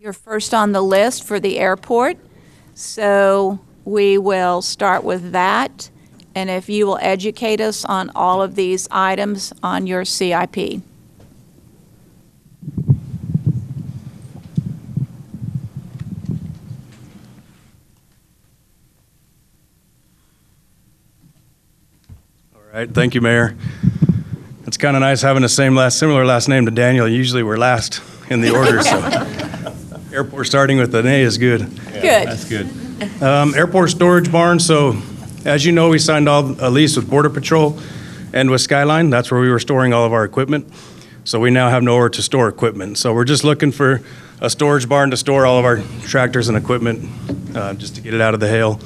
You're first on the list for the airport, so we will start with that. And if you will educate us on all of these items on your CIP. All right, thank you, Mayor. It's kind of nice having the similar last name to Daniel. Usually we're last in the order, so airport starting with an A is good. Good. That's good. Airport storage barn. So, as you know, we signed a lease with Border Patrol and with Skyline. That's where we were storing all of our equipment. So we now have nowhere to store equipment. So we're just looking for a storage barn to store all of our tractors and equipment, just to get it out of the hail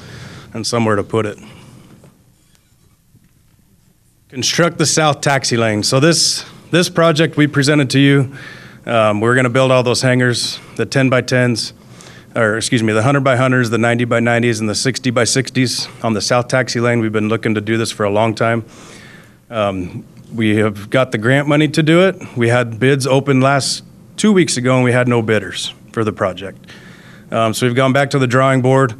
and somewhere to put it. Construct the south taxi lane. So this project we presented to you, we're going to build all those hangars, the 10 by 10s, or excuse me, the 100 by 100s, the 90 by 90s, and the 60 by 60s on the south taxi lane. We've been looking to do this for a long time. We have got the grant money to do it. We had bids open 2 weeks ago, and we had no bidders for the project. So we've gone back to the drawing board.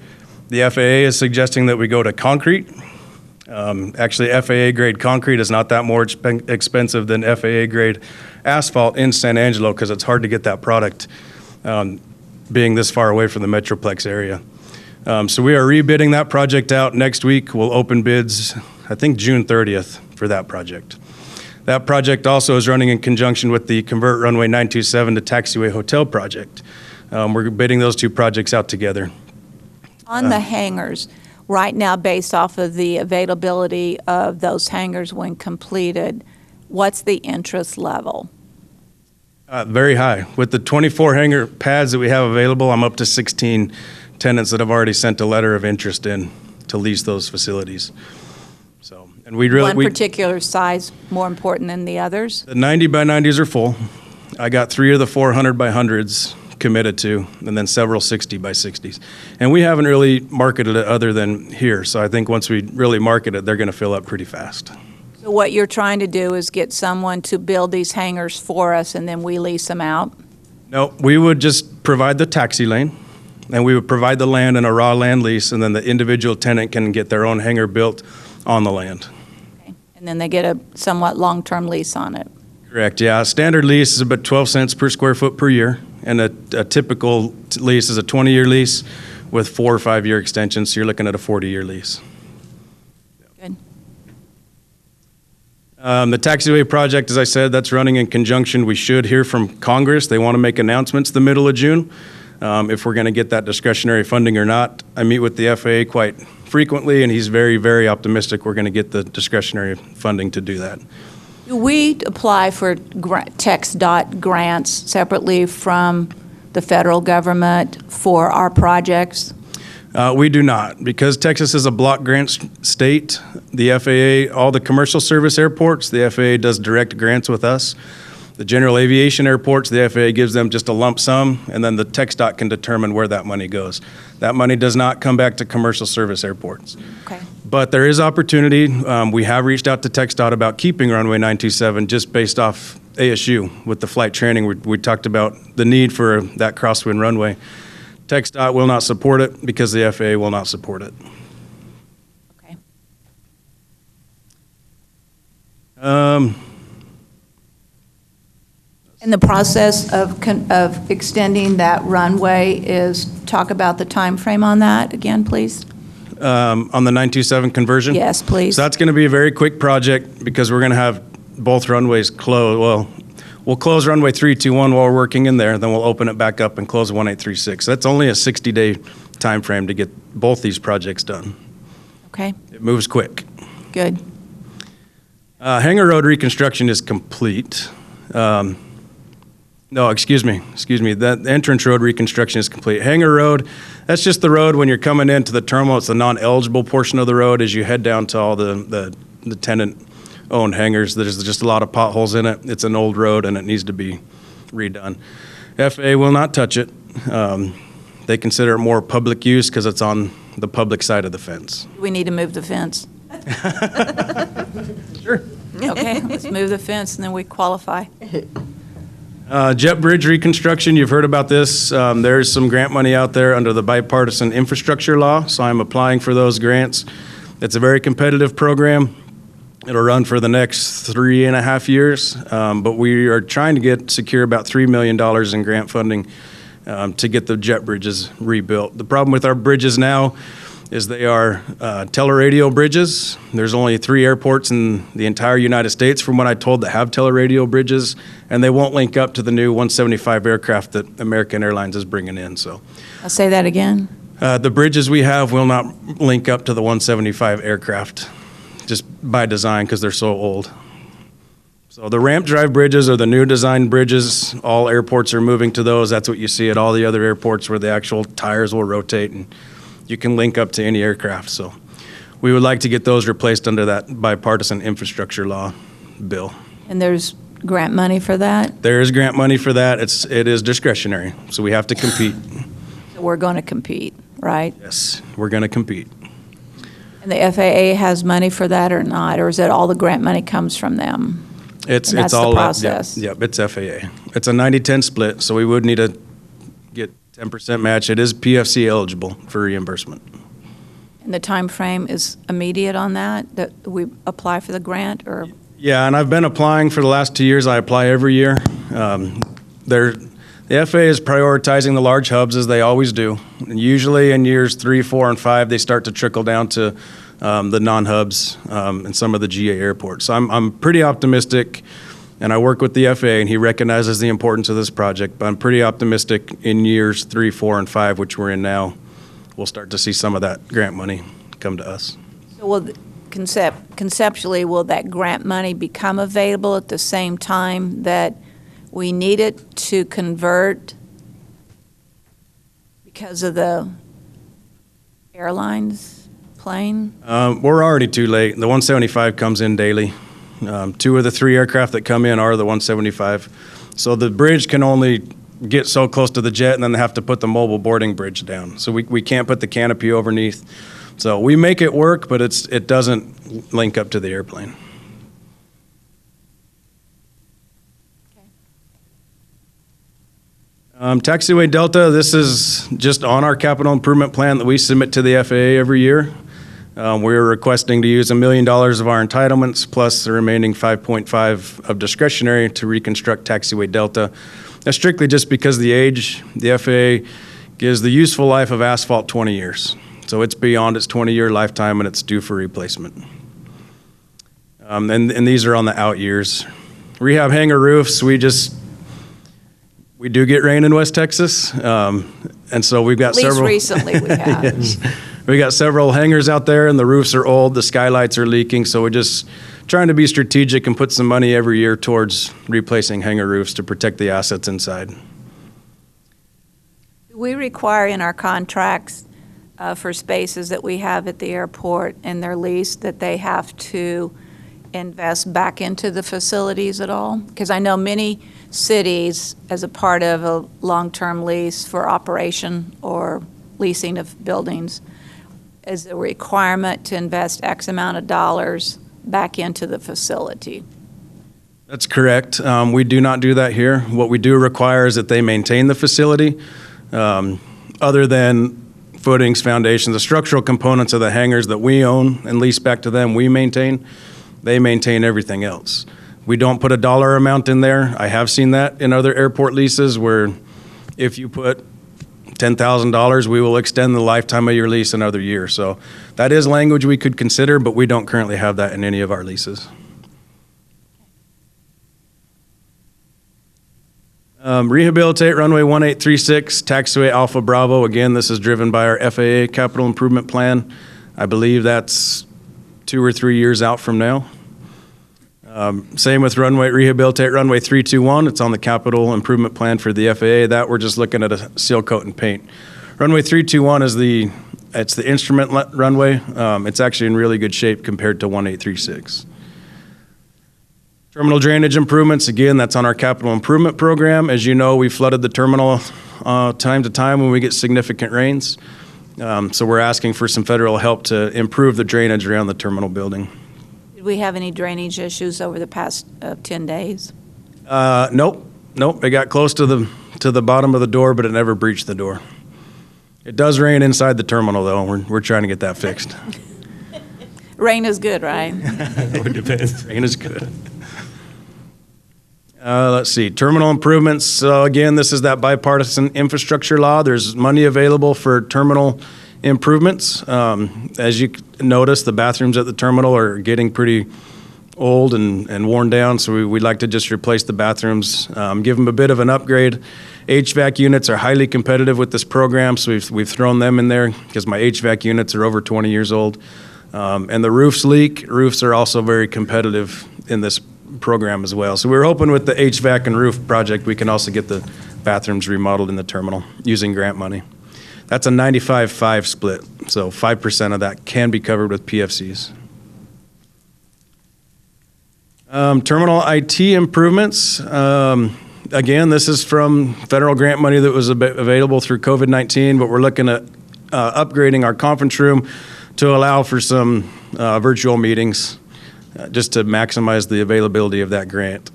The FAA is suggesting that we go to concrete. Actually, FAA grade concrete is not that more expensive than FAA grade asphalt in San Angelo because it's hard to get that product being this far away from the Metroplex area. So we are rebidding that project out next week. We'll open bids, I think June 30th for that project. That project also is running in conjunction with the Convert Runway 927 to Taxiway Hotel project. We're bidding those two projects out together. On the hangars, right now, based off of the availability of those hangars when completed, what's the interest level? Very high. With the 24 hangar pads that we have available, I'm up to 16 tenants that have already sent a letter of interest in to lease those facilities. So, and One particular size more important than the others? The 90 by 90s are full. I got 3 of the 400 by 100s committed to, and then several 60 by 60s. And we haven't really marketed it other than here. So I think once we really market it, they're going to fill up pretty fast. So what you're trying to do is get someone to build these hangars for us and then we lease them out? No, we would just provide the taxi lane, and we would provide the land in a raw land lease, and then the individual tenant can get their own hangar built on the land. Okay. And then they get a somewhat long-term lease on it? Correct, yeah. Standard lease is about 12 cents per square foot per year, and a typical lease is a 20-year lease with 4 or 5 year extensions, so you're looking at a 40-year lease. Good. The taxiway project, as I said, that's running in conjunction. We should hear from Congress. They want to make announcements the middle of June if we're going to get that discretionary funding or not. I meet with the FAA quite frequently, and he's very, very optimistic we're going to get the discretionary funding to do that. Do we apply for TxDOT grants separately from the federal government for our projects? We do not. Because Texas is a block grant state, the FAA, all the commercial service airports, the FAA does direct grants with us. The general aviation airports, the FAA gives them just a lump sum, and then the TxDOT can determine where that money goes. That money does not come back to commercial service airports. Okay. But there is opportunity. We have reached out to TxDOT about keeping Runway 927 just based off ASU with the flight training. We talked about the need for that crosswind runway. TxDOT will not support it because the FAA will not support it. Okay. And the process of extending that runway is, talk about the time frame on that again, please? On the 927 conversion? Yes, please. So that's going to be a very quick project because we're going to have both runways closed. Well, we'll close runway 321 while we're working in there, then we'll open it back up and close 1836. That's only a 60-day time frame to get both these projects done. Okay, It moves quick. good. Hangar Road reconstruction is complete. No, excuse me. That entrance road reconstruction is complete. Hangar Road, that's just the road when you're coming into the terminal. It's the non-eligible portion of the road as you head down to all the tenant-owned hangars. There's just a lot of potholes in it. It's an old road, and it needs to be redone. FAA will not touch it. They consider it more public use because it's on the public side of the fence. We need to move the fence. Sure. Okay, let's move the fence and then we qualify. Jet bridge reconstruction, you've heard about this. There's some grant money out there under the bipartisan infrastructure law, so I'm applying for those grants. It's a very competitive program. It'll run for the next 3.5 years, but we are trying to secure about $3 million in grant funding to get the jet bridges rebuilt. The problem with our bridges now is they are teleradio bridges. There's only 3 airports in the entire United States, from what I told, that have teleradio bridges, and they won't link up to the new 175 aircraft that American Airlines is bringing in. So, I'll say that again. the bridges we have will not link up to the 175 aircraft, just by design, because they're so old. So the ramp drive bridges are the new design bridges. All airports are moving to those. That's what you see at all the other airports, where the actual tires will rotate and you can link up to any aircraft. So we would like to get those replaced under that bipartisan infrastructure law bill. And there's grant money for that? There is grant money for that. It is discretionary, so we have to compete. So we're going to compete, right? Yes, we're going to compete. And the FAA has money for that or not? Or is it all the grant money comes from them? It's And that's the all process. Yep, it's FAA. It's a 90-10 split, so we would need to get 10% match. It is PFC eligible for reimbursement. And the time frame is immediate on that we apply for the grant, or? Yeah, and I've been applying for the last 2 years. I apply every year. The FAA is prioritizing the large hubs, as they always do. And usually in years 3, 4, and 5, they start to trickle down to the non-hubs and some of the GA airports. So I'm pretty optimistic, and I work with the FAA, and he recognizes the importance of this project. But I'm pretty optimistic in years 3, 4, and 5, which we're in now, we'll start to see some of that grant money come to us. So will, conceptually, will that grant money become available at the same time that we need it to convert because of the airlines plane? We're already too late. The 175 comes in daily. 2 of the 3 aircraft that come in are the 175. So the bridge can only get so close to the jet, and then they have to put the mobile boarding bridge down. So we can't put the canopy underneath. So we make it work, but it doesn't link up to the airplane. Taxiway Delta, this is just on our capital improvement plan that we submit to the FAA every year. We're requesting to use $1 million of our entitlements plus the remaining 5.5 of discretionary to reconstruct Taxiway Delta. That's strictly just because of the age. The FAA gives the useful life of asphalt 20 years. So it's beyond its 20-year lifetime, and it's due for replacement. And these are on the out years. Rehab hangar roofs, we do get rain in West Texas, and so we've got several. At least recently we have. Yes. We got several hangars out there, and the roofs are old, the skylights are leaking, so we're just trying to be strategic and put some money every year towards replacing hangar roofs to protect the assets inside. We require in our contracts for spaces that we have at the airport and their lease that they have to invest back into the facilities at all? Because I know many cities, as a part of a long-term lease for operation or leasing of buildings, is a requirement to invest X amount of dollars back into the facility. That's correct. We do not do that here. What we do require is that they maintain the facility. Other than footings, foundations, the structural components of the hangars that we own and lease back to them, we maintain. They maintain everything else. We don't put a dollar amount in there. I have seen that in other airport leases where if you put $10,000, we will extend the lifetime of your lease another year. So that is language we could consider, but we don't currently have that in any of our leases. Rehabilitate runway 1836, taxiway Alpha Bravo. Again, this is driven by our FAA capital improvement plan. I believe that's 2 or 3 years out from now. Same with rehabilitate runway 321. It's on the capital improvement plan for the FAA. That we're just looking at a seal coat and paint. Runway 321 is the instrument runway. It's actually in really good shape compared to 1836. Terminal drainage improvements, again, that's on our capital improvement program. As you know, we flooded the terminal time to time when we get significant rains. So we're asking for some federal help to improve the drainage around the terminal building. Did we have any drainage issues over the past 10 days? Nope. Nope, it got close to the bottom of the door, but it never breached the door. It does rain inside the terminal, though, and we're trying to get that fixed. Rain is good, right? It depends. Rain is good. Let's see, terminal improvements. So again, this is that bipartisan infrastructure law. There's money available for terminal improvements. As you notice, the bathrooms at the terminal are getting pretty old and worn down, so we'd like to just replace the bathrooms, give them a bit of an upgrade. HVAC units are highly competitive with this program, so we've thrown them in there because my HVAC units are over 20 years old. And the roofs leak. Roofs are also very competitive in this program as well. So we're hoping with the HVAC and roof project, we can also get the bathrooms remodeled in the terminal using grant money. That's a 95-5 split, so 5% of that can be covered with PFCs. Terminal IT improvements. Again, this is from federal grant money that was available through COVID-19, but we're looking at upgrading our conference room to allow for some virtual meetings, just to maximize the availability of that grant.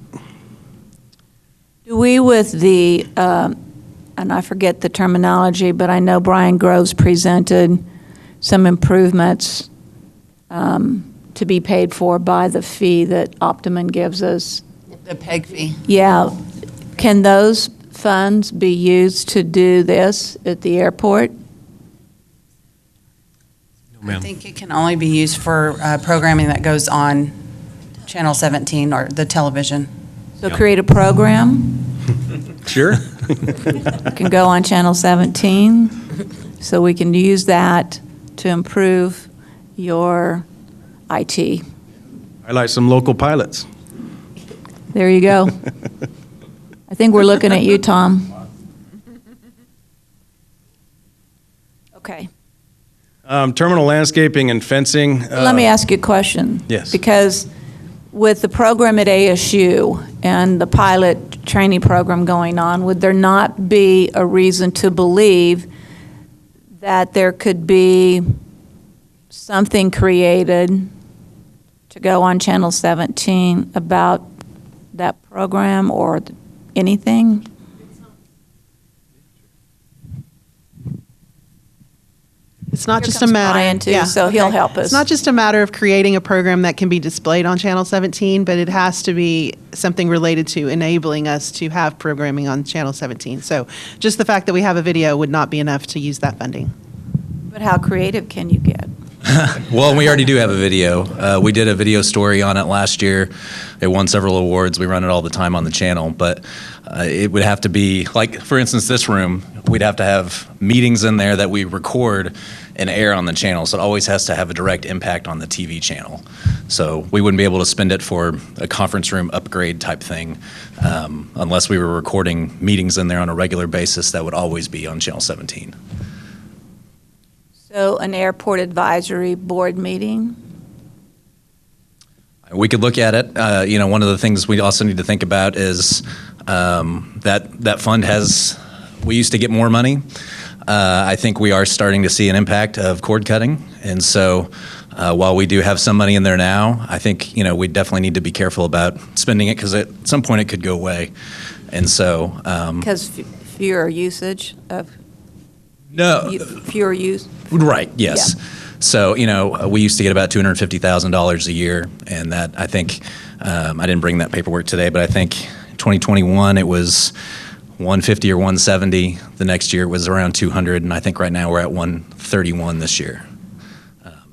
Do we with the, and I forget the terminology, but I know Brian Groves presented some improvements to be paid for by the fee that Optimum gives us. The PEG fee. Yeah. Can those funds be used to do this at the airport? I think it can only be used for programming that goes on Channel 17 or the television. So create a program, Sure. can go on Channel 17, so we can use that to improve your IT. Highlight some local pilots. There you go. I think we're looking at you, Tom. Okay. Terminal landscaping and fencing. Let me ask you a question. Yes. Because with the program at ASU and the pilot training program going on, would there not be a reason to believe that there could be something created to go on Channel 17 about that program or anything? It's not Here just a comes matter. Brian, too, so he'll help us. It's not just a matter of creating a program that can be displayed on Channel 17, but it has to be something related to enabling us to have programming on Channel 17. So just the fact that we have a video would not be enough to use that funding. But how creative can you get? Well, we already do have a video. We did a video story on it last year. It won several awards. We run it all the time on the channel. But it would have to be, like, for instance, this room, we'd have to have meetings in there that we record and air on the channel. So it always has to have a direct impact on the TV channel. So we wouldn't be able to spend it for a conference room upgrade type thing unless we were recording meetings in there on a regular basis that would always be on Channel 17. So an airport advisory board meeting? We could look at it. One of the things we also need to think about is that fund has, we used to get more money. I think we are starting to see an impact of cord cutting. And so while we do have some money in there now, I think, we definitely need to be careful about spending it because at some point it could go away. And so. Because fewer usage of, No. fewer use? Right, yes. Yeah. So, we used to get about $250,000 a year, and that, I think, I didn't bring that paperwork today, but I think 2021 it was 150 or 170. The next year it was around 200, and I think right now we're at 131 this year.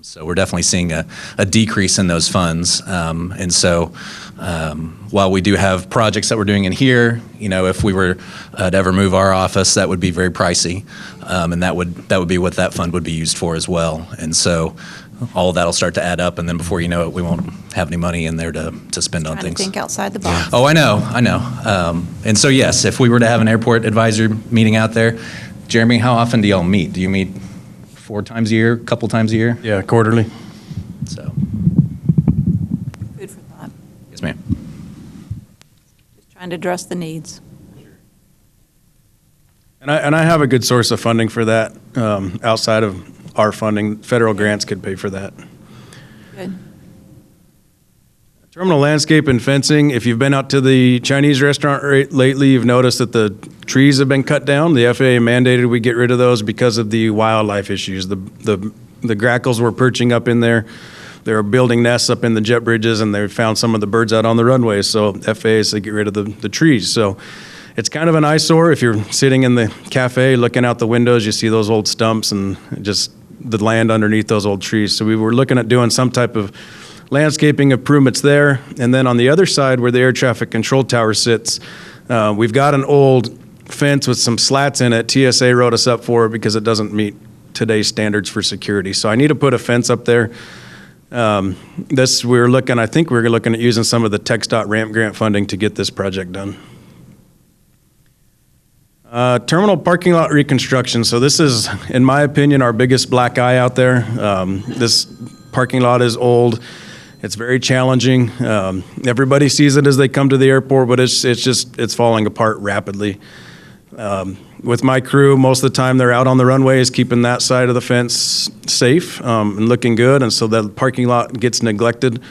So we're definitely seeing a decrease in those funds. And so while we do have projects that we're doing in here, if we were to ever move our office, that would be very pricey. And that would be what that fund would be used for as well. And so all of that will start to add up, and then before you know it, we won't have any money in there to spend on Trying to things. think outside the box. Oh, I know. And so, yes, if we were to have an airport advisory meeting out there, Jeremy, how often do y'all meet? Do you meet 4 times a year, a couple times a year? Yeah, quarterly. So, Food for thought. yes, ma'am. Just trying to address the needs. And I have a good source of funding for that, outside of our funding. Federal grants could pay for that. Good. Terminal landscape and fencing, if you've been out to the Chinese restaurant lately, you've noticed that the trees have been cut down. The FAA mandated we get rid of those because of the wildlife issues. The grackles were perching up in there. They were building nests up in the jet bridges, and they found some of the birds out on the runways. So FAA said get rid of the trees. So it's kind of an eyesore. If you're sitting in the cafe looking out the windows, you see those old stumps and just the land underneath those old trees. So we were looking at doing some type of landscaping improvements there. And then on the other side where the air traffic control tower sits, we've got an old fence with some slats in it. TSA wrote us up for it because it doesn't meet today's standards for security. So I need to put a fence up there. I think we're looking at using some of the TxDOT ramp grant funding to get this project done. Terminal parking lot reconstruction. So this is, in my opinion, our biggest black eye out there. This parking lot is old. It's very challenging. Everybody sees it as they come to the airport, but it's falling apart rapidly. With my crew, most of the time they're out on the runways, keeping that side of the fence safe and looking good, and so that parking lot gets neglected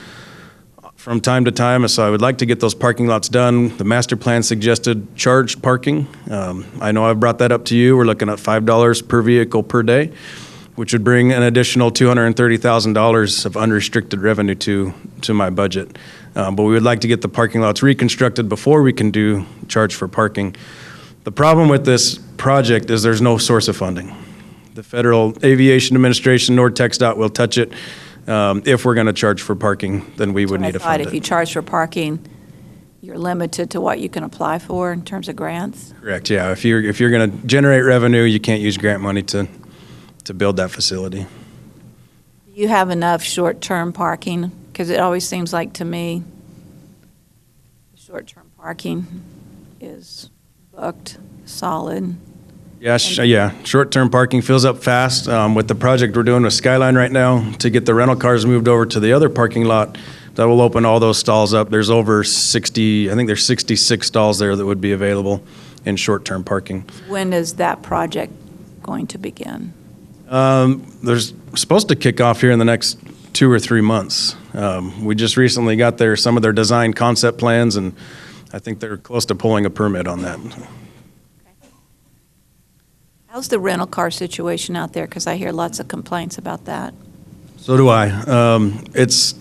from time to time. And so I would like to get those parking lots done. The master plan suggested charged parking. I know I've brought that up to you. We're looking at $5 per vehicle per day, which would bring an additional $230,000 of unrestricted revenue to my budget. But we would like to get the parking lots reconstructed before we can do charge for parking. The problem with this project is there's no source of funding. The Federal Aviation Administration nor TxDOT will touch it. If we're going to charge for parking, then we would need to I thought fund if you it. charge for parking, you're limited to what you can apply for in terms of grants. Correct, yeah. If you're going to generate revenue, you can't use grant money to build that facility. Do you have enough short-term parking? Because it always seems like to me, short-term parking is booked, solid. Yeah, short-term parking fills up fast. With the project we're doing with Skyline right now, to get the rental cars moved over to the other parking lot, that will open all those stalls up. There's over 60, I think there's 66 stalls there that would be available in short-term parking. When is that project going to begin? There's supposed to kick off here in the next 2 or 3 months. We just recently got some of their design concept plans, and I think they're close to pulling a permit on that. How's the rental car situation out there? Because I hear lots of complaints about that. So do I. It's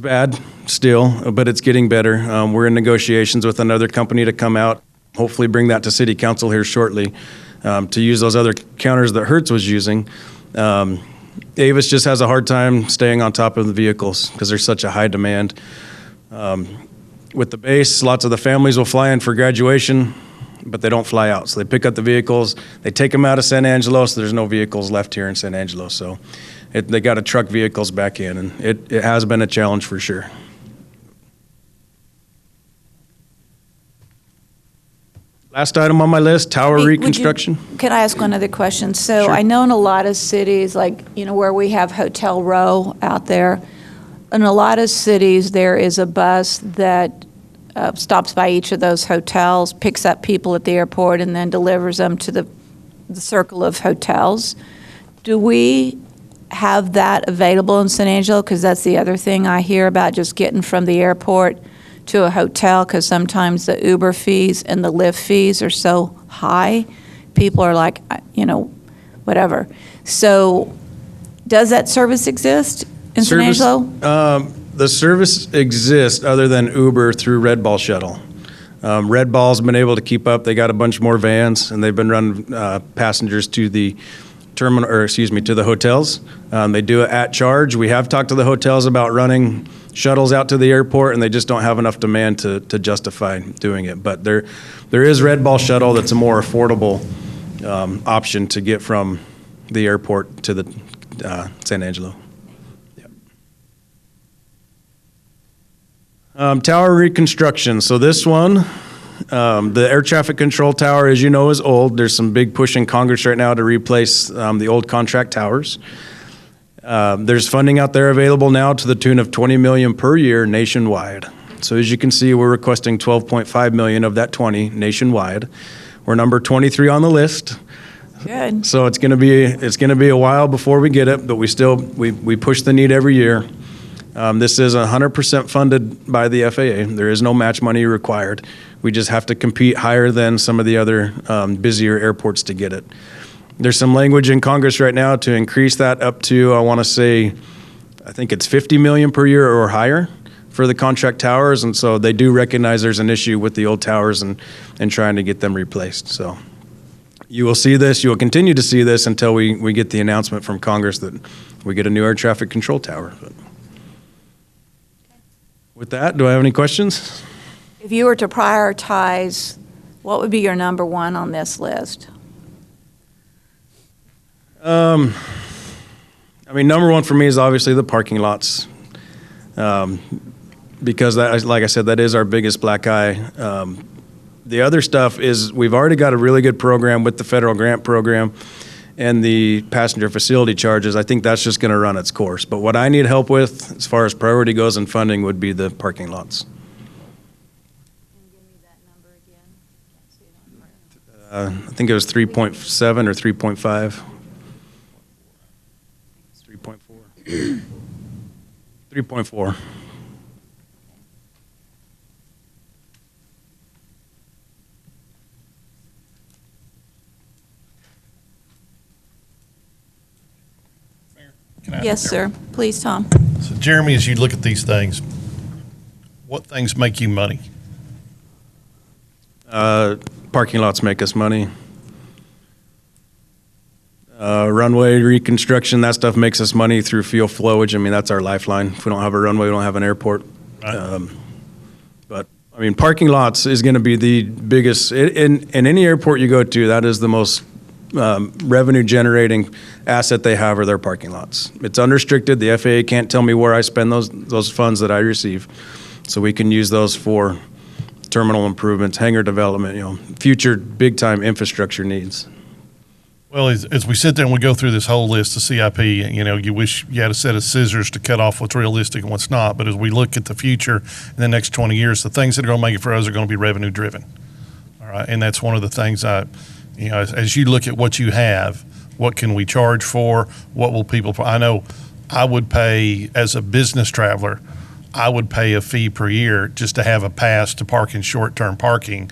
bad still, but it's getting better. We're in negotiations with another company to come out, hopefully bring that to City Council here shortly, to use those other counters that Hertz was using. Avis just has a hard time staying on top of the vehicles because there's such a high demand. With the base, lots of the families will fly in for graduation, but they don't fly out. So they pick up the vehicles, they take them out of San Angelo, so there's no vehicles left here in San Angelo. So they got to truck vehicles back in, and it has been a challenge for sure. Last item on my list, tower Hey, reconstruction. Can I ask one other question? So Sure. I know in a lot of cities, like, where we have Hotel Row out there, in a lot of cities, there is a bus that stops by each of those hotels, picks up people at the airport, and then delivers them to the circle of hotels. Do we have that available in San Angelo? Because that's the other thing I hear about, just getting from the airport to a hotel, because sometimes the Uber fees and the Lyft fees are so high. People are like, whatever. So does that service exist in San Angelo? The service exists other than Uber through Red Ball Shuttle. Red Ball's been able to keep up. They got a bunch more vans, and they've been running passengers to the terminal, to the hotels. They do it at charge. We have talked to the hotels about running shuttles out to the airport, and they just don't have enough demand to justify doing it. But there is Red Ball Shuttle that's a more affordable option to get from the airport to the San Angelo. Tower reconstruction. So this one, the air traffic control tower, as you know, is old. There's some big push in Congress right now to replace the old contract towers. There's funding out there available now to the tune of $20 million per year nationwide. So as you can see, we're requesting $12.5 million of that 20 nationwide. We're number 23 on the list. Good. So it's going to be a while before we get it, but we push the need every year. This is 100% funded by the FAA. There is no match money required. We just have to compete higher than some of the other busier airports to get it. There's some language in Congress right now to increase that up to, I want to say, I think it's 50 million per year or higher for the contract towers. And so they do recognize there's an issue with the old towers and trying to get them replaced. So you will see this, you will continue to see this until we get the announcement from Congress that we get a new air traffic control tower. But with that, do I have any questions? If you were to prioritize, what would be your number one on this list? I mean, number one for me is obviously the parking lots, because that, like I said, that is our biggest black eye. The other stuff is we've already got a really good program with the federal grant program and the passenger facility charges. I think that's just going to run its course. But what I need help with, as far as priority goes in funding, would be the parking lots. I think it was 3.7 or 3.5. 3.4. 3.4. Can I- Yes, sir. Please, Tom. So Jeremy, as you look at these things, what things make you money? Parking lots make us money. Runway reconstruction, that stuff makes us money through fuel flowage. I mean, that's our lifeline. If we don't have a runway, we don't have an airport. Right. But, I mean, parking lots is going to be the biggest, in any airport you go to, that is the most revenue-generating asset they have are their parking lots. It's unrestricted. The FAA can't tell me where I spend those funds that I receive. So we can use those for terminal improvements, hangar development, future big-time infrastructure needs. Well, as we sit there and we go through this whole list of CIP, you wish you had a set of scissors to cut off what's realistic and what's not. But as we look at the future in the next 20 years, the things that are going to make it for us are going to be revenue driven. All right. And that's one of the things as you look at what you have, what can we charge for? What will people, I know I would pay as a business traveler, I would pay a fee per year just to have a pass to park in short-term parking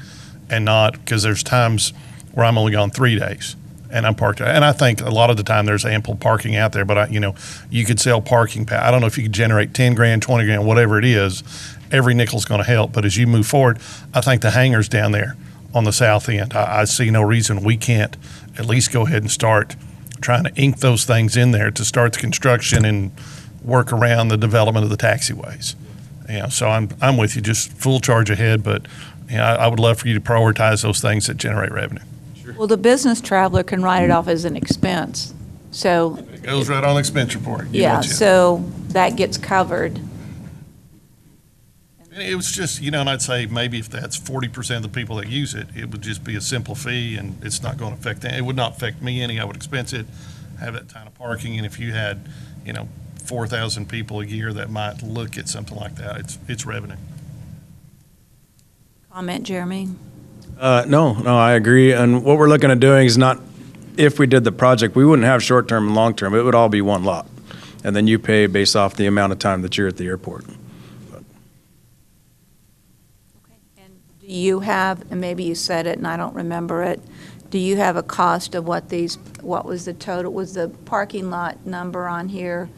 and not, because there's times where I'm only gone 3 days. And I'm parked, and I think a lot of the time there's ample parking out there. But you could sell parking pass. I don't know if you could generate 10 grand, 20 grand, whatever it is. Every nickel's going to help. But as you move forward, I think the hangars down there on the south end, I see no reason we can't at least go ahead and start trying to ink those things in there to start the construction and work around the development of the taxiways. So I'm with you, just full charge ahead. But I would love for you to prioritize those things that generate revenue. Well, the business traveler can write it off as an expense. So, It goes right on the expense report. You yeah, betcha. so that gets covered. It was just, and I'd say maybe if that's 40% of the people that use it, it would just be a simple fee and it's not going to affect, it would not affect me any. I would expense it, have that kind of parking. And if you had, 4,000 people a year that might look at something like that, it's revenue. Comment, Jeremy? No, I agree. And what we're looking at doing is not, if we did the project, we wouldn't have short-term and long-term. It would all be one lot. And then you pay based off the amount of time that you're at the airport. And do you have, and maybe you said it and I don't remember it, do you have a cost of what was the total, was the parking lot number on here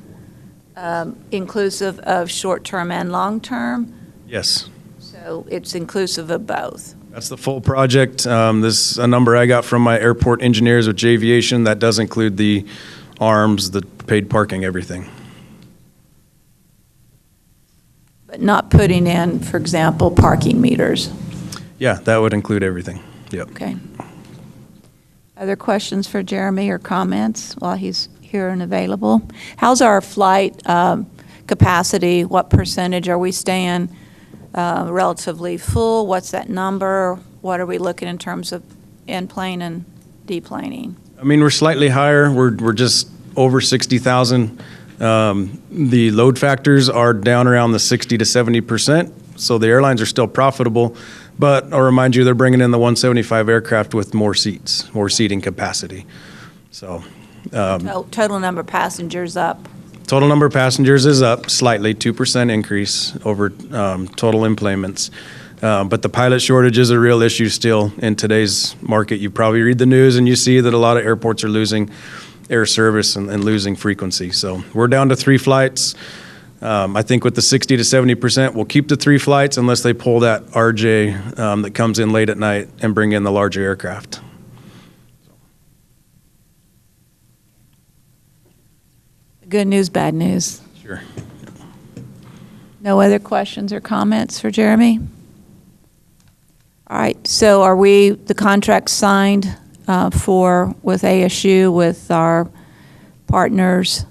inclusive of short-term and long-term? Yes. So it's inclusive of both? That's the full project. This is a number I got from my airport engineers with J-Aviation. That does include the arms, the paid parking, everything. But not putting in, for example, parking meters? Yeah, that would include everything. Yep. Okay. Other questions for Jeremy or comments while he's here and available? How's our flight capacity? What percentage are we staying relatively full? What's that number? What are we looking in terms of in-plane and deplaning? I mean, we're slightly higher. We're just over 60,000. The load factors are down around the 60 to 70%. So the airlines are still profitable. But I'll remind you, they're bringing in the 175 aircraft with more seats, more seating capacity. So Total number of passengers up? Total number of passengers is up slightly, 2% increase over total enplanements. But the pilot shortage is a real issue still in today's market. You probably read the news and you see that a lot of airports are losing air service and losing frequency. So we're down to 3 flights. I think with the 60 to 70%, we'll keep the 3 flights unless they pull that RJ that comes in late at night and bring in the larger aircraft. Good news, bad news. Sure. No other questions or comments for Jeremy? All right, so are the contract signed with ASU, with our partners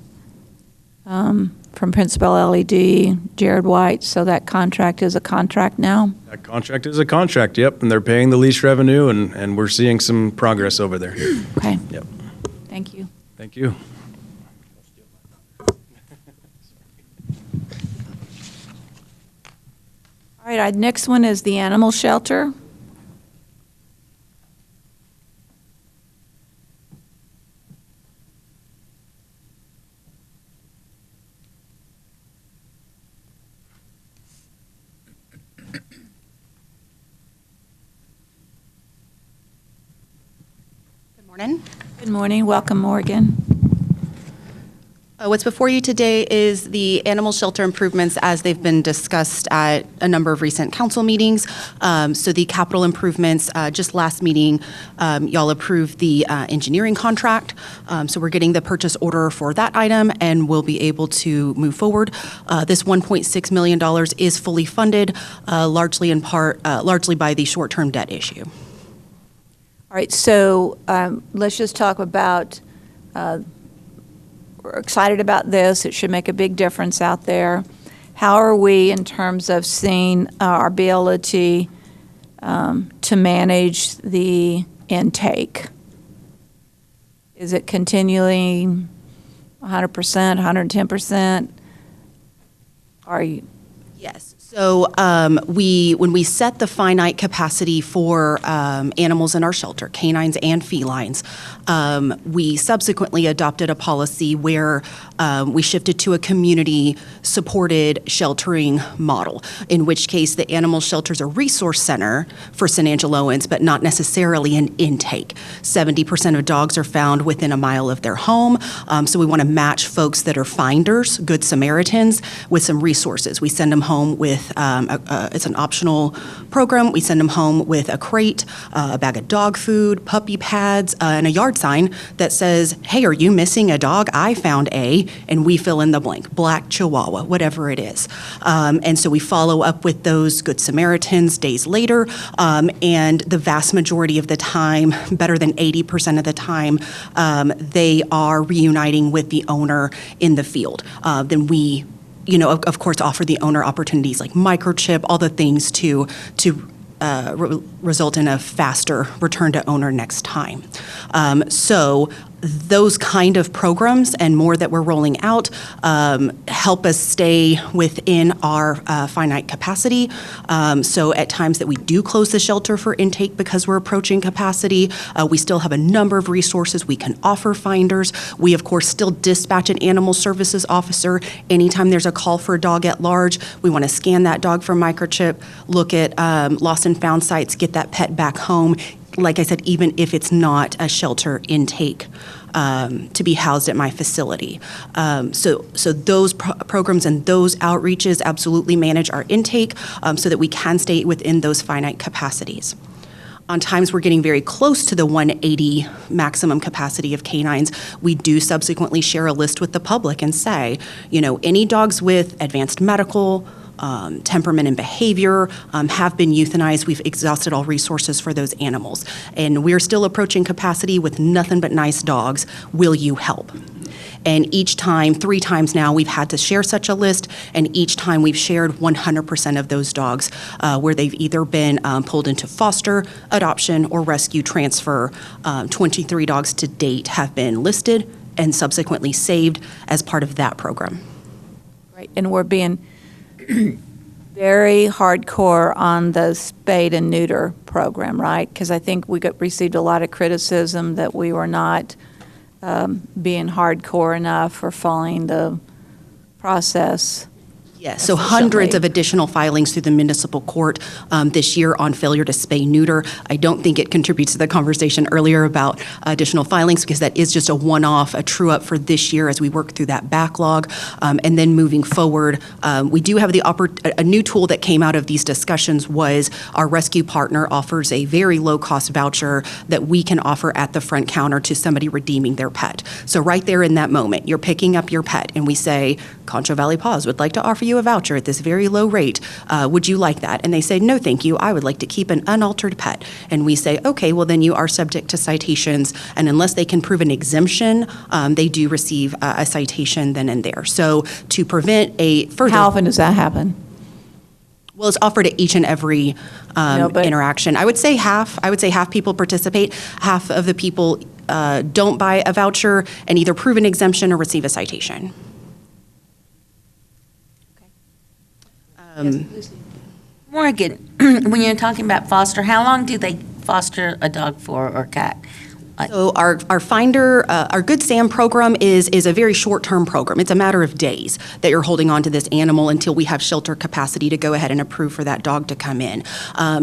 from Principal LED, Jared White, so that contract is a contract now? That contract is a contract, yep, and they're paying the lease revenue, and we're seeing some progress over there. Okay. Yep. Thank you. Thank you. All right, our next one is the animal shelter. Good morning. Good morning, welcome Morgan. What's before you today is the animal shelter improvements as they've been discussed at a number of recent council meetings. So the capital improvements, just last meeting, y'all approved the engineering contract. So we're getting the purchase order for that item and we'll be able to move forward. This $1.6 million is fully funded, largely by the short-term debt issue. All right, so let's just talk about, we're excited about this. It should make a big difference out there. How are we in terms of seeing our ability to manage the intake? Is it continually 100%, 110%? Are you? Yes. So when we set the finite capacity for animals in our shelter, canines and felines, we subsequently adopted a policy where we shifted to a community-supported sheltering model, in which case the animal shelter is a resource center for San Angeloans, but not necessarily an intake. 70% of dogs are found within a mile of their home, so we want to match folks that are finders, good Samaritans, with some resources. We send them home with it's an optional program. We send them home with a crate, a bag of dog food, puppy pads, and a yard sign that says, hey, are you missing a dog? I found a, and we fill in the blank, black Chihuahua, whatever it is. And so we follow up with those good Samaritans days later, and the vast majority of the time, better than 80% of the time, they are reuniting with the owner in the field. Then we, of course, offer the owner opportunities like microchip, all the things to result in a faster return to owner next time. So those kind of programs and more that we're rolling out help us stay within our finite capacity. So at times that we do close the shelter for intake because we're approaching capacity, we still have a number of resources we can offer finders. We, of course, still dispatch an animal services officer anytime there's a call for a dog at large. We want to scan that dog for microchip, look at lost and found sites, get that pet back home. Like I said, even if it's not a shelter intake to be housed at my facility. So those programs and those outreaches absolutely manage our intake so that we can stay within those finite capacities. On times we're getting very close to the 180 maximum capacity of canines, we do subsequently share a list with the public and say, any dogs with advanced medical, temperament and behavior have been euthanized. We've exhausted all resources for those animals. And we're still approaching capacity with nothing but nice dogs. Will you help? And each time, 3 times now, we've had to share such a list, and each time we've shared 100% of those dogs where they've either been pulled into foster, adoption, or rescue transfer. 23 dogs to date have been listed and subsequently saved as part of that program. Right, and we're being very hardcore on the spade and neuter program, right? Because I think we received a lot of criticism that we were not being hardcore enough or following the process. Yes, so hundreds efficiently. of additional filings through the municipal court this year on failure to spay neuter. I don't think it contributes to the conversation earlier about additional filings because that is just a one-off, a true-up for this year as we work through that backlog. And then moving forward, we do have a new tool that came out of these discussions was our rescue partner offers a very low-cost voucher that we can offer at the front counter to somebody redeeming their pet. So right there in that moment, you're picking up your pet and we say, Concho Valley Paws would like to offer you a voucher at this very low rate. Would you like that? And they say, no, thank you. I would like to keep an unaltered pet. And we say, okay, well, then you are subject to citations. And unless they can prove an exemption, they do receive a citation then and there. So to prevent a further. How often does that happen? Well, it's offered at each and every No, but- interaction. I would say half people participate. Half of the people don't buy a voucher and either prove an exemption or receive a citation. Morgan, when you're talking about foster, how long do they foster a dog for or cat? So our Finder, our Good Sam program is a very short-term program. It's a matter of days that you're holding on to this animal until we have shelter capacity to go ahead and approve for that dog to come in.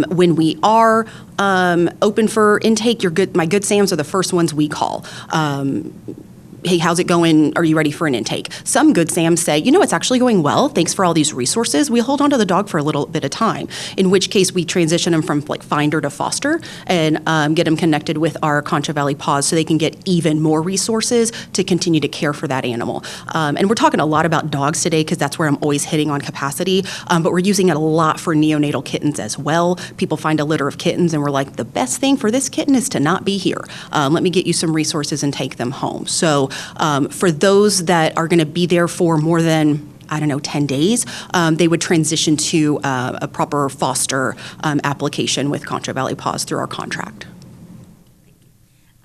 When we are open for intake, my Good Sams are the first ones we call. Hey, how's it going? Are you ready for an intake? Some Good Sams say, it's actually going well. Thanks for all these resources. We hold on to the dog for a little bit of time, in which case we transition them from like Finder to foster and get them connected with our Concho Valley Paws so they can get even more resources to continue to care for that animal. And we're talking a lot about dogs today because that's where I'm always hitting on capacity, but we're using it a lot for neonatal kittens as well. People find a litter of kittens and we're like, the best thing for this kitten is to not be here. Let me get you some resources and take them home. So for those that are going to be there for more than 10 days, they would transition to a proper foster application with Concho Valley Paws through our contract.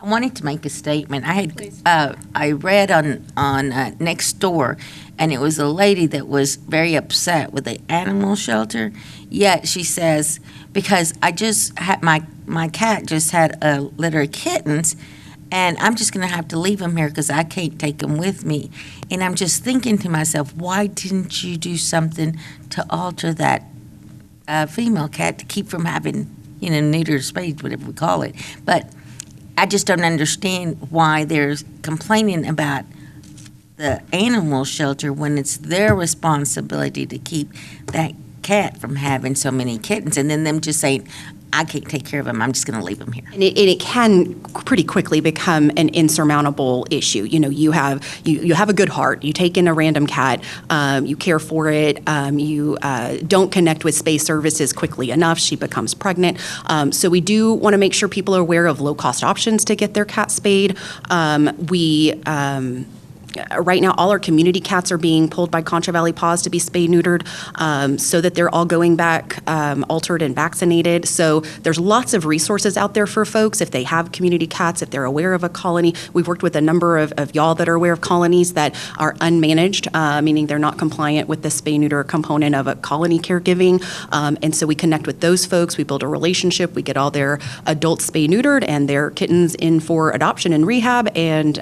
I wanted to make a statement. I read on Nextdoor, and it was a lady that was very upset with the animal shelter. Yet she says, because I just had my cat just had a litter of kittens, and I'm just going to have to leave them here because I can't take them with me. And I'm just thinking to myself, why didn't you do something to alter that female cat to keep from having, neuter spades, whatever we call it? But I just don't understand why there's complaining about the animal shelter when it's their responsibility to keep that cat from having so many kittens, and then them just saying, I can't take care of them, I'm just going to leave them here. And it can pretty quickly become an insurmountable issue. You have a good heart. You take in a random cat, you care for it, you don't connect with space services quickly enough. She becomes pregnant. So we do want to make sure people are aware of low-cost options to get their cat spayed. Right now, all our community cats are being pulled by Concho Valley Paws to be spay-neutered so that they're all going back altered and vaccinated. So there's lots of resources out there for folks if they have community cats, if they're aware of a colony. We've worked with a number of y'all that are aware of colonies that are unmanaged, meaning they're not compliant with the spay-neuter component of a colony caregiving. And so we connect with those folks. We build a relationship. We get all their adults spay-neutered and their kittens in for adoption and rehab. And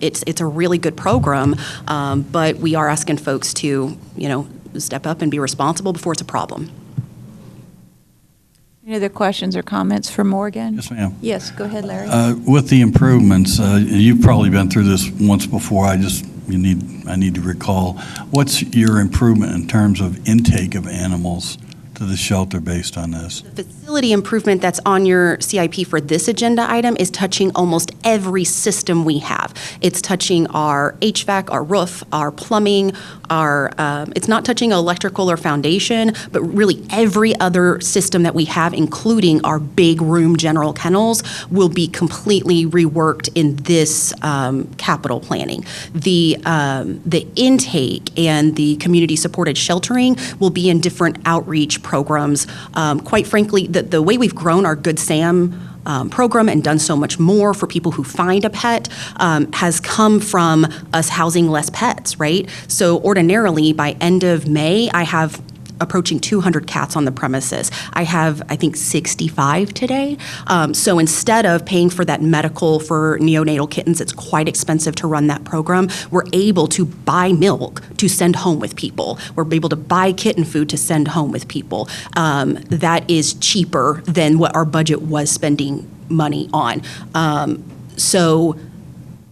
it's a really good program, but we are asking folks to, step up and be responsible before it's a problem. Any other questions or comments for Morgan? Yes, ma'am. Yes, go ahead, Larry. With the improvements, you've probably been through this once before. I need to recall. What's your improvement in terms of intake of animals to the shelter based on this? The facility improvement that's on your CIP for this agenda item is touching almost every system we have. It's touching our HVAC, our roof, our plumbing, it's not touching electrical or foundation, but really every other system that we have, including our big room general kennels, will be completely reworked in this capital planning. The intake and the community-supported sheltering will be in different outreach programs. Quite frankly, the way we've grown our Good Sam program and done so much more for people who find a pet has come from us housing less pets, right? So ordinarily, by end of May, I have approaching 200 cats on the premises. I have, I think, 65 today. So instead of paying for that medical for neonatal kittens, it's quite expensive to run that program. We're able to buy milk to send home with people. We're able to buy kitten food to send home with people. That is cheaper than what our budget was spending money on. So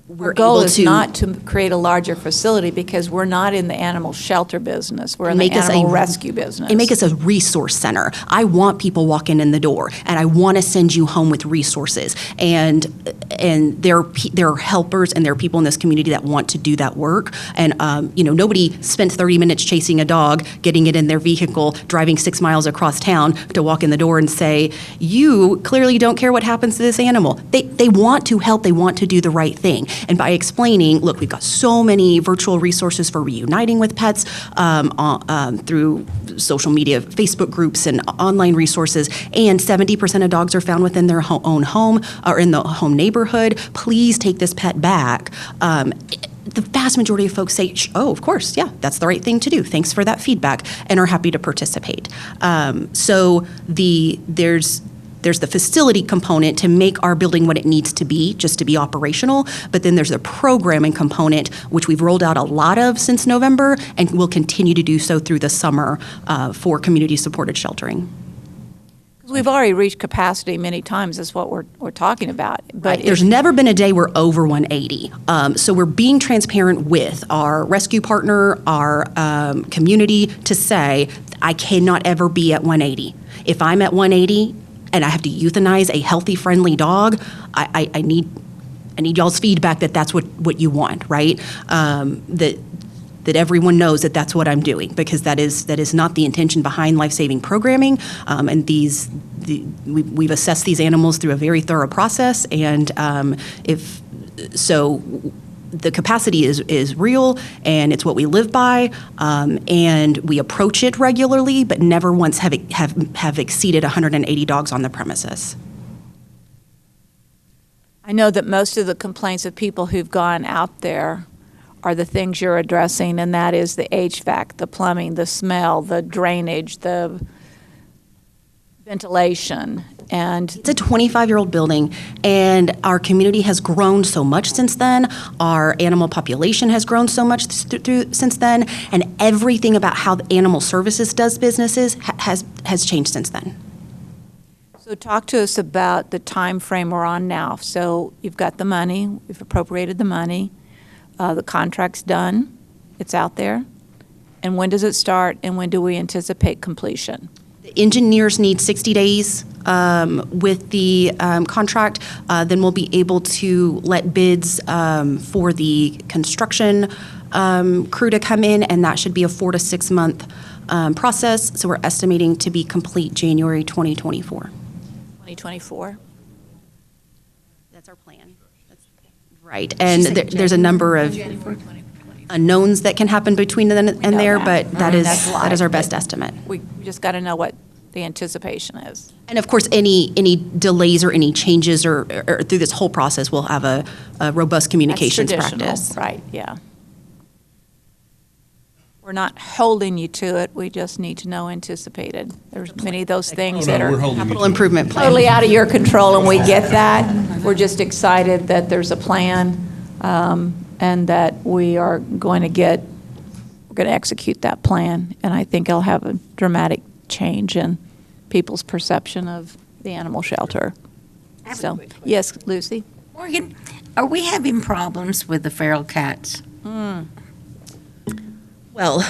we're Our goal able is to not to create a larger facility because we're not in the animal shelter business. We're in the make us animal a- rescue business. and make us a resource center. I want people walking in the door, and I want to send you home with resources. And there are helpers and there are people in this community that want to do that work. And nobody spent 30 minutes chasing a dog, getting it in their vehicle, driving 6 miles across town to walk in the door and say, "You clearly don't care what happens to this animal." They want to help. They want to do the right thing. And by explaining, look, we've got so many virtual resources for reuniting with pets through social media, Facebook groups, and online resources, and 70% of dogs are found within their own home or in the home neighborhood. Please take this pet back. The vast majority of folks say, "Oh, of course, yeah, that's the right thing to do. Thanks for that feedback," and are happy to participate. So there's the facility component to make our building what it needs to be, just to be operational. But then there's the programming component, which we've rolled out a lot of since November and will continue to do so through the summer for community-supported sheltering. We've already reached capacity many times, is what we're talking about. But There's never been a day we're over 180. So we're being transparent with our rescue partner, our community, to say, I cannot ever be at 180. If I'm at 180, and I have to euthanize a healthy, friendly dog, I need y'all's feedback that that's what you want, right? That everyone knows that that's what I'm doing, because that is not the intention behind life-saving programming. And we've assessed these animals through a very thorough process, and the capacity is real, and it's what we live by, and we approach it regularly, but never once have exceeded 180 dogs on the premises. I know that most of the complaints of people who've gone out there are the things you're addressing, and that is the HVAC, the plumbing, the smell, the drainage, the ventilation. And it's a 25-year-old building, and our community has grown so much since then. Our animal population has grown so much since then, and everything about how the animal services does businesses has changed since then. So talk to us about the time frame we're on now. So you've got the money, we've appropriated the money, the contract's done, it's out there. And when does it start, and when do we anticipate completion? The engineers need 60 days with the contract. Then we'll be able to let bids for the construction crew to come in, and that should be a 4 to 6 month process. So we're estimating to be complete January 2024. 2024? That's our plan. Right. And there's a number of unknowns that can happen between then and there, but that is our best estimate. We just got to know what the anticipation is. And of course, any delays or any changes or through this whole process, we'll have a robust communications That's traditional, practice. right, yeah. We're not holding you to it, we just need to know anticipated. There's many of those things that are Capital improvement plan. totally out of your control, and we get that. We're just excited that there's a plan, and that we're going to execute that plan. And I think it'll have a dramatic change in people's perception of the animal shelter. I have a So, quick question. yes, Lucy? Morgan, are we having problems with the feral cats? Well,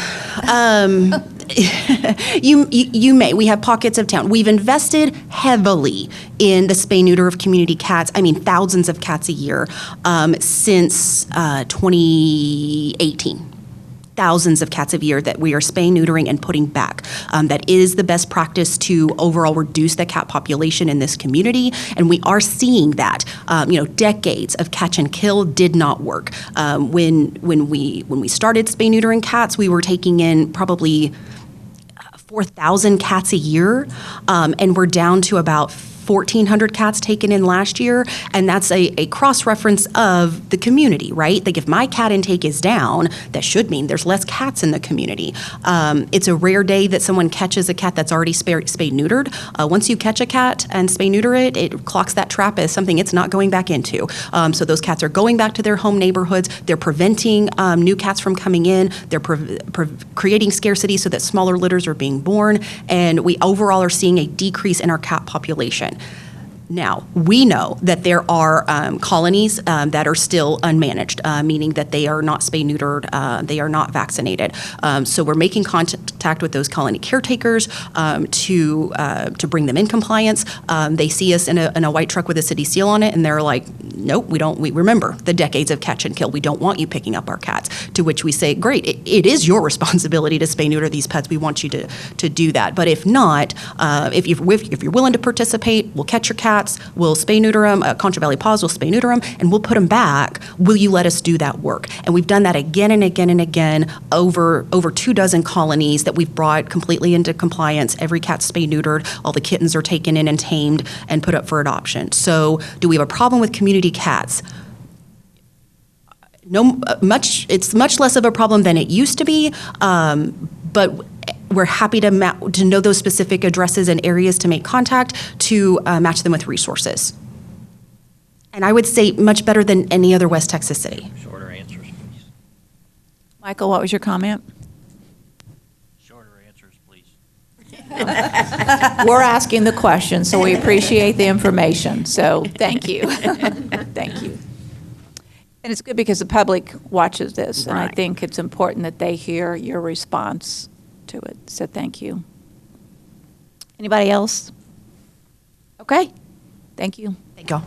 you may. We have pockets of town. We've invested heavily in the spay-neuter of community cats. I mean, thousands of cats a year since 2018. Thousands of cats a year that we are spay-neutering and putting back. That is the best practice to overall reduce the cat population in this community, and we are seeing that. Decades of catch and kill did not work. When we started spay-neutering cats, we were taking in probably 4,000 cats a year, and we're down to about 1,400 cats taken in last year, and that's a cross-reference of the community, right? Like if my cat intake is down, that should mean there's less cats in the community. It's a rare day that someone catches a cat that's already spay-neutered. Once you catch a cat and spay-neuter it, it clocks that trap as something it's not going back into. So those cats are going back to their home neighborhoods. They're preventing new cats from coming in. They're creating scarcity so that smaller litters are being born, and we overall are seeing a decrease in our cat population. Now, we know that there are colonies that are still unmanaged, meaning that they are not spay-neutered, they are not vaccinated. So we're making contact with those colony caretakers to bring them in compliance. They see us in a white truck with a city seal on it, and they're like, nope, we remember the decades of catch and kill. We don't want you picking up our cats. To which we say, great, it is your responsibility to spay-neuter these pets. We want you to do that. But if not, if you're willing to participate, we'll catch your cats. We'll spay-neuter them. Contra Valley Paws will spay-neuter them, and we'll put them back. Will you let us do that work? And we've done that again and again and again over 24 colonies that we've brought completely into compliance. Every cat's spay-neutered. All the kittens are taken in and tamed and put up for adoption. So do we have a problem with community cats? No, it's much less of a problem than it used to be, but we're happy to know those specific addresses and areas to make contact to match them with resources. And I would say much better than any other West Texas city. Shorter answers, please. Michael, what was your comment? Shorter answers, please. We're asking the question, so we appreciate the information. So thank you. Thank you. And it's good because the public watches this, and I Right. think it's important that they hear your response to it. So thank you. Anybody else? Okay. Thank you. Thank y'all.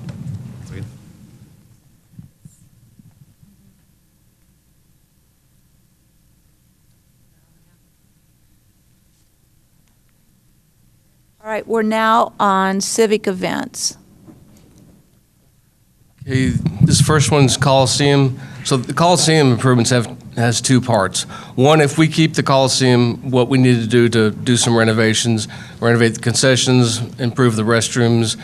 All right, we're now on civic events. Okay, this first one's Coliseum. So the Coliseum improvements has two parts. One, if we keep the Coliseum, what we need to do some renovations, renovate the concessions, improve the restrooms,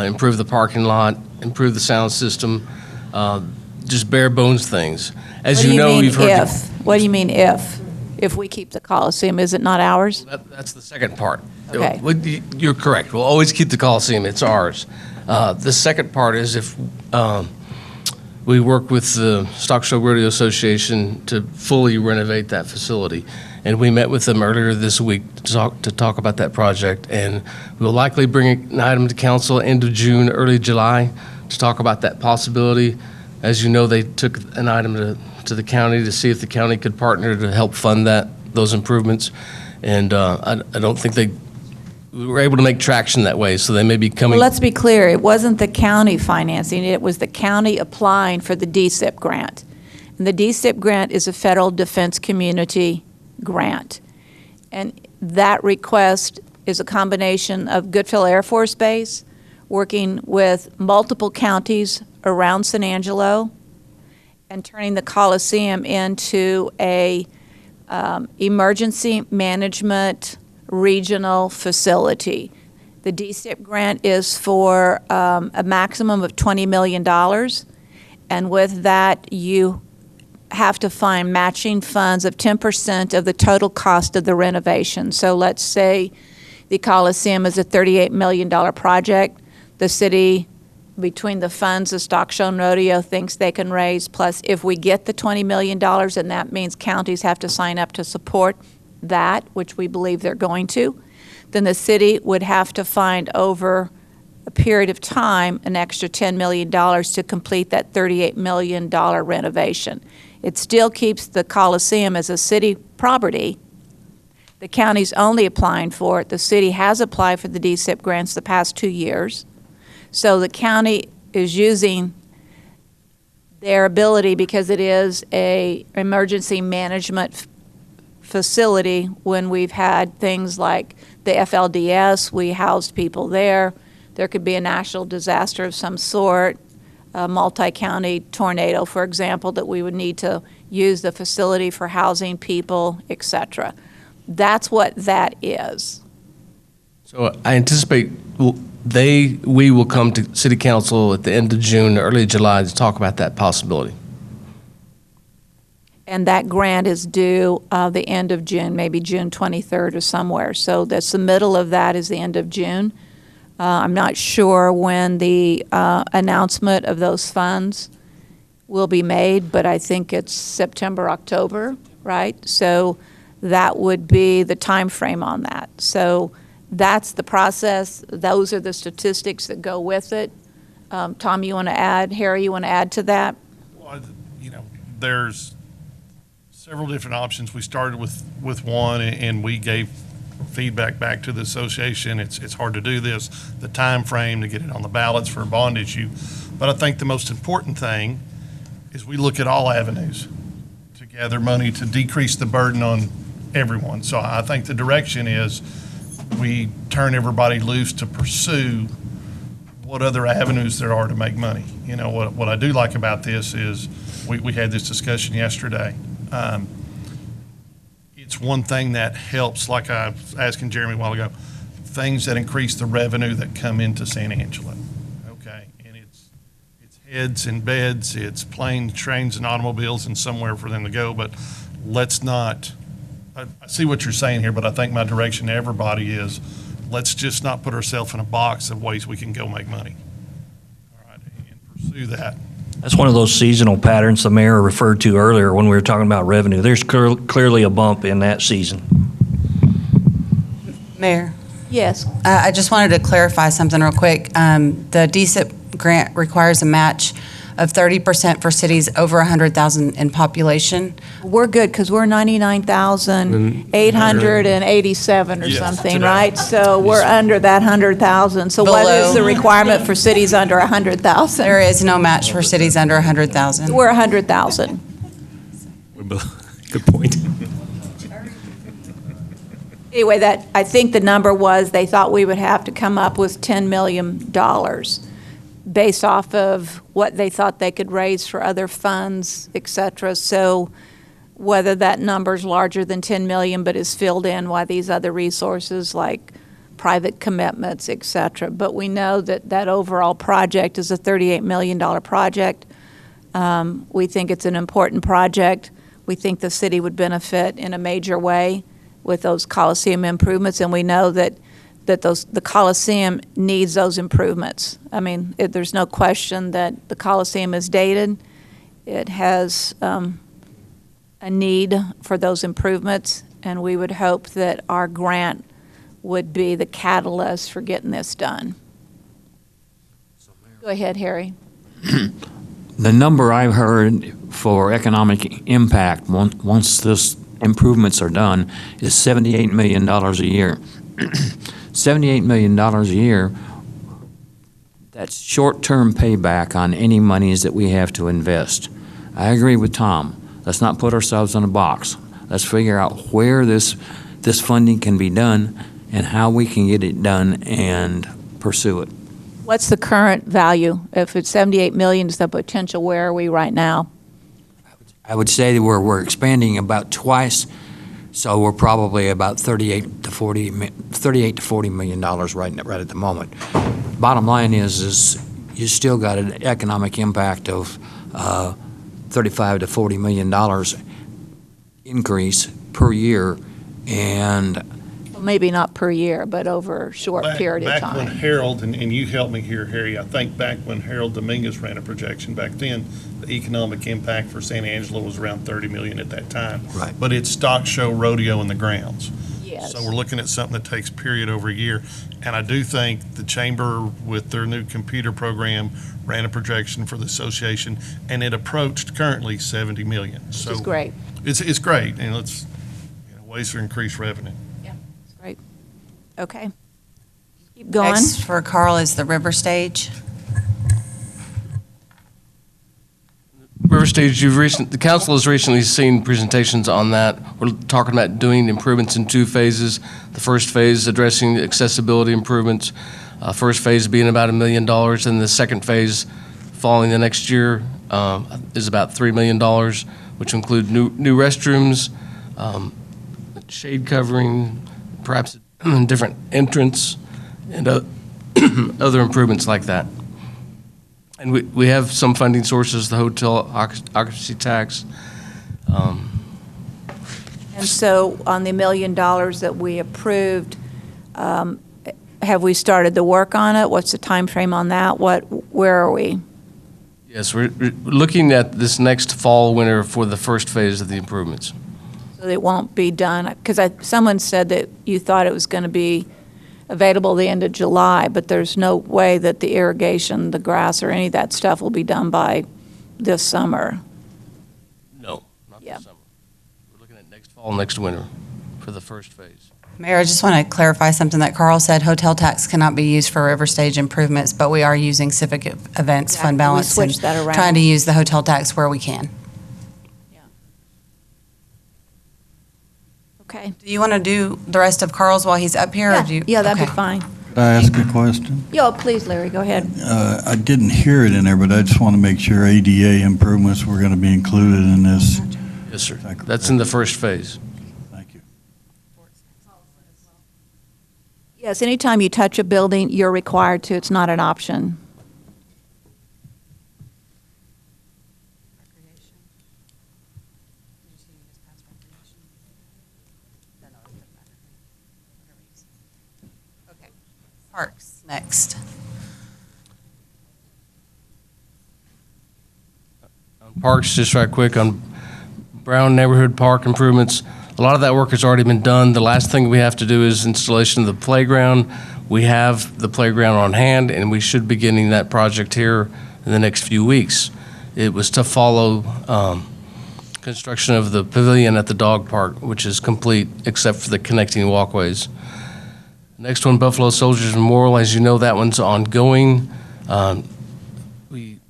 improve the parking lot, improve the sound system, just bare bones things. As What do you know, mean you've heard. if? What do you mean if? If we keep the Coliseum, is it not ours? That's the second part. Okay. You're correct. We'll always keep the Coliseum. It's ours. The second part is if we work with the Stock Show Rodeo Association to fully renovate that facility. And we met with them earlier this week to talk about that project. And we'll likely bring an item to council end of June, early July to talk about that possibility. As you know, they took an item to the county to see if the county could partner to help fund those improvements. And I don't think we were able to make traction that way, so they may be coming. Well, let's be clear, it wasn't the county financing, it was the county applying for the DSIP grant. And the DSIP grant is a federal defense community grant. And that request is a combination of Goodfield Air Force Base, working with multiple counties around San Angelo, and turning the Coliseum into a emergency management regional facility. The DSIP grant is for a maximum of $20 million, and with that, you have to find matching funds of 10% of the total cost of the renovation. So let's say the Coliseum is a $38 million project. The city, between the funds the Stock Show and Rodeo thinks they can raise, plus if we get the $20 million, and that means counties have to sign up to support that, which we believe they're going to, then the city would have to find over a period of time an extra $10 million to complete that $38 million renovation. It still keeps the Coliseum as a city property. The county's only applying for it. The city has applied for the DSIP grants the past 2 years. So the county is using their ability, because it is a emergency management facility. When we've had things like the FLDS, we housed people there. There could be a national disaster of some sort, a multi-county tornado, for example, that we would need to use the facility for housing people, et cetera. That's what that is. So I anticipate we will come to city council at the end of June, early July to talk about that possibility. And that grant is due the end of June, maybe June 23rd or somewhere. So the submittal of that is the end of June. I'm not sure when the announcement of those funds will be made, but I think it's September, October, right? So that would be the time frame on that. So that's the process. Those are the statistics that go with it. Tom, you want to add? Harry, you want to add to that? Well, there's several different options. We started with one, and we gave feedback back to the association. It's hard to do this, the time frame to get it on the ballots for a bond issue. But I think the most important thing is we look at all avenues to gather money to decrease the burden on everyone. So I think the direction is we turn everybody loose to pursue what other avenues there are to make money. What I do like about this is we had this discussion yesterday. It's one thing that helps, like I was asking Jeremy a while ago, things that increase the revenue that come into San Angelo. Okay, and it's heads and beds, it's planes, trains, and automobiles, and somewhere for them to go. But let's not. I see what you're saying here, but I think my direction to everybody is let's just not put ourselves in a box of ways we can go make money. All right, and pursue that. That's one of those seasonal patterns the mayor referred to earlier when we were talking about revenue. There's clearly a bump in that season. Mayor, Yes. I just wanted to clarify something real quick. The DSIP grant requires a match of 30% for cities over 100,000 in population. We're good because we're 99,887 or Yes, something, today. right? So we're under that 100,000. So what is Below. the requirement for cities under 100,000? There is no match for cities under 100,000. We're 100,000. Good point. Anyway, I think the number was, they thought we would have to come up with $10 million based off of what they thought they could raise for other funds, et cetera. So whether that number's larger than 10 million but is filled in by these other resources like private commitments, et cetera. But we know that overall project is a $38 million project. We think it's an important project. We think the city would benefit in a major way with those Coliseum improvements, and we know that the Coliseum needs those improvements. I mean, there's no question that the Coliseum is dated. It has a need for those improvements, and we would hope that our grant would be the catalyst for getting this done. Go ahead, Harry. The number I've heard for economic impact, once this improvements are done, is $78 million a year. $78 million a year, that's short-term payback on any monies that we have to invest. I agree with Tom. Let's not put ourselves in a box. Let's figure out where this funding can be done and how we can get it done and pursue it. What's the current value? If it's 78 million is the potential, where are we right now? I would say that we're expanding about twice, so we're probably about 38 to 40 million dollars right at the moment. Bottom line is you still got an economic impact of 35 to 40 million dollars increase per year, and Well, maybe not per year, but over a short period of Back when time. Harold, and you helped me here, Harry, I think back when Harold Dominguez ran a projection back then, the economic impact for San Angelo was around 30 million at that time. Right. But it's stock show rodeo in the grounds. Yes. So we're looking at something that takes period over a year. And I do think the chamber with their new computer program ran a projection for the association, and it approached currently 70 million. Which is great. It's great, and it's ways to increase revenue. It's great. Okay. Keep going. Next for Carl is the River Stage. River Stage, the council has recently seen presentations on that. We're talking about doing improvements in two phases. The first phase addressing accessibility improvements. First phase being about $1 million, and the second phase following the next year is about $3 million, which include new restrooms, shade covering, perhaps a different entrance, and other improvements like that. And we have some funding sources, the hotel occupancy tax. And so on the $1 million that we approved, have we started the work on it? What's the time frame on that? Where are we? Yes, we're looking at this next fall, winter for the first phase of the improvements. So it won't be done, because someone said that you thought it was going to be available the end of July, but there's no way that the irrigation, the grass, or any of that stuff will be done by this summer. No, not Yeah. this summer. We're looking at next fall, next winter for the first phase. Mayor, I just want to clarify something that Carl said. Hotel tax cannot be used for river stage improvements, but we are using civic events Yeah, fund we balance and switched that around. trying to use the hotel tax where we can. Okay. Do you want to do the rest of Carl's while he's up here? Or do you? Yeah, that'd be Okay. fine. Could I ask a question? Yo, please, Larry, go ahead. I didn't hear it in there, but I just want to make sure ADA improvements were going to be included in this. Yes, sir. That's in the first phase. Thank you. Yes, anytime you touch a building, you're required to. It's not an option. Parks next. Parks, just right quick, on Brown Neighborhood Park improvements, a lot of that work has already been done. The last thing we have to do is installation of the playground. We have the playground on hand, and we should be getting that project here in the next few weeks. It was to follow construction of the pavilion at the dog park, which is complete except for the connecting walkways. Next one, Buffalo Soldiers Memorial, as you know, that one's ongoing. We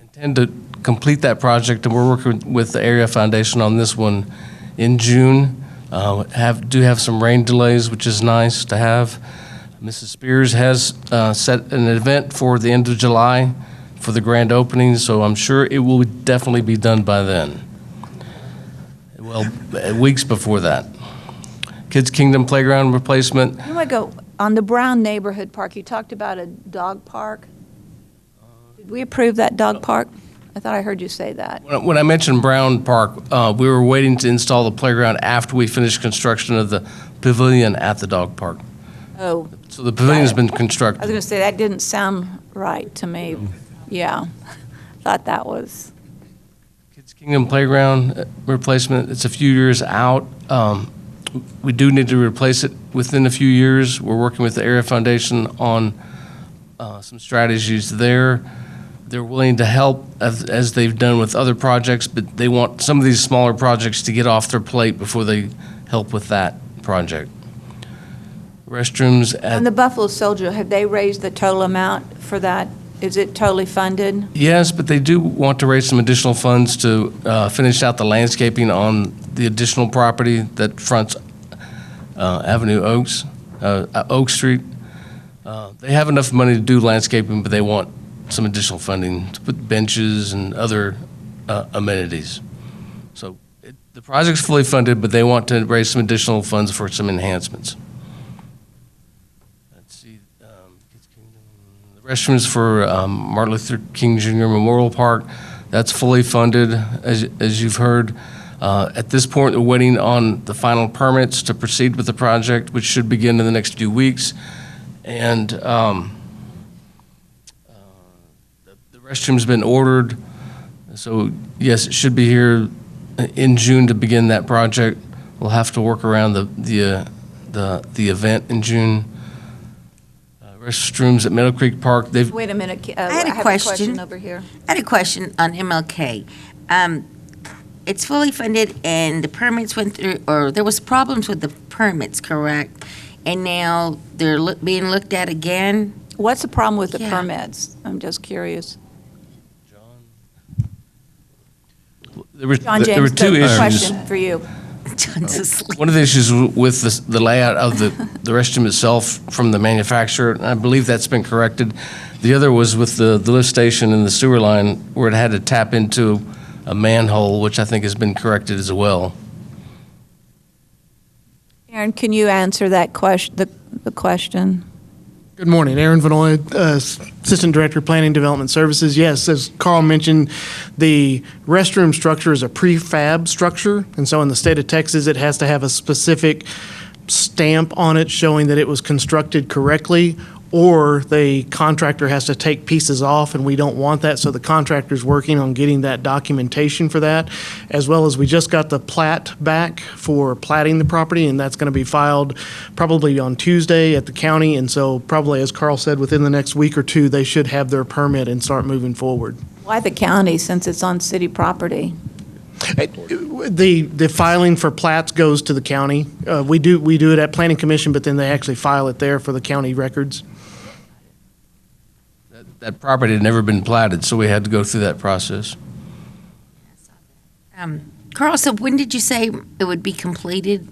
intend to complete that project, and we're working with the Area Foundation on this one in June. Do have some rain delays, which is nice to have. Mrs. Spears has set an event for the end of July for the grand opening, so I'm sure it will definitely be done by then. Well, weeks before that. Kids Kingdom Playground replacement. You want to go, on the Brown Neighborhood Park, you talked about a dog park. Did we approve that dog park? I thought I heard you say that. When I mentioned Brown Park, we were waiting to install the playground after we finished construction of the pavilion at the dog park. Oh, So the pavilion's been I was constructed. going to say, that didn't sound right to me. Yeah, thought that was, Kids Kingdom Playground replacement, it's a few years out. We do need to replace it within a few years. We're working with the Area Foundation on some strategies there. They're willing to help as they've done with other projects, but they want some of these smaller projects to get off their plate before they help with that project. Restrooms on the at, Buffalo Soldier, have they raised the total amount for that? Is it totally funded? yes, but they do want to raise some additional funds to finish out the landscaping on the additional property that fronts Avenue Oaks, Oak Street. They have enough money to do landscaping, but they want some additional funding to put benches and other amenities. So the project's fully funded, but they want to raise some additional funds for some enhancements. Let's see, Kids Kingdom, the restrooms for Martin Luther King Jr. Memorial Park, that's fully funded, as you've heard. At this point, we're waiting on the final permits to proceed with the project, which should begin in the next few weeks. And the restroom's been ordered, so yes, it should be here in June to begin that project. We'll have to work around the event in June. Restrooms at Meadow Creek Park, they've, Wait a minute. I had a have question. over here. I had a question on MLK. It's fully funded and the permits went through, or there was problems with the permits, correct? And now they're being looked at again? What's the problem with the Yeah. permits? I'm just curious. there were John there were James, two the issues. question for you. John's asleep. One of the issues with the layout of the restroom itself from the manufacturer, and I believe that's been corrected. The other was with the lift station and the sewer line where it had to tap into a manhole, which I think has been corrected as well. Aaron, can you answer that question, the question? Good morning, Aaron Vanoy, Assistant Director of Planning and Development Services. Yes, as Carl mentioned, the restroom structure is a prefab structure, and so in the state of Texas, it has to have a specific stamp on it showing that it was constructed correctly, or the contractor has to take pieces off, and we don't want that, so the contractor's working on getting that documentation for that, as well as we just got the plat back for platting the property, and that's going to be filed probably on Tuesday at the county, and so probably, as Carl said, within the next week or two, they should have their permit and start moving forward. Why the county, since it's on city property? The filing for plats goes to the county. We do it at Planning Commission, but then they actually file it there for the county records. That property had never been platted, so we had to go through that process. Carl, so when did you say it would be completed?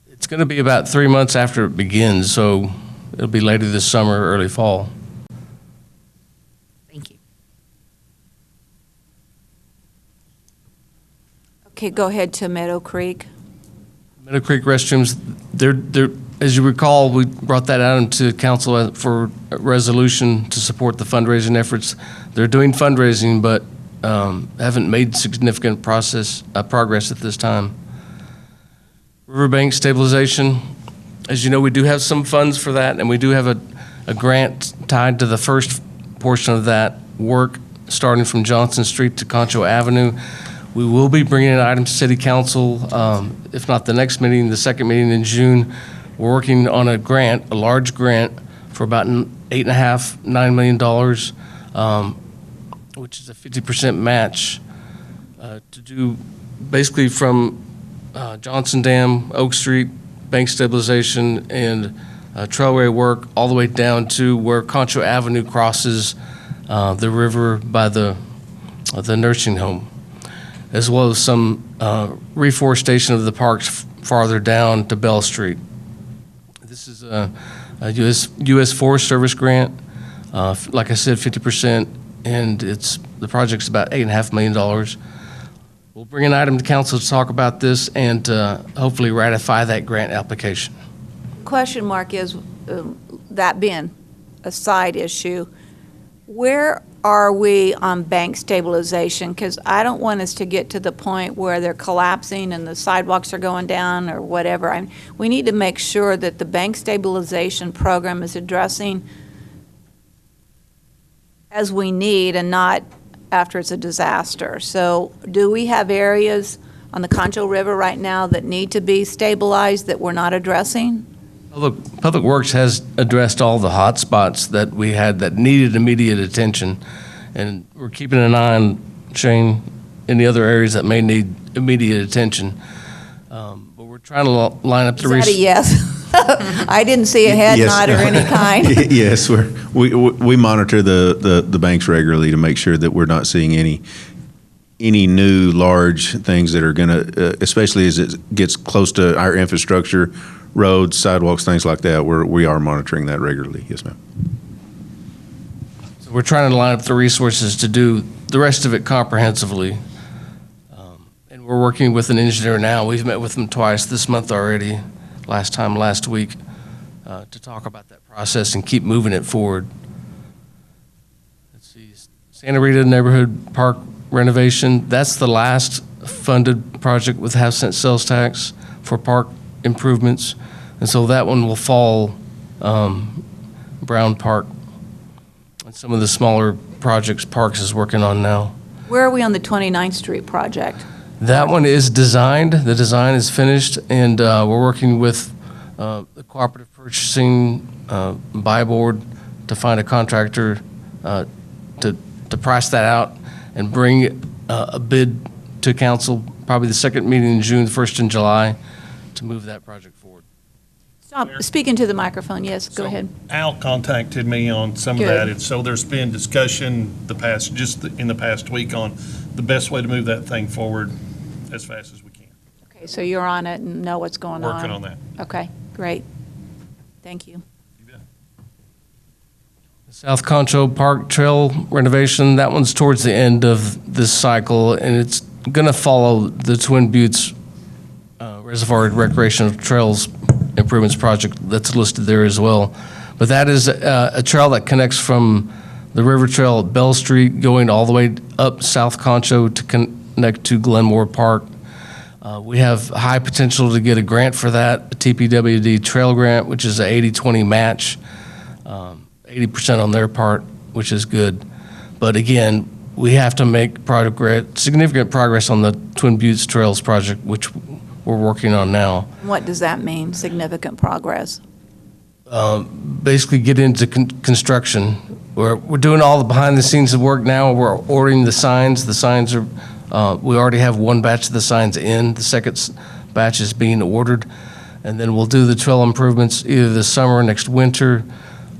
It's going to be about 3 months after it begins, so it'll be later this summer, early fall. Thank you. Okay, go ahead to Meadow Creek. Meadow Creek restrooms, they're, as you recall, we brought that out into council for a resolution to support the fundraising efforts. They're doing fundraising, but haven't made significant progress at this time. Riverbank stabilization, as you know, we do have some funds for that, and we do have a grant tied to the first portion of that work, starting from Johnson Street to Concho Avenue. We will be bringing an item to City Council, if not the next meeting, the second meeting in June. We're working on a grant, a large grant, for about $8.5, $9 million, which is a 50% match to do basically from Johnson Dam, Oak Street, bank stabilization, and trailway work all the way down to where Concho Avenue crosses the river by the nursing home, as well as some reforestation of the parks farther down to Bell Street. This is a U.S. Forest Service grant. Like I said, 50%, and the project's about $8.5 million. We'll bring an item to council to talk about this and hopefully ratify that grant application. Question mark is, that being a side issue, where are we on bank stabilization? Because I don't want us to get to the point where they're collapsing and the sidewalks are going down or whatever. We need to make sure that the bank stabilization program is addressing as we need and not after it's a disaster. So do we have areas on the Concho River right now that need to be stabilized that we're not addressing? Public Works has addressed all the hot spots that we had that needed immediate attention, and we're keeping an eye on, Shane, any other areas that may need immediate attention. But we're trying to line up the Is that a yes? I didn't see a head Yes. nod or any kind. Yes, we monitor the banks regularly to make sure that we're not seeing any new large things that are going to, especially as it gets close to our infrastructure, roads, sidewalks, things like that. We are monitoring that regularly. Yes, ma'am. So we're trying to line up the resources to do the rest of it comprehensively. And we're working with an engineer now. We've met with them twice this month already, last week, to talk about that process and keep moving it forward. Let's see, Santa Rita Neighborhood Park renovation, that's the last funded project with half-cent sales tax for park improvements. And so that one will fall Brown Park and some of the smaller projects Parks is working on now. Where are we on the 29th Street project? That one is designed. The design is finished, and we're working with the cooperative purchasing buy board to find a contractor to price that out and bring a bid to council, probably the second meeting in June, the first in July, to move that project forward. Stop speaking to the microphone. Yes, go So ahead. Al contacted me on some of Good. that, and so there's been discussion in the past week on the best way to move that thing forward as fast as we can. Okay, so you're on it and know what's going on. Working on that. Okay, great. Thank you. South Concho Park Trail renovation, that one's towards the end of this cycle, and it's going to follow the Twin Buttes Reservoir Recreational Trails Improvements Project that's listed there as well. But that is a trail that connects from the River Trail at Bell Street, going all the way up South Concho to connect to Glenmore Park. We have high potential to get a grant for that, a TPWD trail grant, which is an 80-20 match, 80% on their part, which is good. But again, we have to make significant progress on the Twin Buttes Trails project, which we're working on now. What does that mean, significant progress? Basically get into construction. We're doing all the behind-the-scenes work now. We're ordering the signs. The signs are, we already have one batch of the signs in. The second batch is being ordered. And then we'll do the trail improvements either this summer or next winter,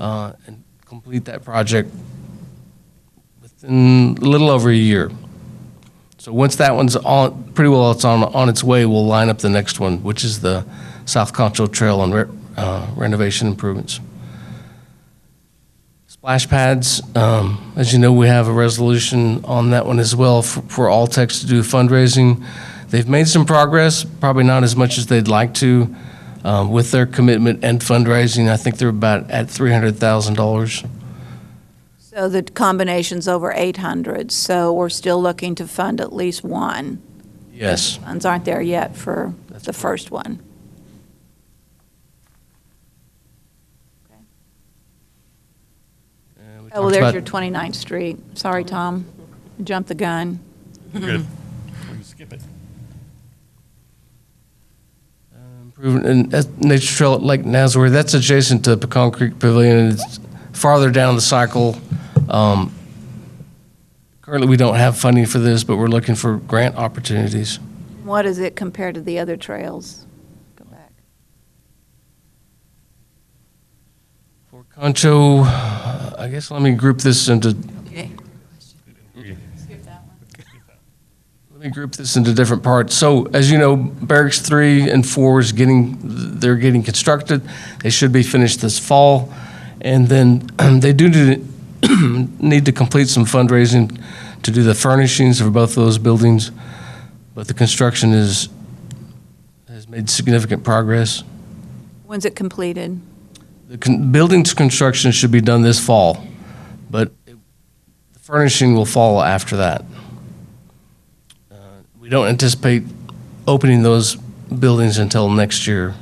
and complete that project within a little over a year. So once that one's on, pretty well it's on its way, we'll line up the next one, which is the South Concho Trail and renovation improvements. Splash pads, as you know, we have a resolution on that one as well for Altex to do fundraising. They've made some progress, probably not as much as they'd like to, with their commitment and fundraising. I think they're about at $300,000. So the combination's over 800, so we're still looking to fund at least one. Yes. Funds aren't there yet for the first one. Oh, well, there's your 29th Street. Sorry, Tom. Jumped the gun. Good. We can skip it. Improvement in Nature Trail at Lake Nazareth, that's adjacent to Pecan Creek Pavilion, and it's farther down the cycle. Currently, we don't have funding for this, but we're looking for grant opportunities. What is it compared to the other trails? Go back. For Concho, I guess let me group this into. Okay. Let me group this into different parts. So, as you know, Barracks 3 and 4 they're getting constructed. They should be finished this fall, and then they do need to complete some fundraising to do the furnishings for both of those buildings, but the construction has made significant progress. When's it completed? The building's construction should be done this fall, but the furnishing will follow after that. We don't anticipate opening those buildings until next year.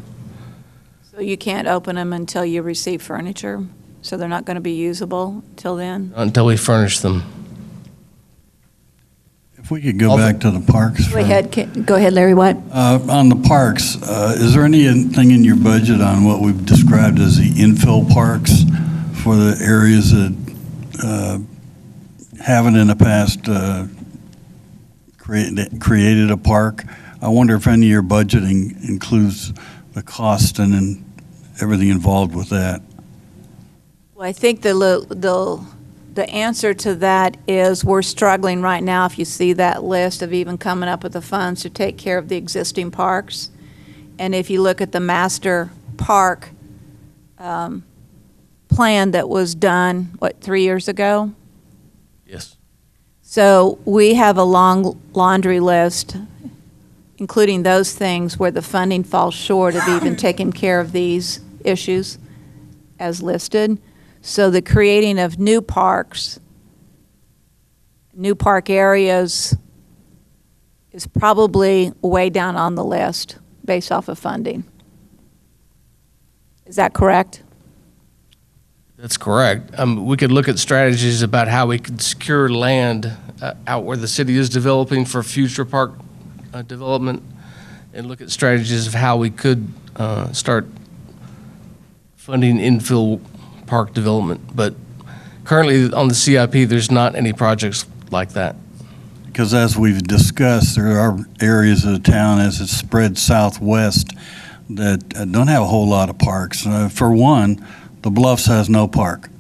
So you can't open them until you receive furniture? So they're not going to be usable till then? Until we furnish them. If we could go back to the parks. Go ahead, Larry, what? On the parks, is there anything in your budget on what we've described as the infill parks for the areas that haven't in the past created a park? I wonder if any of your budgeting includes the cost and then everything involved with that. Well, I think the answer to that is we're struggling right now, if you see that list, of even coming up with the funds to take care of the existing parks. And if you look at the master park plan that was done, 3 years ago? Yes. So we have a long laundry list, including those things where the funding falls short of even taking care of these issues as listed. So the creating of new parks, new park areas is probably way down on the list based off of funding. Is that correct? That's correct. We could look at strategies about how we could secure land out where the city is developing for future park development, and look at strategies of how we could start funding infill park development. But currently on the CIP, there's not any projects like that. Because as we've discussed, there are areas of the town as it's spread southwest that don't have a whole lot of parks. For one, the Bluffs has no park.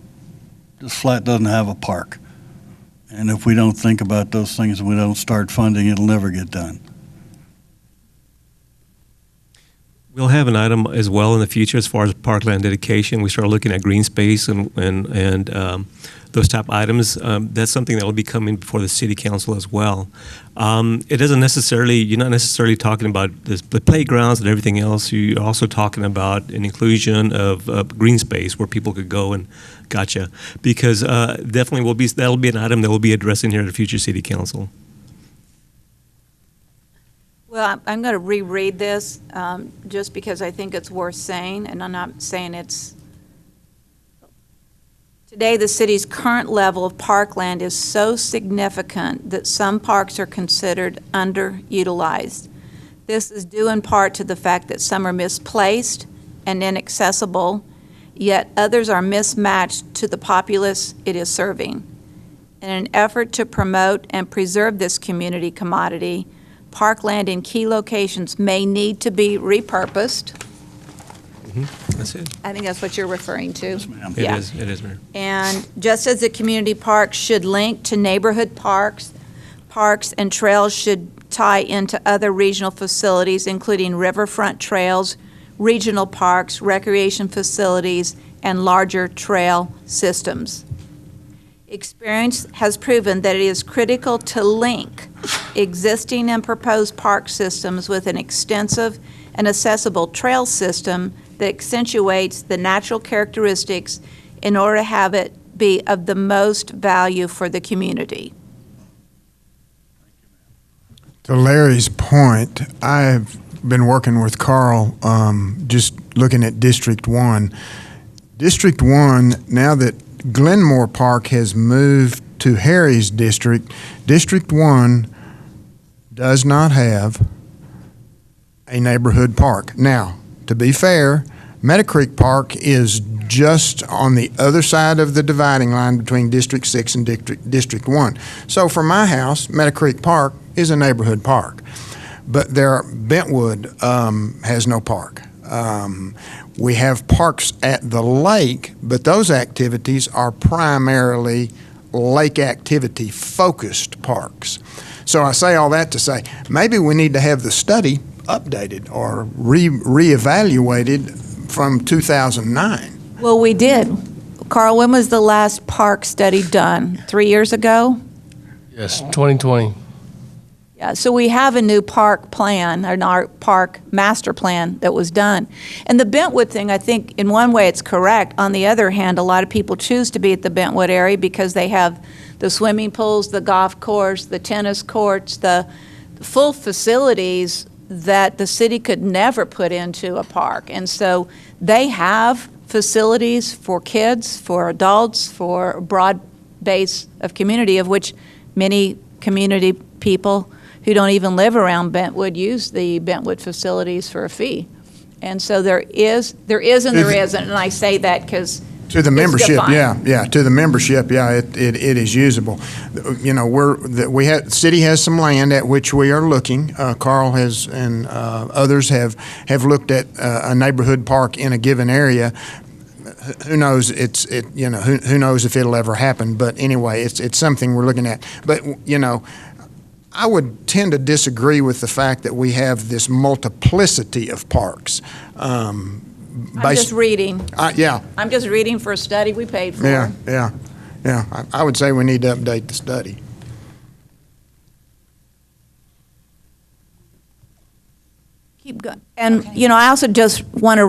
Just flat doesn't have a park. And if we don't think about those things and we don't start funding, it'll never get done. We'll have an item as well in the future as far as parkland dedication. We start looking at green space and those type items. That's something that will be coming before the city council as well. It doesn't necessarily, you're not necessarily talking about the playgrounds and everything else. You're also talking about an inclusion of green space where people could go and gotcha. Because definitely that'll be an item that will be addressing here at the future city council. Well, I'm going to reread this just because I think it's worth saying, and I'm not saying it's. Today, the city's current level of parkland is so significant that some parks are considered underutilized. This is due in part to the fact that some are misplaced and inaccessible, yet others are mismatched to the populace it is serving. In an effort to promote and preserve this community commodity, parkland in key locations may need to be repurposed. That's it. I think that's what you're referring to. It is, Mayor. And just as the community parks should link to neighborhood parks, parks and trails should tie into other regional facilities, including riverfront trails, regional parks, recreation facilities, and larger trail systems. Experience has proven that it is critical to link existing and proposed park systems with an extensive and accessible trail system that accentuates the natural characteristics in order to have it be of the most value for the community. To Larry's point, I've been working with Carl, just looking at District 1. District 1, now that Glenmore Park has moved to Harry's district, District 1 does not have a neighborhood park. Now, to be fair, Meadow Creek Park is just on the other side of the dividing line between District 6 and District 1. So for my house, Meadow Creek Park is a neighborhood park. But Bentwood has no park. We have parks at the lake, but those activities are primarily lake activity focused parks. So I say all that to say, maybe we need to have the study updated or reevaluated from 2009. Well, we did. Carl, when was the last park study done? 3 years ago? Yes, 2020. Yeah, so we have a new park plan, or our park master plan that was done. And the Bentwood thing, I think, in one way it's correct. On the other hand, a lot of people choose to be at the Bentwood area because they have the swimming pools, the golf course, the tennis courts, the full facilities that the city could never put into a park. And so they have facilities for kids, for adults, for a broad base of community, of which many community people who don't even live around Bentwood use the Bentwood facilities for a fee. And so there is and there isn't, and I say that because to the membership, to the membership, it is usable. You know, city has some land at which we are looking. Carl has and others have looked at a neighborhood park in a given area. Who knows? Who knows if it'll ever happen? But anyway, it's something we're looking at. But you know, I would tend to disagree with the fact that we have this multiplicity of parks. I'm just reading. I'm just reading for a study we paid for. Yeah. I would say we need to update the study. Keep going. And, you know, I also just want to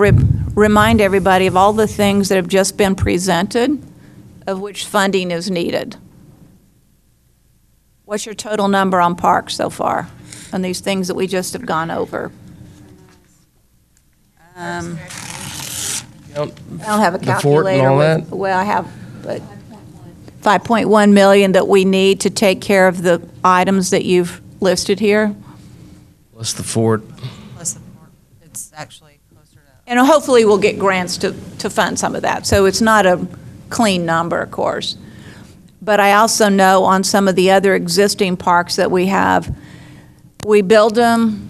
remind everybody of all the things that have just been presented, of which funding is needed. What's your total number on parks so far, on these things that we just have gone over? I don't have a calculator. The fort and all that? Well, I have, but 5.1 million that we need to take care of the items that you've listed here. Plus the fort. It's actually closer to. And hopefully we'll get grants to fund some of that. So it's not a clean number, of course. But I also know on some of the other existing parks that we have, we build them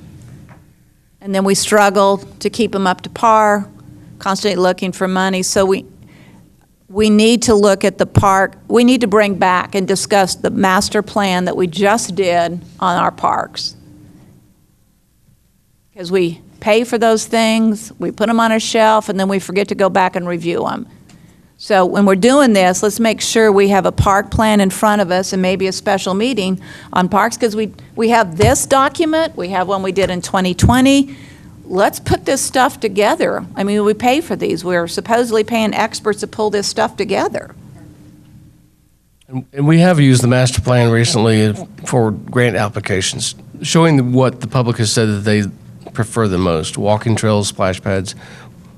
and then we struggle to keep them up to par, constantly looking for money. So we need to look at the park. We need to bring back and discuss the master plan that we just did on our parks. Because we pay for those things, we put them on a shelf, and then we forget to go back and review them. So when we're doing this, let's make sure we have a park plan in front of us and maybe a special meeting on parks, because we have this document, we have one we did in 2020. Let's put this stuff together. I mean, we pay for these. We're supposedly paying experts to pull this stuff together. And we have used the master plan recently for grant applications, showing what the public has said that they prefer the most, walking trails, splash pads.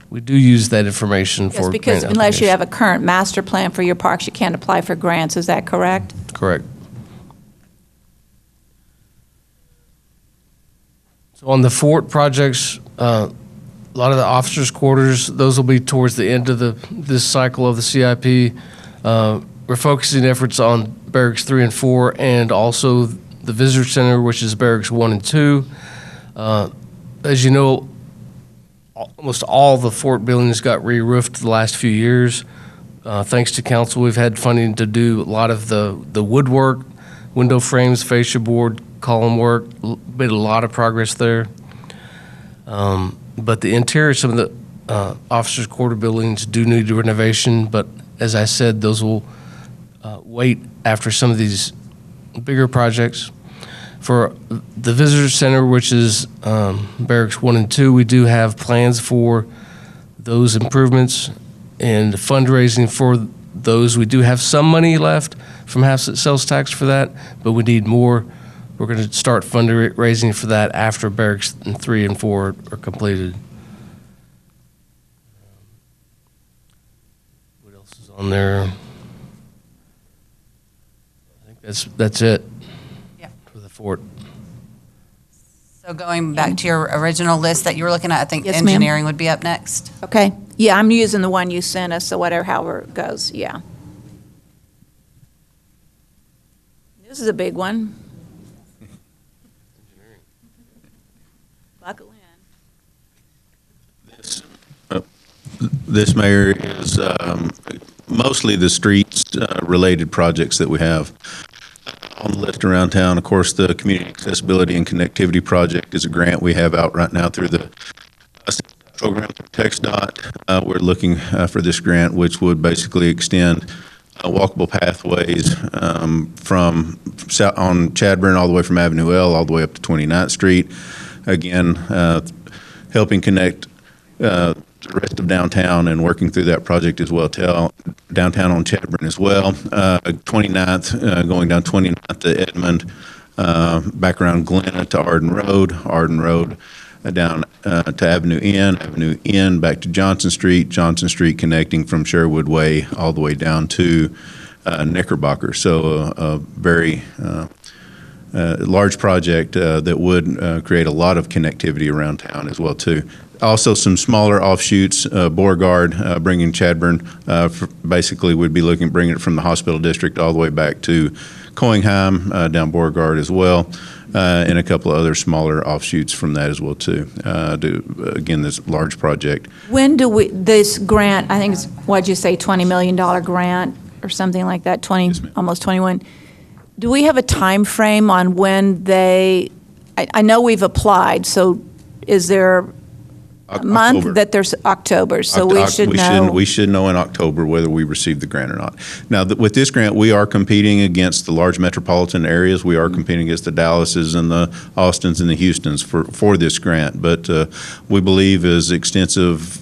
We do use that information for Yes, because grant unless you applications. have a current master plan for your parks, you can't apply for grants. Is that correct? Correct. So on the fort projects, a lot of the officers' quarters, those will be towards the end of this cycle of the CIP. We're focusing efforts on Barracks 3 and 4 and also the Visitor Center, which is Barracks 1 and 2. As you know, almost all the fort buildings got re-roofed the last few years. Thanks to council, we've had funding to do a lot of the woodwork, window frames, fascia board, column work, made a lot of progress there. But the interior, some of the officers' quarter buildings do need renovation, but as I said, those will wait after some of these bigger projects. For the Visitor Center, which is Barracks 1 and 2, we do have plans for those improvements and fundraising for those. We do have some money left from half sales tax for that, but we need more. We're going to start fundraising for that after Barracks 3 and 4 are completed. What else is on there? I think that's it. For the fort. So going back to your original list that you were looking at, I think Yes, ma'am. engineering would be up next. Okay. Yeah, I'm using the one you sent us, so however it goes, yeah. This is a big one. Buckle in. This, Mayor, is mostly the streets-related projects that we have on the list around town. Of course, the Community Accessibility and Connectivity Project is a grant we have out right now through the program through TxDOT. We're looking for this grant, which would basically extend walkable pathways from on Chadburn all the way from Avenue L all the way up to 29th Street. Again, helping connect the rest of downtown and working through that project as well, downtown on Chadburn as well. 29th, going down 29th to Edmond, back around Glenna to Arden Road, down to Avenue N, back to Johnson Street connecting from Sherwood Way all the way down to Knickerbocker. So a very large project that would create a lot of connectivity around town as well too. Also, some smaller offshoots, Beauregard, bringing Chadburn, basically would be looking, bringing it from the hospital district all the way back to Coingham, down Beauregard as well, and a couple of other smaller offshoots from that as well too. Again, this large project. When do this grant, I think it's, what'd you say, $20 million grant or something like that, almost 21. Do we have a time frame on when I know we've applied, so is there a month October. that there's October, so we should know? We should know in October whether we received the grant or not. Now, with this grant, we are competing against the large metropolitan areas. We are competing against the Dallases and the Austins and the Houstons for this grant. But we believe is extensive.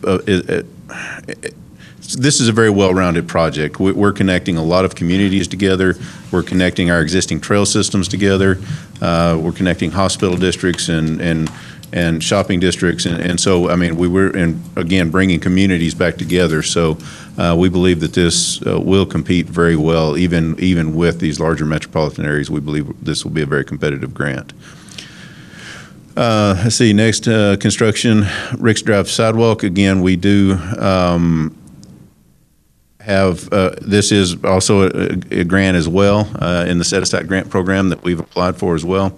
This is a very well-rounded project. We're connecting a lot of communities together. We're connecting our existing trail systems together. We're connecting hospital districts and shopping districts. And so, I mean, again, bringing communities back together. So we believe that this will compete very well, even with these larger metropolitan areas. We believe this will be a very competitive grant. Let's see, next, construction, Ricks Drive sidewalk. Again, we do have, this is also a grant as well in the set-aside grant program that we've applied for as well.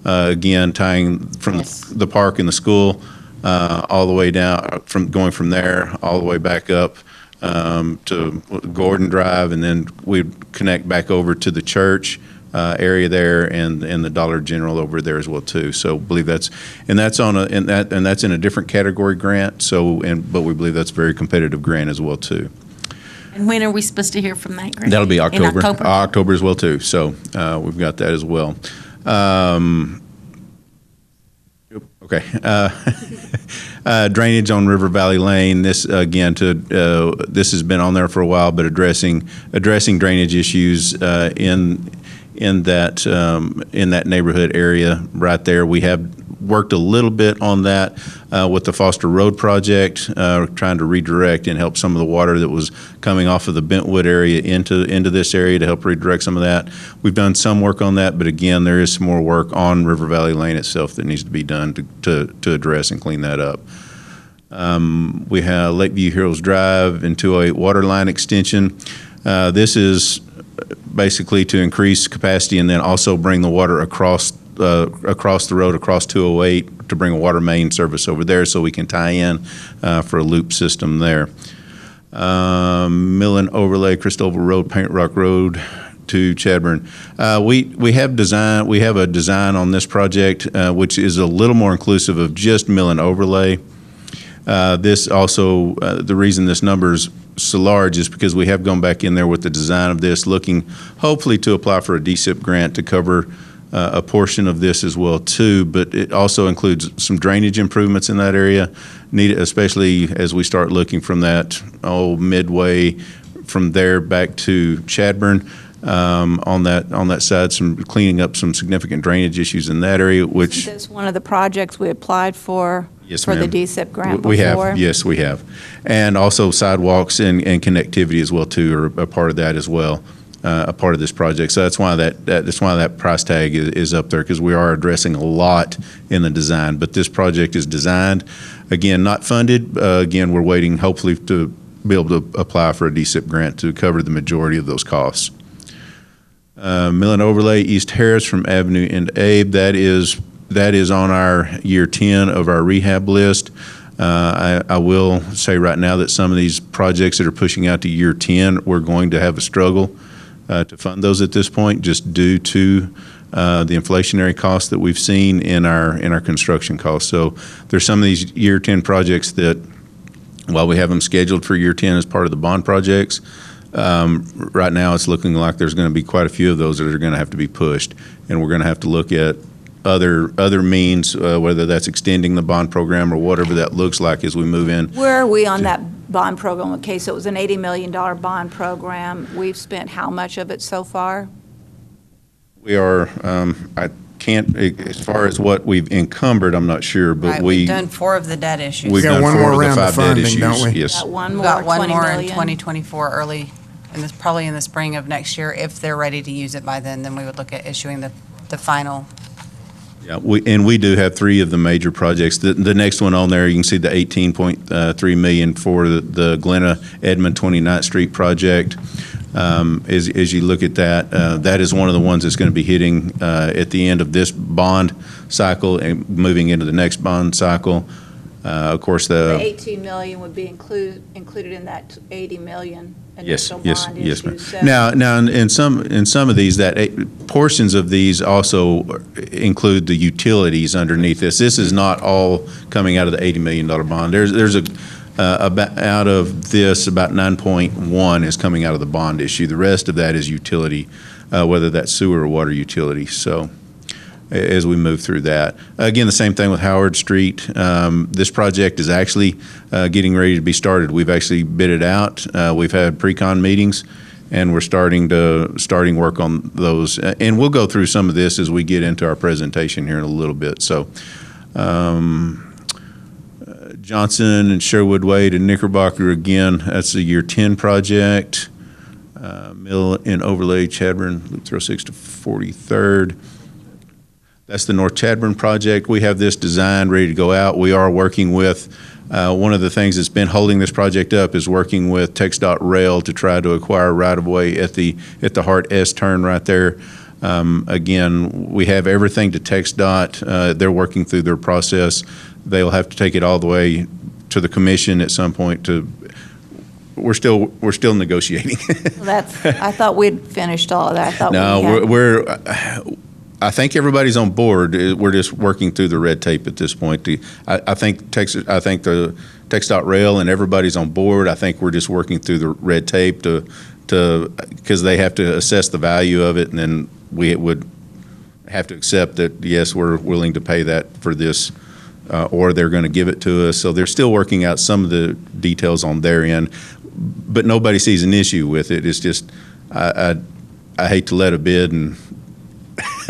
Again, tying from the park and the school all the way down, going from there all the way back up to Gordon Drive, and then we connect back over to the church area there, and the Dollar General over there as well too. So believe that's on that's in a different category grant. So but we believe that's a very competitive grant as well too. And when are we supposed to hear from that grant? That'll be In October. October? October as well too. So we've got that as well. Okay. Drainage on River Valley Lane. This again, this has been on there for a while, but addressing drainage issues in that neighborhood area right there. We have worked a little bit on that with the Foster Road project, trying to redirect and help some of the water that was coming off of the Bentwood area into this area to help redirect some of that. We've done some work on that, but again, there is some more work on River Valley Lane itself that needs to be done to address and clean that up. We have Lakeview Heroes Drive and 208 water line extension. This is basically to increase capacity and then also bring the water across the road, across 208, to bring a water main service over there so we can tie in for a loop system there. Millen Overlay, Christoval Road, Paint Rock Road to Chadburn. We have a design on this project which is a little more inclusive of just Millen Overlay. This also, the reason this number's so large is because we have gone back in there with the design of this, looking hopefully to apply for a DSIP grant to cover a portion of this as well too, but it also includes some drainage improvements in that area, especially as we start looking from that midway from there back to Chadburn. On that side, some cleaning up some significant drainage issues in that area, which Isn't this one of the projects we applied for? Yes, for the ma'am. DSIP grant We before? have, yes, we have. And also sidewalks and connectivity as well too are a part of that as well, a part of this project. So that's why that price tag is up there, because we are addressing a lot in the design. But this project is designed, again, not funded. Again, we're waiting hopefully to be able to apply for a DSIP grant to cover the majority of those costs. Millen Overlay, East Harris from Avenue into Abe, that is on our year 10 of our rehab list. I will say right now that some of these projects that are pushing out to year 10, we're going to have a struggle to fund those at this point, just due to the inflationary costs that we've seen in our construction costs. So there's some of these year 10 projects that, while we have them scheduled for year 10 as part of the bond projects, right now it's looking like there's going to be quite a few of those that are going to have to be pushed, and we're going to have to look at other means, whether that's extending the bond program or whatever that looks like as we move in. Where are we on that bond program? Okay, so it was an $80 million bond program. We've spent how much of it so far? We are, I can't, as far as what we've encumbered, I'm not sure, but Right, we've done 4 of the debt issues. we've got done one 4 more of the round of 5 debt funding, issues. don't we? Yes. Got one We've more, got one 20 more in million. 2024 early, and probably in the spring of next year. If they're ready to use it by then we would look at issuing the final. Yeah, we do have 3 of the major projects. The next one on there, you can see the 18.3 million for the Glenna Edmond 29th Street project. As you look at that, that is one of the ones that's going to be hitting at the end of this bond cycle and moving into the next bond cycle. Of course, The 18 million would be included in that 80 million Yes, initial yes, bond yes, issue. ma'am. So- Now, in some of these, portions of these also include the utilities underneath this. This is not all coming out of the $80 million bond. There's out of this, about 9.1 is coming out of the bond issue. The rest of that is utility, whether that's sewer or water utility. So as we move through that. Again, the same thing with Howard Street. This project is actually getting ready to be started. We've actually bid it out. We've had pre-con meetings, and we're starting work on those. And we'll go through some of this as we get into our presentation here in a little bit. So Johnson and Sherwood Way to Knickerbocker, again, that's a year 10 project. Mill and Overlay, Chadburn, Loop 306 to 43rd. That's the North Chadburn project. We have this design ready to go out. We are working with, one of the things that's been holding this project up is working with TxDOT Rail to try to acquire right-of-way at the Hart S turn right there. Again, we have everything to TxDOT. They're working through their process. They'll have to take it all the way to the commission at some point we're still negotiating. I thought we'd finished all of that. I thought No, we had. I think everybody's on board. We're just working through the red tape at this point. I think the TxDOT Rail and everybody's on board. I think we're just working through the red tape because they have to assess the value of it, and then we would have to accept that, yes, we're willing to pay that for this, or they're going to give it to us. So they're still working out some of the details on their end, but nobody sees an issue with it. It's just, I hate to let a bid and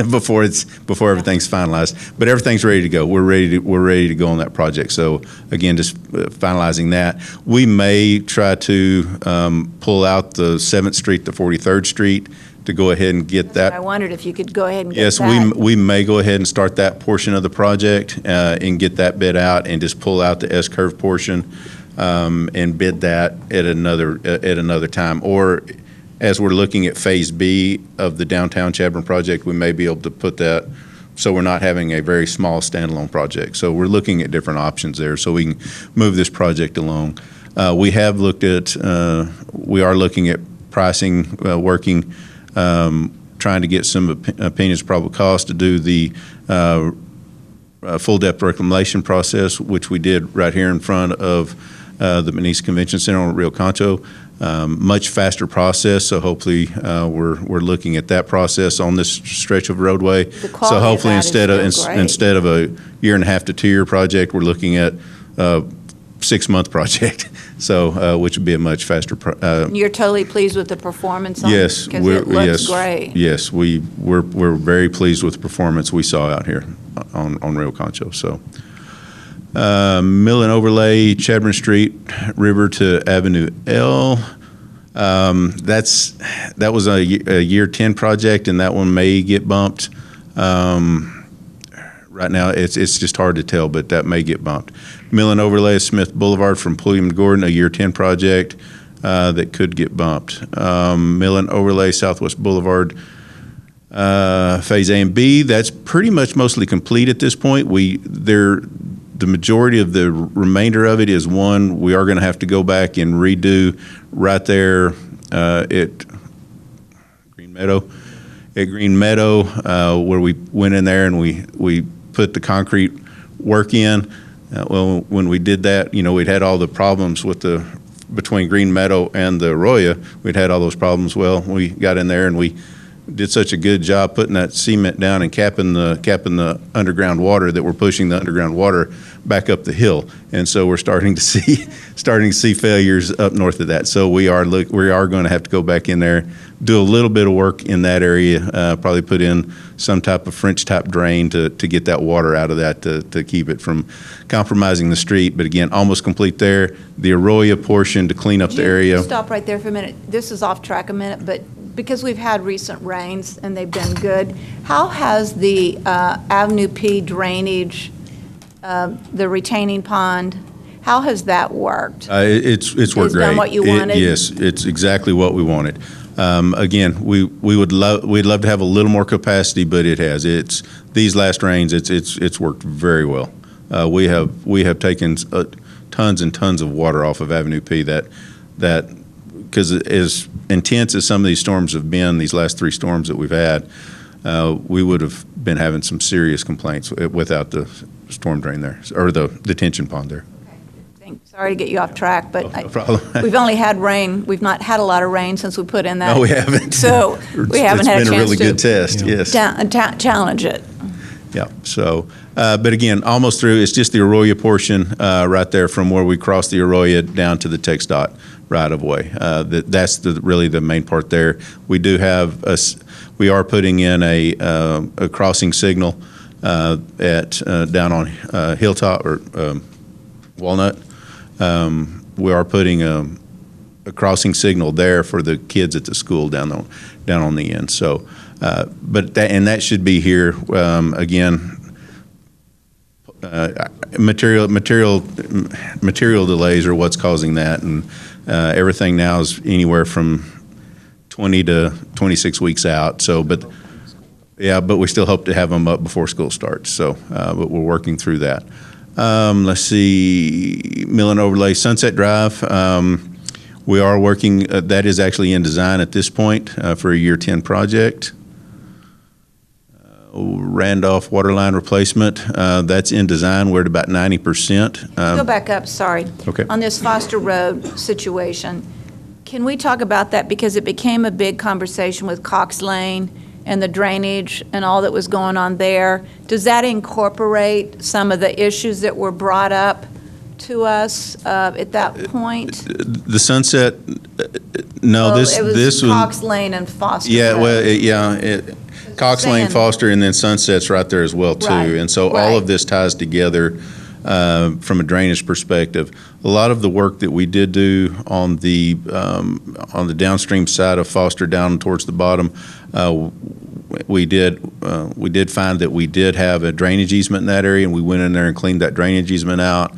before everything's finalized, but everything's ready to go. We're ready to go on that project. So again, just finalizing that. We may try to pull out the 7th Street to 43rd Street to go ahead and get that. I wondered if you could go ahead and get Yes, that. we may go ahead and start that portion of the project and get that bid out and just pull out the S-curve portion and bid that at another time. Or as we're looking at Phase B of the downtown Chadbourne project, we may be able to put that so we're not having a very small standalone project. So we're looking at different options there so we can move this project along. We are looking at pricing, working, trying to get some opinions of probable cost to do the full depth reclamation process, which we did right here in front of the Manise Convention Center on Rio Concho. Much faster process, so hopefully we're looking at that process on this stretch of roadway. So hopefully instead of a 1.5 to 2 year project, we're looking at a 6-month project. So which would be a much faster. You're totally pleased with the performance on it? Yes, Because it looks great. Yes, we're very pleased with the performance we saw out here on Rio Concho. So. Mill and overlay, Chadbourne Street, River to Avenue L. That was a year 10 project, and that one may get bumped. Right now, it's just hard to tell, but that may get bumped. Mill and overlay of Smith Boulevard from Pulliam to Gordon, a year 10 project that could get bumped. Mill and overlay Southwest Boulevard, Phase A and B. That's pretty much mostly complete at this point. The majority of the remainder of it is one we are going to have to go back and redo right there at Green Meadow. At Green Meadow, where we went in there and we put the concrete work in. Well, when we did that, we'd had all the problems between Green Meadow and the Arroyo. We'd had all those problems. Well, we got in there and we did such a good job putting that cement down and capping the underground water that we're pushing the underground water back up the hill, and so we're starting to see failures up north of that. So we are going to have to go back in there, do a little bit of work in that area, probably put in some type of French type drain to get that water out of that to keep it from compromising the street. But again, almost complete there. The Arroyo portion to clean up the area. Stop right there for a minute. This is off track a minute, but because we've had recent rains and they've been good, how has the Avenue P drainage, the retaining pond, how has that worked? It's worked great. Done what you wanted? Yes, it's exactly what we wanted. Again, we'd love to have a little more capacity, but it has. These last rains, it's worked very well. We have taken tons and tons of water off of Avenue P that because as intense as some of these storms have been, these last 3 storms that we've had, we would have been having some serious complaints without the storm drain there, or the detention pond there. Sorry to get you off track, but No problem. we've only had rain. We've not had a lot of rain since we put in that. No, we haven't. So we haven't had a chance to. It's been a really good test, yes. Challenge it. Yeah, so, but again, almost through, it's just the Arroyo portion right there from where we cross the Arroyo down to the TxDOT right-of-way. That's really the main part there. We we are putting in a crossing signal down on Hilltop or Walnut. We are putting a crossing signal there for the kids at the school down on the end. So, but that should be here again. Material delays are what's causing that, and everything now is anywhere from 20 to 26 weeks out. So, but we still hope to have them up before school starts. So, but we're working through that. Let's see, Mill and Overlay, Sunset Drive. We are working, that is actually in design at this point for a year 10 project. Randolph waterline replacement, that's in design. We're at about 90%. Go back up, sorry. Okay. On this Foster Road situation, can we talk about that? Because it became a big conversation with Cox Lane and the drainage and all that was going on there. Does that incorporate some of the issues that were brought up to us at that point? The Sunset, no, Well, it was this was. Cox Lane and Foster Yeah, Road. well, Cox Lane, saying- Foster, and then Sunset's right there as well, too. Right, And so all right. of this ties together from a drainage perspective. A lot of the work that we did do on the downstream side of Foster down towards the bottom, we did find that we did have a drainage easement in that area, and we went in there and cleaned that drainage easement out,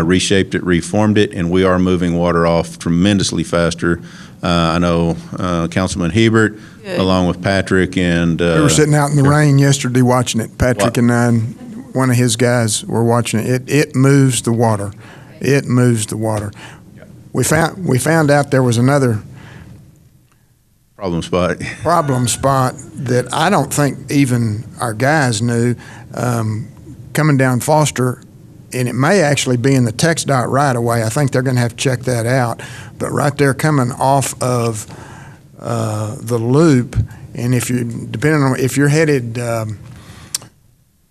reshaped it, reformed it, and we are moving water off tremendously faster. I know Councilman Hebert, Good. along with Patrick and. We were sitting out in the rain yesterday watching it. Patrick and I, and one of his guys were watching it. It moves the water. It moves the water. We found out there was another Problem spot. problem spot that I don't think even our guys knew, coming down Foster, and it may actually be in the TxDOT right away. I think they're going to have to check that out. But right there coming off of the loop, and depending on if you're headed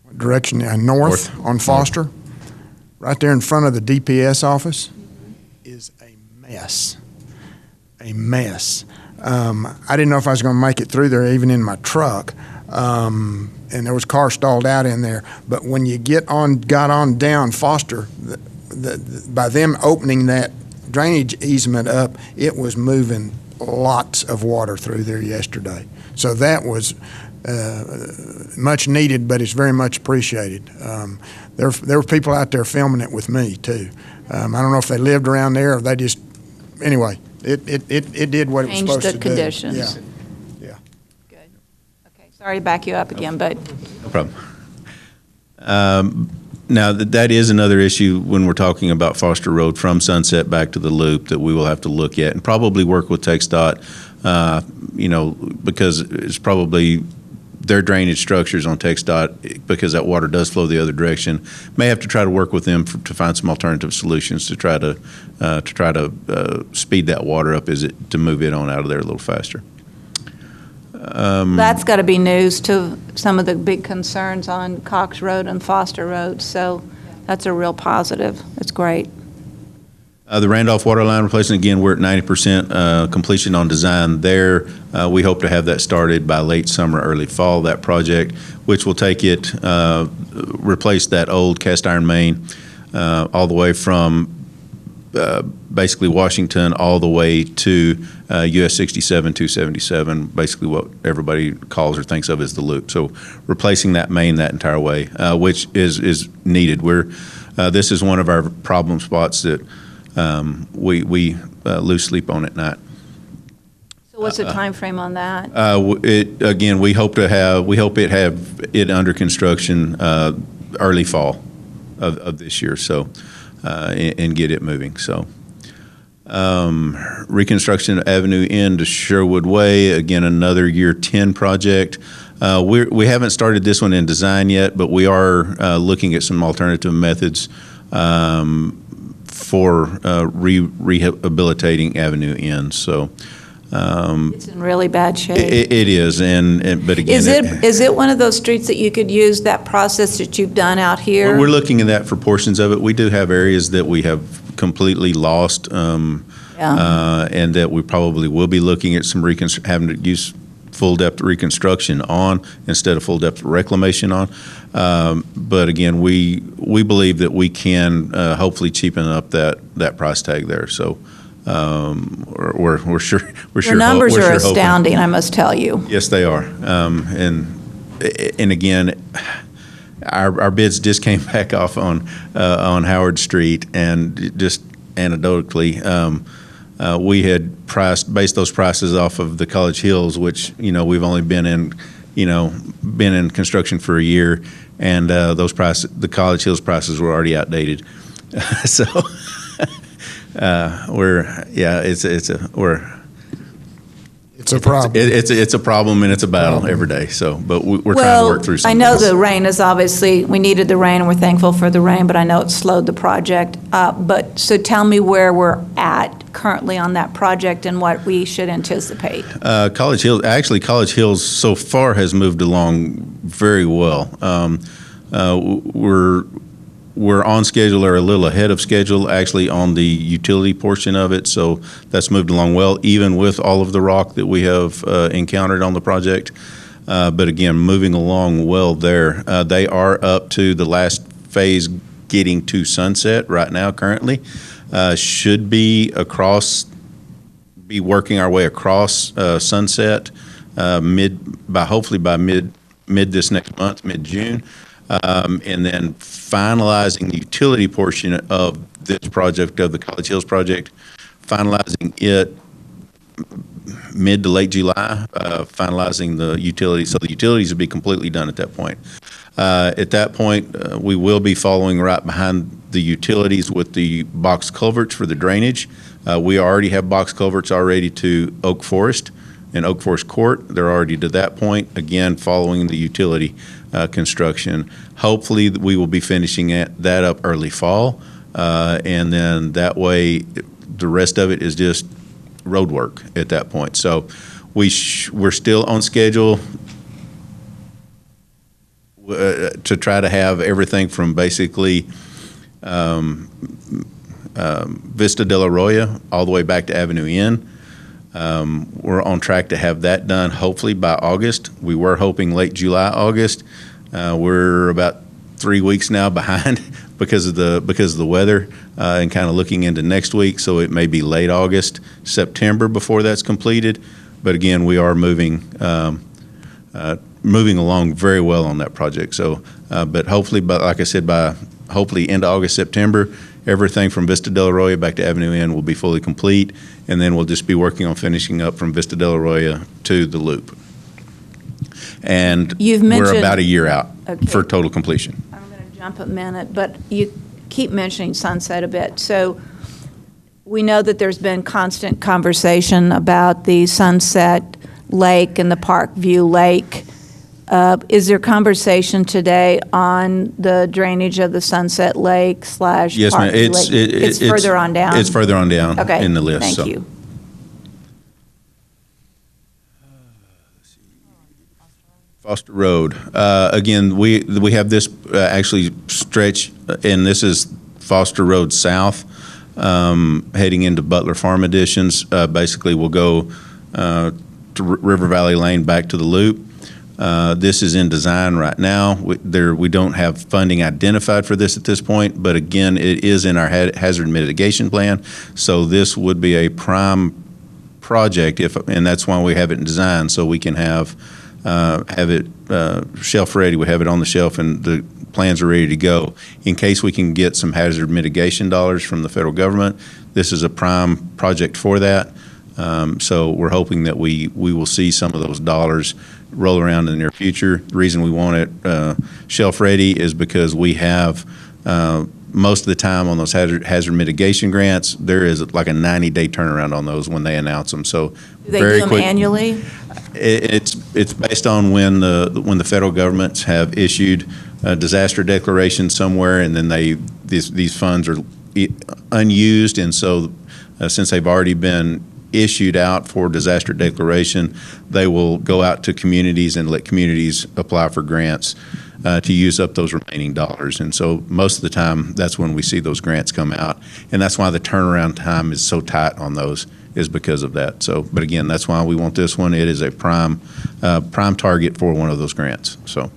what direction, north on Foster, right there in front of the DPS office is a mess. A mess. I didn't know if I was going to make it through there, even in my truck. And there was cars stalled out in there. But when you got on down Foster, by them opening that drainage easement up, it was moving lots of water through there yesterday. So that was much needed, but it's very much appreciated. There were people out there filming it with me too. I don't know if they lived around there or they just, anyway, it did what it was Changed supposed the to conditions. do. Yeah. Good. Okay, sorry to back you up again, but No problem. Now, that is another issue when we're talking about Foster Road from Sunset back to the loop that we will have to look at and probably work with TxDOT, because it's probably their drainage structures on TxDOT, because that water does flow the other direction. May have to try to work with them to find some alternative solutions to try to speed that water up, to move it on out of there a little faster. that's got to be news to some of the big concerns on Cox Road and Foster Road. So that's a real positive. It's great. The Randolph waterline replacement, again, we're at 90% completion on design there. We hope to have that started by late summer, early fall, that project, which will take it, replace that old cast iron main all the way from basically Washington all the way to US 67, 277, basically what everybody calls or thinks of as the loop. So replacing that main that entire way, which is needed. This is one of our problem spots that we lose sleep on at night. So what's the time frame on that? Again, we hope it have it under construction early fall of this year. So and get it moving. So reconstruction of Avenue End to Sherwood Way, again another year 10 project. We haven't started this one in design yet, but we are looking at some alternative methods for rehabilitating Avenue End. So It's in really bad shape. it is, but again, Is it one of those streets that you could use that process that you've done out here? we're looking at that for portions of it. We do have areas that we have completely lost, and that we probably will be looking at some having to use full depth reconstruction on instead of full depth reclamation on. But again, we believe that we can hopefully cheapen up that price tag there. So we're sure. Your numbers are astounding, I must tell you. Yes, they are. And again, our bids just came back off on Howard Street, and just anecdotally, we had based those prices off of the College Hills, which we've only been in construction for a year, and the College Hills prices were already outdated. So It's a problem. It's a problem and it's a battle every day. So, but we're trying to work through some I of know this. the rain is obviously, we needed the rain, and we're thankful for the rain, but I know it slowed the project. So tell me where we're at currently on that project and what we should anticipate. College Hills so far has moved along very well. We're on schedule or a little ahead of schedule, actually, on the utility portion of it. So that's moved along well, even with all of the rock that we have encountered on the project. But again, moving along well there. They are up to the last phase, getting to Sunset right now currently. Should be working our way across Sunset hopefully by mid this next month, mid-June. And then finalizing the utility portion of this project, of the College Hills project, finalizing it mid to late July, finalizing the utilities. So the utilities will be completely done at that point. At that point, we will be following right behind the utilities with the box culverts for the drainage. We already have box culverts already to Oak Forest and Oak Forest Court. They're already to that point, again, following the utility construction. Hopefully, we will be finishing that up early fall, and then that way, the rest of it is just road work at that point. So we're still on schedule to try to have everything from basically Vista de la Roya all the way back to Avenue N. We're on track to have that done hopefully by August. We were hoping late July, August. We're about 3 weeks now behind because of the weather and kind of looking into next week. So it may be late August, September before that's completed. But again, we are moving along very well on that project. So, but hopefully, like I said, by hopefully end of August, September, everything from Vista de la Roya back to Avenue N will be fully complete, and then we'll just be working on finishing up from Vista de la Roya to the Loop. And we're about a year out for total completion. I'm going to jump a minute, but you keep mentioning Sunset a bit. So we know that there's been constant conversation about the Sunset Lake and the Parkview Lake. Is there conversation today on the drainage of the Sunset Lake / Yes, ma'am. Parkview Lake? It's further on down? It's further on down Okay, in the list. thank so. you. Foster Road. Again, we have this actually stretch, and this is Foster Road South, heading into Butler Farm Additions. Basically, we'll go to River Valley Lane back to the Loop. This is in design right now. We don't have funding identified for this at this point, but again, it is in our hazard mitigation plan. So this would be a prime project, and that's why we have it in design, so we can have it shelf ready. We have it on the shelf, and the plans are ready to go. In case we can get some hazard mitigation dollars from the federal government, this is a prime project for that. So we're hoping that we will see some of those dollars roll around in the near future. The reason we want it shelf ready is because we have most of the time on those hazard mitigation grants, there is like a 90-day turnaround on those when they announce them. So Do they very do them quick. annually? It's based on when the federal governments have issued a disaster declaration somewhere, and then these funds are unused, and so since they've already been issued out for disaster declaration, they will go out to communities and let communities apply for grants to use up those remaining dollars. And so most of the time, that's when we see those grants come out, and that's why the turnaround time is so tight on those, is because of that. So, but again, that's why we want this one. It is a prime target for one of those grants. So.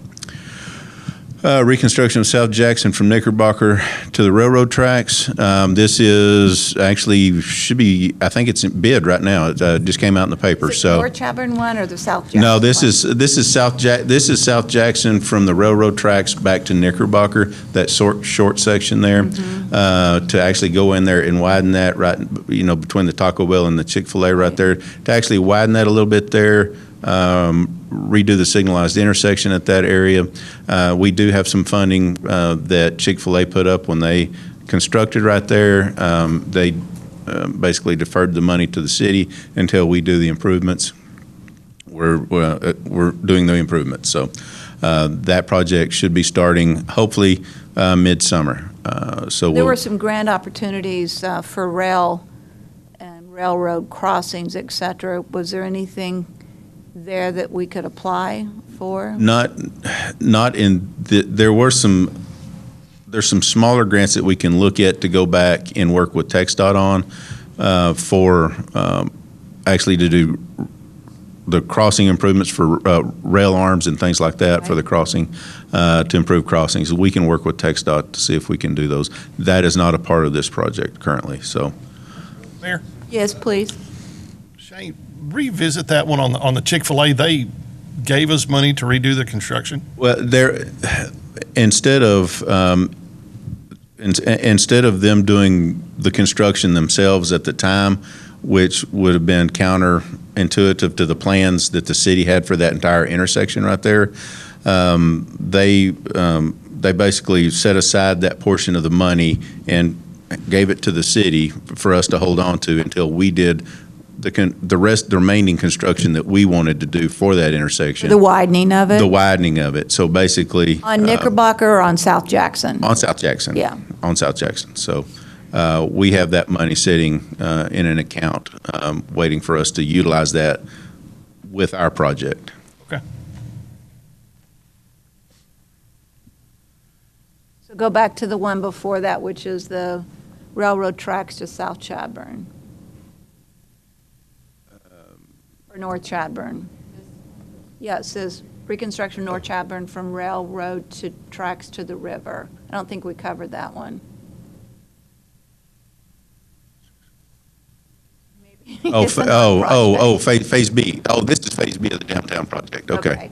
Reconstruction of South Jackson from Knickerbocker to the railroad tracks. This is actually should be. I think it's in bid right now. It just came out in the paper. Is it the North Chadbourn one or the South Jackson? No, this one? is South Jackson from the railroad tracks back to Knickerbocker. That short section there, to actually go in there and widen that right, between the Taco Bell and the Chick-fil-A right there, to actually widen that a little bit there. Redo the signalized intersection at that area. We do have some funding that Chick-fil-A put up when they constructed right there. They basically deferred the money to the city until we do the improvements. We're doing the improvements. So that project should be starting hopefully midsummer. There were some grant opportunities for rail and railroad crossings, et cetera. Was there anything there that we could apply for? Not in there's some smaller grants that we can look at to go back and work with TxDOT on for actually to do the crossing improvements for rail arms and things like that for the crossing, to improve crossings. We can work with TxDOT to see if we can do those. That is not a part of this project currently, so. Mayor? Yes, please. Shane, revisit that one on the Chick-fil-A. They gave us money to redo the construction? Well, instead of them doing the construction themselves at the time, which would have been counterintuitive to the plans that the city had for that entire intersection right there, they basically set aside that portion of the money and gave it to the city for us to hold on to until we did the remaining construction that we wanted to do for that intersection. The widening of it? The widening of it. So basically. On Knickerbocker or on South Jackson? On South Jackson. Yeah. On South Jackson. So we have that money sitting in an account, waiting for us to utilize that with our project. Okay. So go back to the one before that, which is the railroad tracks to South Chadburn. Or North Chadburn. Yeah, it says reconstruction North Chadburn from railroad to tracks to the river. I don't think we covered that one. Phase B. Oh, this is Phase B of the downtown project. Okay.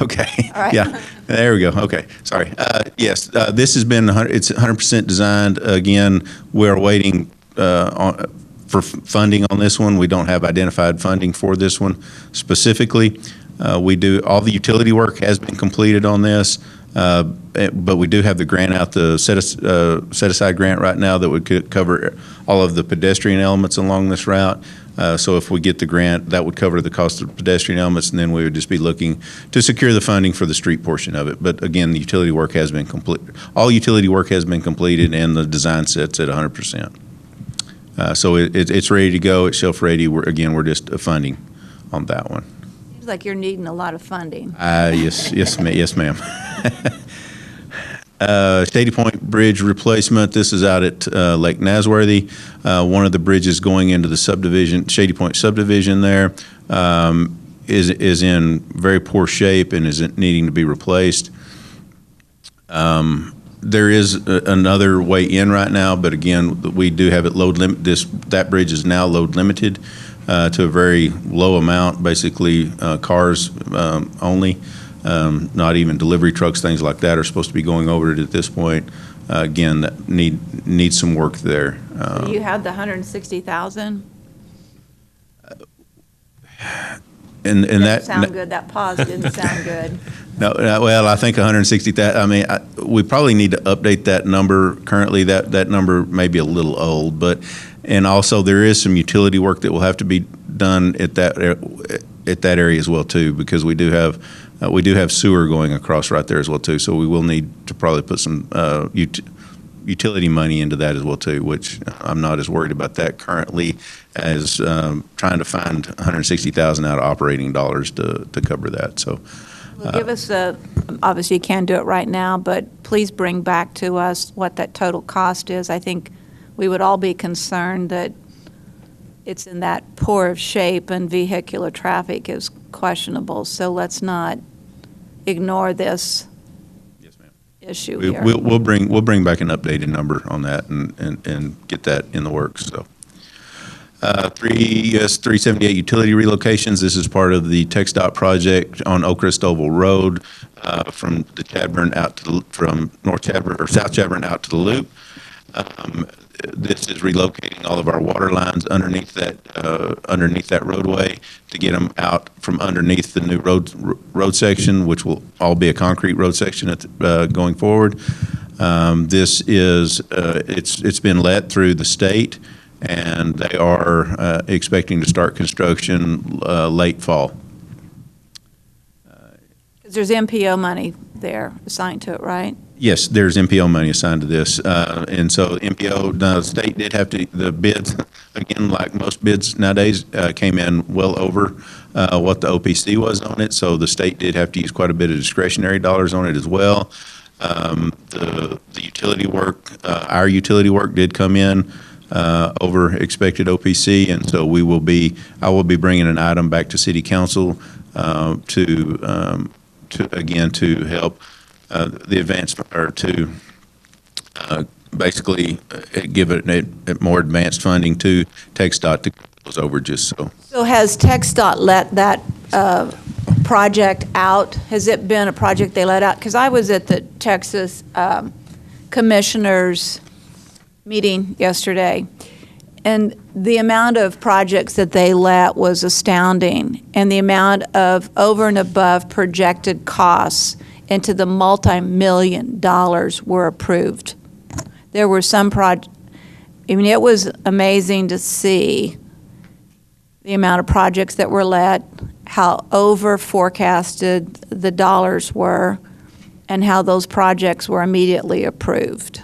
Okay. All right. Yeah. There we go. Okay. Sorry. Yes. This has been it's 100% designed. Again, we're waiting for funding on this one. We don't have identified funding for this one specifically. We do all the utility work has been completed on this, but we do have the grant out, the set aside grant right now that would cover all of the pedestrian elements along this route. So if we get the grant, that would cover the cost of pedestrian elements, and then we would just be looking to secure the funding for the street portion of it. But again, the utility work has been completed. All utility work has been completed, and the design set's at 100%. So it's ready to go. It's shelf ready. We're just funding on that one. Seems like you're needing a lot of funding. Yes, ma'am. Shady Point Bridge replacement. This is out at Lake Nasworthy. One of the bridges going into the subdivision, Shady Point subdivision there, is in very poor shape and is needing to be replaced. There is another way in right now, but again, we do have it load limit. That bridge is now load limited to a very low amount, basically cars only. Not even delivery trucks, things like that are supposed to be going over it at this point. Again, that need some work there. So you have the 160,000? And that sound good. That pause didn't sound good. No, well, I think 160,000. I mean, we probably need to update that number. Currently, that number may be a little old, and also there is some utility work that will have to be done at that area as well too, because we do have sewer going across right there as well too. So we will need to probably put some utility money into that as well too, which I'm not as worried about that currently as trying to find 160,000 out of operating dollars to cover that. So. Well, give us obviously you can't do it right now, but please bring back to us what that total cost is. I think we would all be concerned that it's in that poor of shape and vehicular traffic is questionable. So let's not ignore this issue here. We'll bring back an updated number on that and get that in the works. So. 378 utility relocations. This is part of the TxDOT project on Oakrest Oval Road from the Chadburn from North Chadburn or South Chadburn out to the Loop. This is relocating all of our water lines underneath that roadway to get them out from underneath the new road section, which will all be a concrete road section going forward. This is it's been let through the state. and they are expecting to start construction late fall. Because there's MPO money there assigned to it, right? Yes, there's MPO money assigned to this, and so MPO, the state did have to, the bids, again, like most bids nowadays, came in well over what the OPC was on it, so the state did have to use quite a bit of discretionary dollars on it as well. The utility work, our utility work did come in over expected OPC, and so I will be bringing an item back to City Council to help the advancement, or to basically give it more advanced funding to TxDOT to cover those overages. So has TxDOT let that project out? Has it been a project they let out? Because I was at the Texas Commissioners meeting yesterday, and the amount of projects that they let was astounding, and the amount of over and above projected costs into the multi-million dollars were approved. There were some it was amazing to see the amount of projects that were let, how over forecasted the dollars were, and how those projects were immediately approved.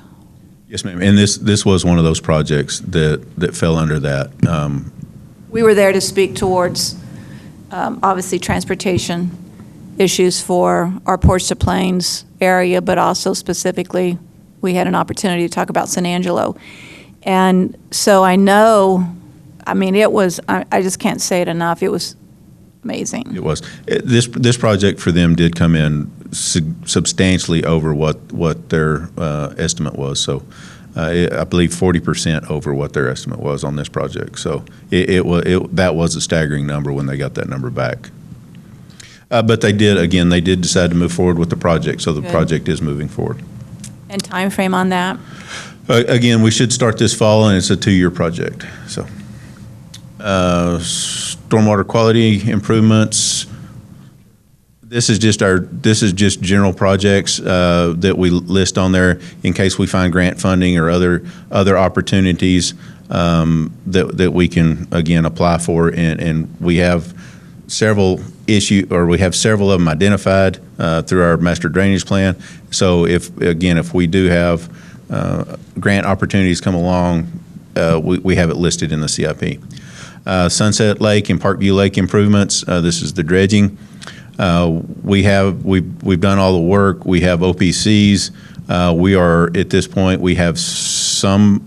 Yes, ma'am. And this was one of those projects that fell under that. We were there to speak towards, obviously, transportation issues for our Ports to Plains area, but also specifically, we had an opportunity to talk about San Angelo. And so I know, it was, I just can't say it enough, it was amazing. It was. This project for them did come in substantially over what their estimate was. So I believe 40% over what their estimate was on this project. So that was a staggering number when they got that number back. But they did decide to move forward with the project, so the Good. Project is moving forward. And time frame on that? Again, we should start this fall, and it's a 2-year project. So, stormwater quality improvements. This is just general projects that we list on there in case we find grant funding or other opportunities that we can again apply for, and we have several of them identified through our master drainage plan. So if we do have grant opportunities come along, we have it listed in the CIP. Sunset Lake and Parkview Lake improvements. This is the dredging. We've done all the work. We have OPCs. We are at this point. We have some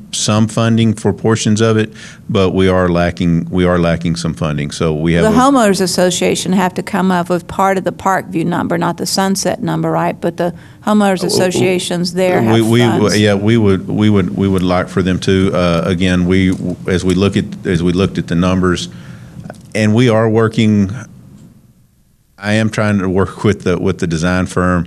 funding for portions of it, but we are lacking some funding. So we have The homeowners association have to come up with part of the Parkview number, not the Sunset number, right? But the homeowners associations there have funds. Yeah, we would like for them to. Again, as we looked at the numbers, and we are working. I am trying to work with the design firm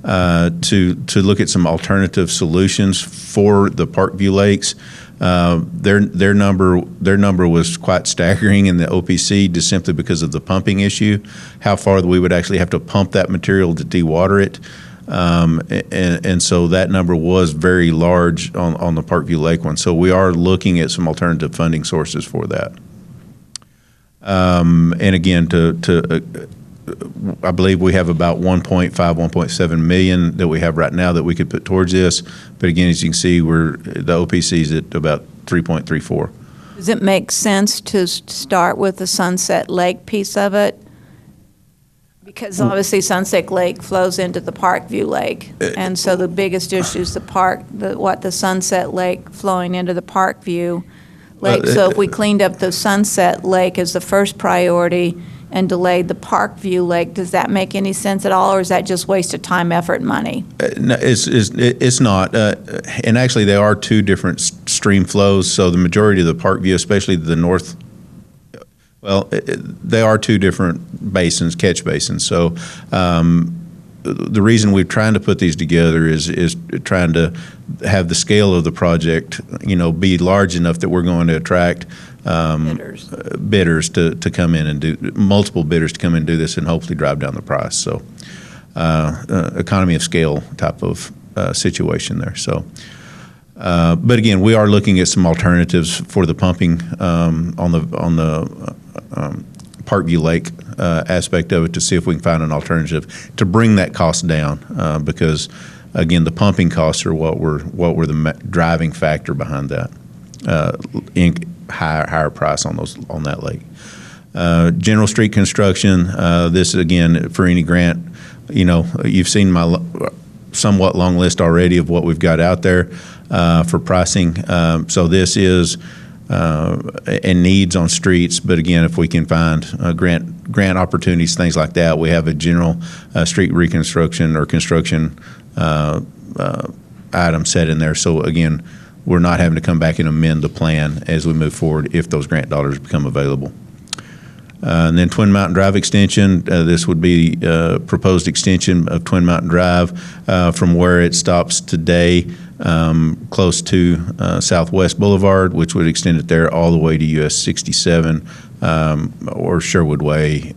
to look at some alternative solutions for the Parkview Lakes. Their number was quite staggering in the OPC just simply because of the pumping issue, how far we would actually have to pump that material to dewater it. And so that number was very large on the Parkview Lake one. So we are looking at some alternative funding sources for that. And again, I believe we have about 1.7 million that we have right now that we could put towards this. But again, as you can see, the OPC is at about 3.34. Does it make sense to start with the Sunset Lake piece of it? Because obviously Sunset Lake flows into the Parkview Lake. And so the biggest issue is the Sunset Lake flowing into the Parkview Lake. So if we cleaned up the Sunset Lake as the first priority and delayed the Parkview Lake, does that make any sense at all, or is that just waste of time, effort, and money? No, it's not. And actually, they are two different stream flows. So the majority of the Parkview, especially the north, they are two different basins, catch basins. So the reason we're trying to put these together is trying to have the scale of the project, be large enough that we're going to attract bidders to come in and do multiple bidders to come in and do this and hopefully drive down the price. So economy of scale type of situation there. So But again, we are looking at some alternatives for the pumping on the Parkview Lake aspect of it to see if we can find an alternative to bring that cost down because again, the pumping costs are what were the driving factor behind that higher price on that lake. General street construction. This again for any grant. You've seen my somewhat long list already of what we've got out there for pricing. So this is and needs on streets. But again, if we can find grant opportunities, things like that, we have a general street reconstruction or construction item set in there. So again, we're not having to come back and amend the plan as we move forward if those grant dollars become available. And then Twin Mountain Drive extension, this would be proposed extension of Twin Mountain Drive from where it stops today close to Southwest Boulevard, which would extend it there all the way to US 67 or Sherwood Way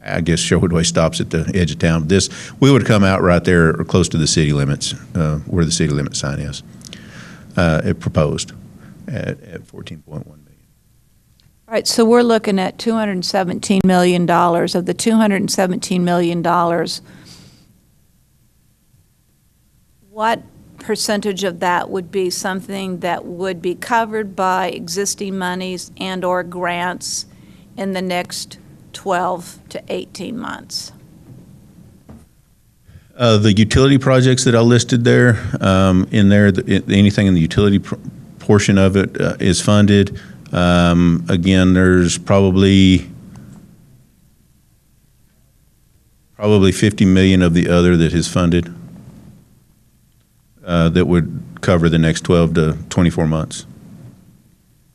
I guess Sherwood Way stops at the edge of town. We would come out right there or close to the city limits where the city limit sign is. It proposed at 14.1 million. All right, so we're looking at $217 million. Of the $217 million, what percentage of that would be something that would be covered by existing monies and/or grants in the next 12 to 18 months? The utility projects that I listed there, anything in the utility portion of it is funded. Again, there's probably 50 million of the other that is funded that would cover the next 12 to 24 months.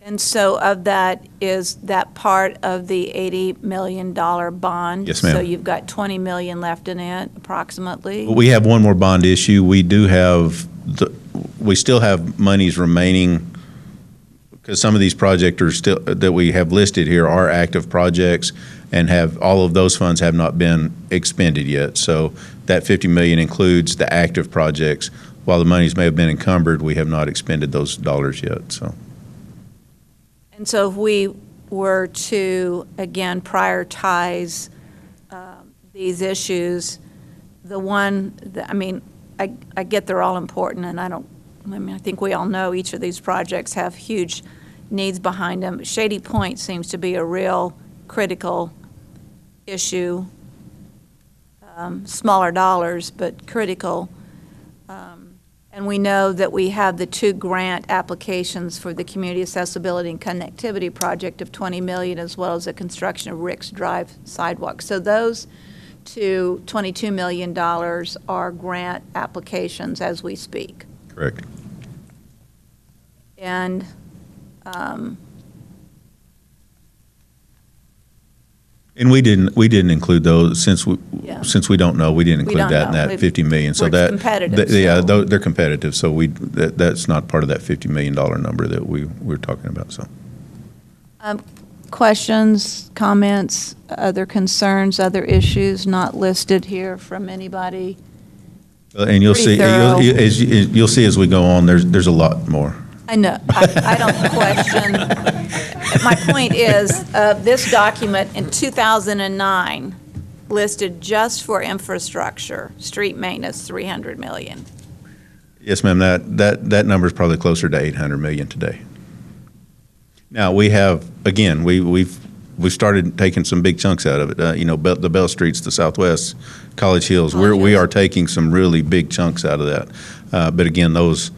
And so of that, is that part of the $80 million bond? Yes, ma'am. So you've got 20 million left in it, approximately? We have one more bond issue. We still have monies remaining because some of these projects are still that we have listed here are active projects and all of those funds have not been expended yet. So that 50 million includes the active projects. While the monies may have been encumbered, we have not expended those dollars yet. So. And so if we were to, again, prioritize these issues, I get they're all important, and I think we all know each of these projects have huge needs behind them. Shady Point seems to be a real critical issue. Smaller dollars, but critical. And we know that we have the 2 grant applications for the Community Accessibility and Connectivity Project of 20 million, as well as the construction of Ricks Drive sidewalk. So those 2 $22 million are grant applications as we speak. Correct. And and we didn't include those since we don't know. We didn't include that in that 50 million. So it's competitive. They're competitive. So that's not part of that $50 million number that we're talking about. So, questions, comments, other concerns, other issues not listed here from anybody? And you'll see as we go on. There's a lot more. I know. I don't question. My point is, this document in 2009 listed just for infrastructure, street maintenance, 300 million. Yes, ma'am. That number is probably closer to 800 million today. Now we have we've started taking some big chunks out of it. The Bell Streets, the Southwest, College Hills. We are taking some really big chunks out of that. But again, those.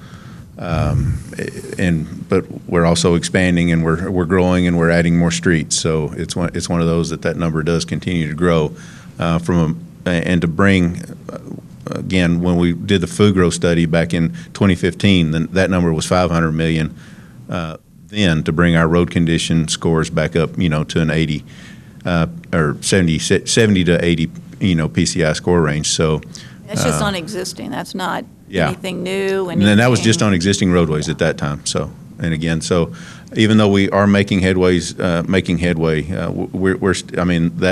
But we're also expanding and we're growing and we're adding more streets. So it's one of those that number does continue to grow and to bring again when we did the Fugro study back in 2015, then that number was 500 million. Then to bring our road condition scores back up, to an 80 or 70 to 80, PCI score range. So that's just on existing. That's not. Yeah. Anything new? And then that was just on existing roadways at that time. So, and again, even though we are making headway, that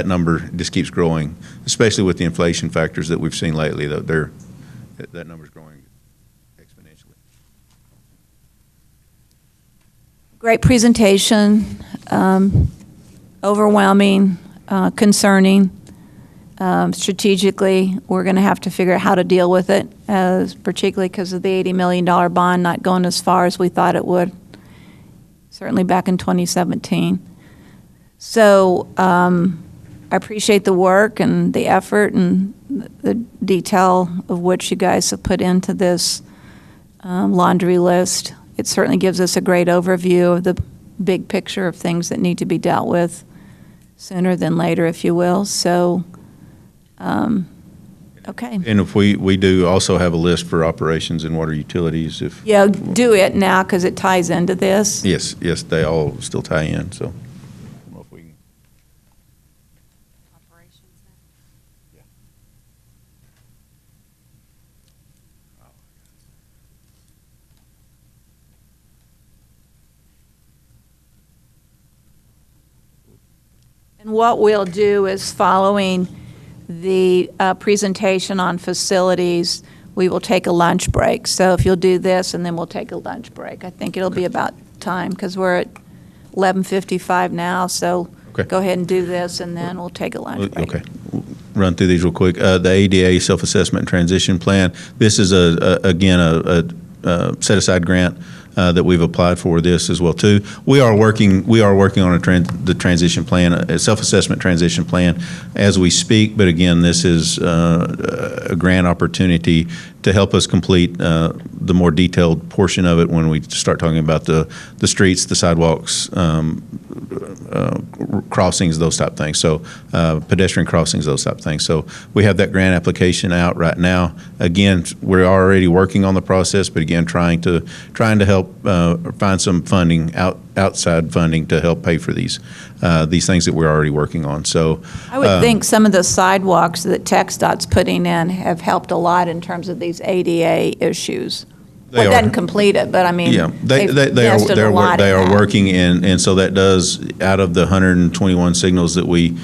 number just keeps growing, especially with the inflation factors that we've seen lately. They're that number's growing exponentially. Great presentation, overwhelming, concerning. Strategically, we're going to have to figure out how to deal with it, particularly because of the $80 million bond not going as far as we thought it would, certainly back in 2017. So I appreciate the work and the effort and the detail of which you guys have put into this laundry list. It certainly gives us a great overview of the big picture of things that need to be dealt with sooner than later, if you will. So, okay. And if we do also have a list for operations and water utilities, if. Yeah, do it now because it ties into this. Yes, they all still tie in, so. And what we'll do is following the presentation on facilities, we will take a lunch break. So if you'll do this, and then we'll take a lunch break. I think it'll be about time, because we're at 11:55 now, so go ahead and do this, and then we'll take a lunch break. Okay. Run through these real quick. The ADA Self-Assessment and Transition Plan, this is, again, a set-aside grant that we've applied for this as well too. We are working on the transition plan, a self-assessment transition plan as we speak. But again, this is a grant opportunity to help us complete the more detailed portion of it when we start talking about the streets, the sidewalks, crossings, those type of things. So pedestrian crossings, those type of things. So we have that grant application out right now. Again, we're already working on the process, but again, trying to help find some funding, outside funding to help pay for these things that we're already working on. So I would think some of the sidewalks that TxDOT's putting in have helped a lot in terms of these ADA issues. Well, it doesn't complete it, but I mean, yeah, they are working, and so that does, out of the 121 signals that we,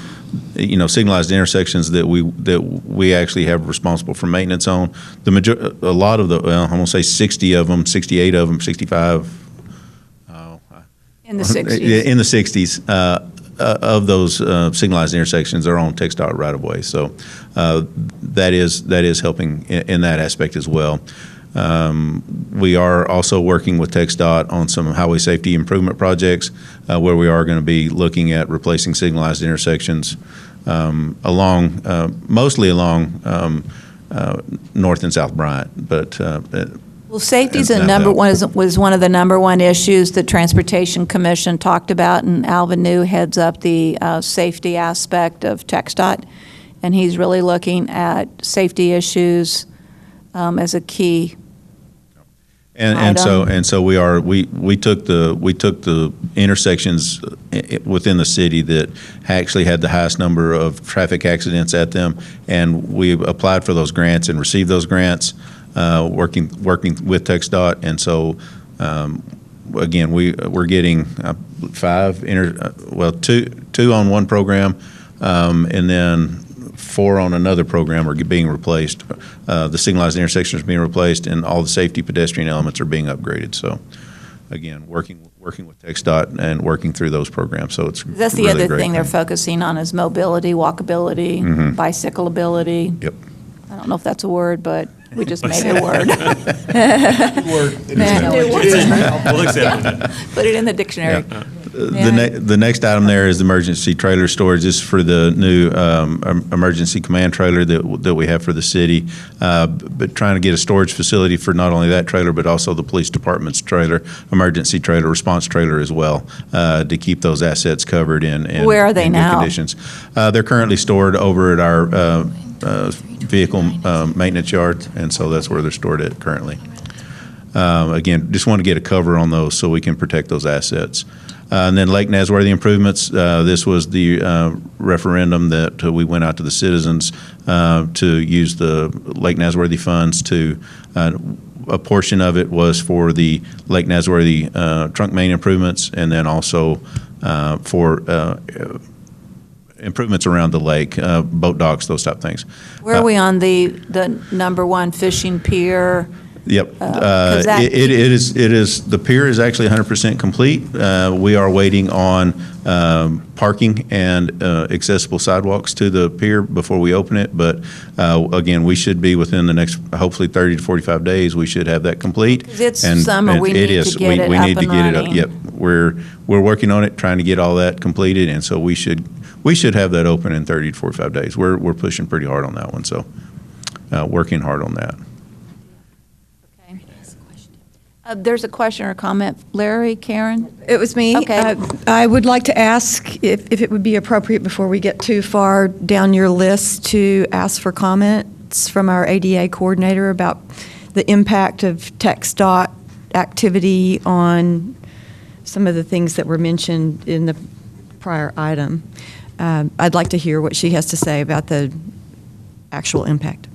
signalized intersections that we actually have responsible for maintenance on, a lot of the, well, I'm gonna say 60 of them, 68 of them, 65. In the 60s. In the 60s. Of those signalized intersections are on TxDOT right of way. So that is helping in that aspect as well. We are also working with TxDOT on some highway safety improvement projects where we are going to be looking at replacing signalized intersections mostly along North and South Bryant, but well, safety's was one of the number one issues the Transportation Commission talked about, and Alvin New heads up the safety aspect of TxDOT, and he's really looking at safety issues as a key. And so we took the intersections within the city that actually had the highest number of traffic accidents at them, and we applied for those grants and received those grants. Working with TxDOT, and so again, we're getting two on one program, and then 4 on another program are being replaced. The signalized intersections are being replaced, and all the safety pedestrian elements are being upgraded. So, again, working with TxDOT and working through those programs. So it's that's the really other thing they're focusing on is mobility, walkability, bicycleability. Yep. I don't know if that's a word, but we just made it a word. We'll accept it. Put it in the dictionary. Yeah. The next item there is the emergency trailer storage. This is for the new emergency command trailer that we have for the city, but trying to get a storage facility for not only that trailer, but also the police department's trailer, emergency trailer, response trailer as well, to keep those assets covered in Where are they in good now? conditions. They're currently stored over at our vehicle maintenance yard, and so that's where they're stored at currently. Again, just want to get a cover on those so we can protect those assets. And then Lake Nasworthy improvements, this was the referendum that we went out to the citizens to use the Lake Nasworthy funds to, a portion of it was for the Lake Nasworthy trunk main improvements, and then also for improvements around the lake, boat docks, those type of things. Where are we on the number one fishing pier? Yep. 'cause that- It is, the pier is actually 100% complete. We are waiting on parking and accessible sidewalks to the pier before we open it. But again, we should be within the next, hopefully 30 to 45 days, we should have that complete. 'Cause it's summer, we need to is. get it We up need to and get it up. running. Yep. We're working on it, trying to get all that completed, and so we should have that open in 30 to 45 days. We're pushing pretty hard on that one, so working hard on that. There's a question or comment. Larry, Karen? It was me. Okay. I would like to ask if it would be appropriate before we get too far down your list to ask for comments from our ADA coordinator about the impact of TxDOT activity on some of the things that were mentioned in the prior item. I'd like to hear what she has to say about the actual impact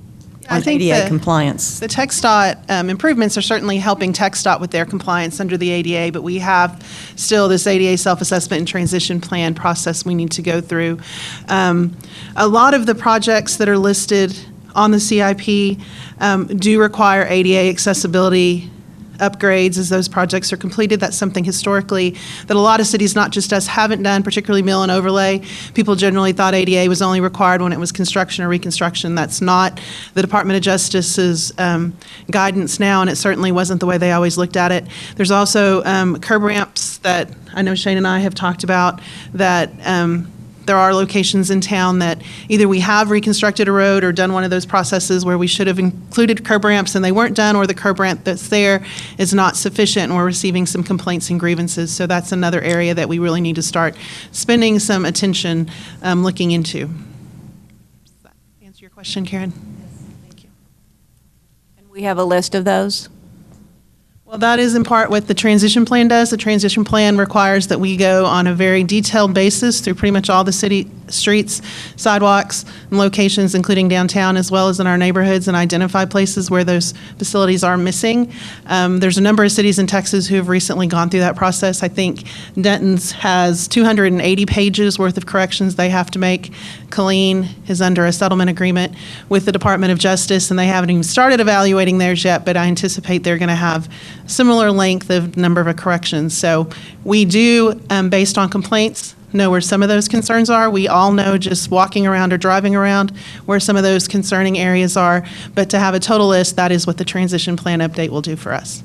I on think ADA the- compliance. The TxDOT improvements are certainly helping TxDOT with their compliance under the ADA, but we have still this ADA self-assessment and transition plan process we need to go through. A lot of the projects that are listed on the CIP do require ADA accessibility upgrades as those projects are completed. That's something historically that a lot of cities, not just us, haven't done, particularly Mill and Overlay. People generally thought ADA was only required when it was construction or reconstruction. That's not the Department of Justice's guidance now, and it certainly wasn't the way they always looked at it. There's also curb ramps that I know Shane and I have talked about that there are locations in town that either we have reconstructed a road or done one of those processes where we should have included curb ramps and they weren't done, or the curb ramp that's there is not sufficient, and we're receiving some complaints and grievances. So that's another area that we really need to start spending some attention looking into. Does that answer your question, Karen? Thank you. And we have a list of those? Well, that is in part what the transition plan does. The transition plan requires that we go on a very detailed basis through pretty much all the city streets, sidewalks, and locations, including downtown, as well as in our neighborhoods, and identify places where those facilities are missing. There's a number of cities in Texas who have recently gone through that process. I think Denton's has 280 pages worth of corrections they have to make. Colleen is under a settlement agreement with the Department of Justice, and they haven't even started evaluating theirs yet, but I anticipate they're going to have similar length of number of corrections. So we do, based on complaints, know where some of those concerns are. We all know just walking around or driving around where some of those concerning areas are. But to have a total list, that is what the transition plan update will do for us.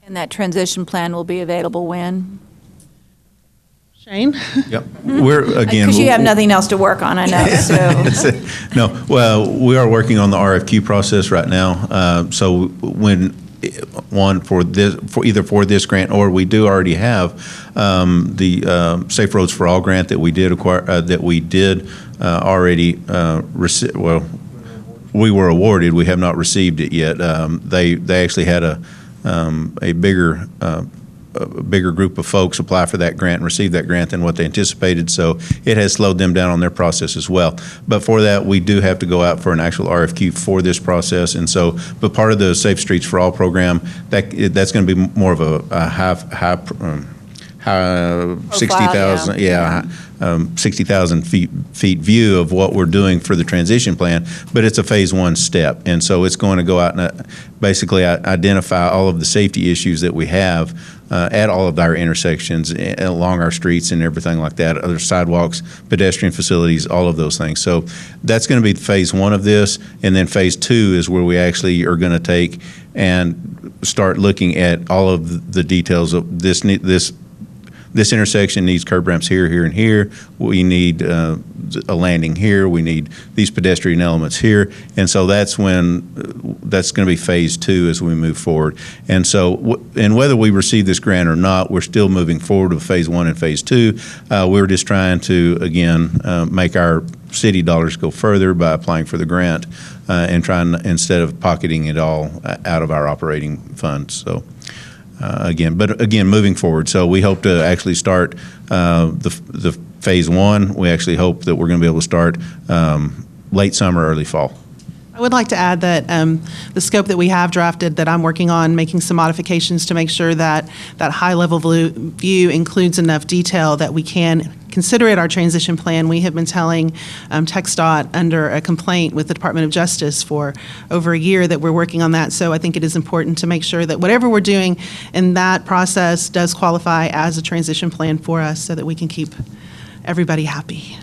And that transition plan will be available when? Shane? Yep. We're, again. Because you have nothing else to work on, I know, so. No, well, we are working on the RFQ process right now. So when one for either for this grant, or we do already have the Safe Roads for All grant that we did acquire, already receive. Well, we were awarded. We have not received it yet. They actually had a bigger group of folks apply for that grant and receive that grant than what they anticipated, so it has slowed them down on their process as well. But for that, we do have to go out for an actual RFQ for this process, and so, but part of the Safe Streets for All program, that's going to be more of a high 60,000, 60,000 feet view of what we're doing for the transition plan, but it's a phase one step. And so it's going to go out and basically identify all of the safety issues that we have at all of our intersections, along our streets and everything like that, other sidewalks, pedestrian facilities, all of those things. So that's going to be phase one of this. And then phase two is where we actually are going to take and start looking at all of the details of this intersection needs curb ramps here, here, and here. We need a landing here. We need these pedestrian elements here. And so that's when, that's going to be phase two as we move forward. And so, and whether we receive this grant or not, we're still moving forward with phase one and phase two. We're just trying to, again, make our city dollars go further by applying for the grant and trying, instead of pocketing it all out of our operating funds. So. Again, moving forward. So we hope to actually start the phase one. We actually hope that we're going to be able to start late summer, early fall. I would like to add that the scope that we have drafted, that I'm working on making some modifications to make sure that that high-level view includes enough detail that we can consider it our transition plan. We have been telling TxDOT under a complaint with the Department of Justice for over a year that we're working on that. So I think it is important to make sure that whatever we're doing in that process does qualify as a transition plan for us so that we can keep everybody happy.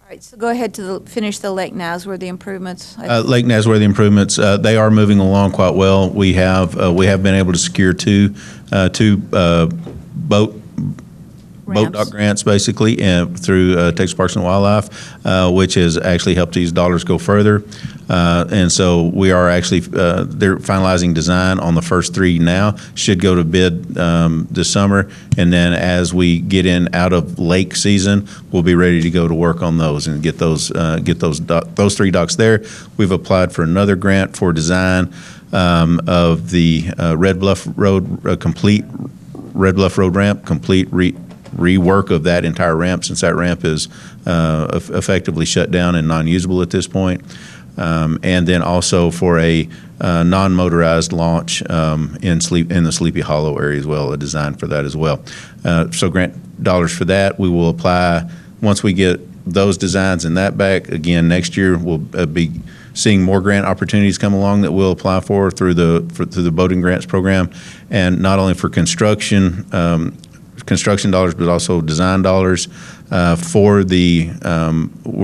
All right, so go ahead to finish the Lake Nasworthy improvements. Lake Nasworthy improvements, they are moving along quite well. We have been able to secure two boat dock grants, basically, through Texas Parks and Wildlife, which has actually helped these dollars go further. And so we are actually, they're finalizing design on the first three now, should go to bid this summer. And then as we get in out of lake season, we'll be ready to go to work on those and get those three docks there. We've applied for another grant for design of the Red Bluff Road, complete Red Bluff Road ramp, complete rework of that entire ramp, since that ramp is effectively shut down and non-usable at this point. And then also for a non-motorized launch in the Sleepy Hollow area as well, a design for that as well. So grant dollars for that. We will apply once we get those designs and that back. Again, next year we'll be seeing more grant opportunities come along that we'll apply for through the boating grants program, and not only for construction dollars, but also design dollars. We're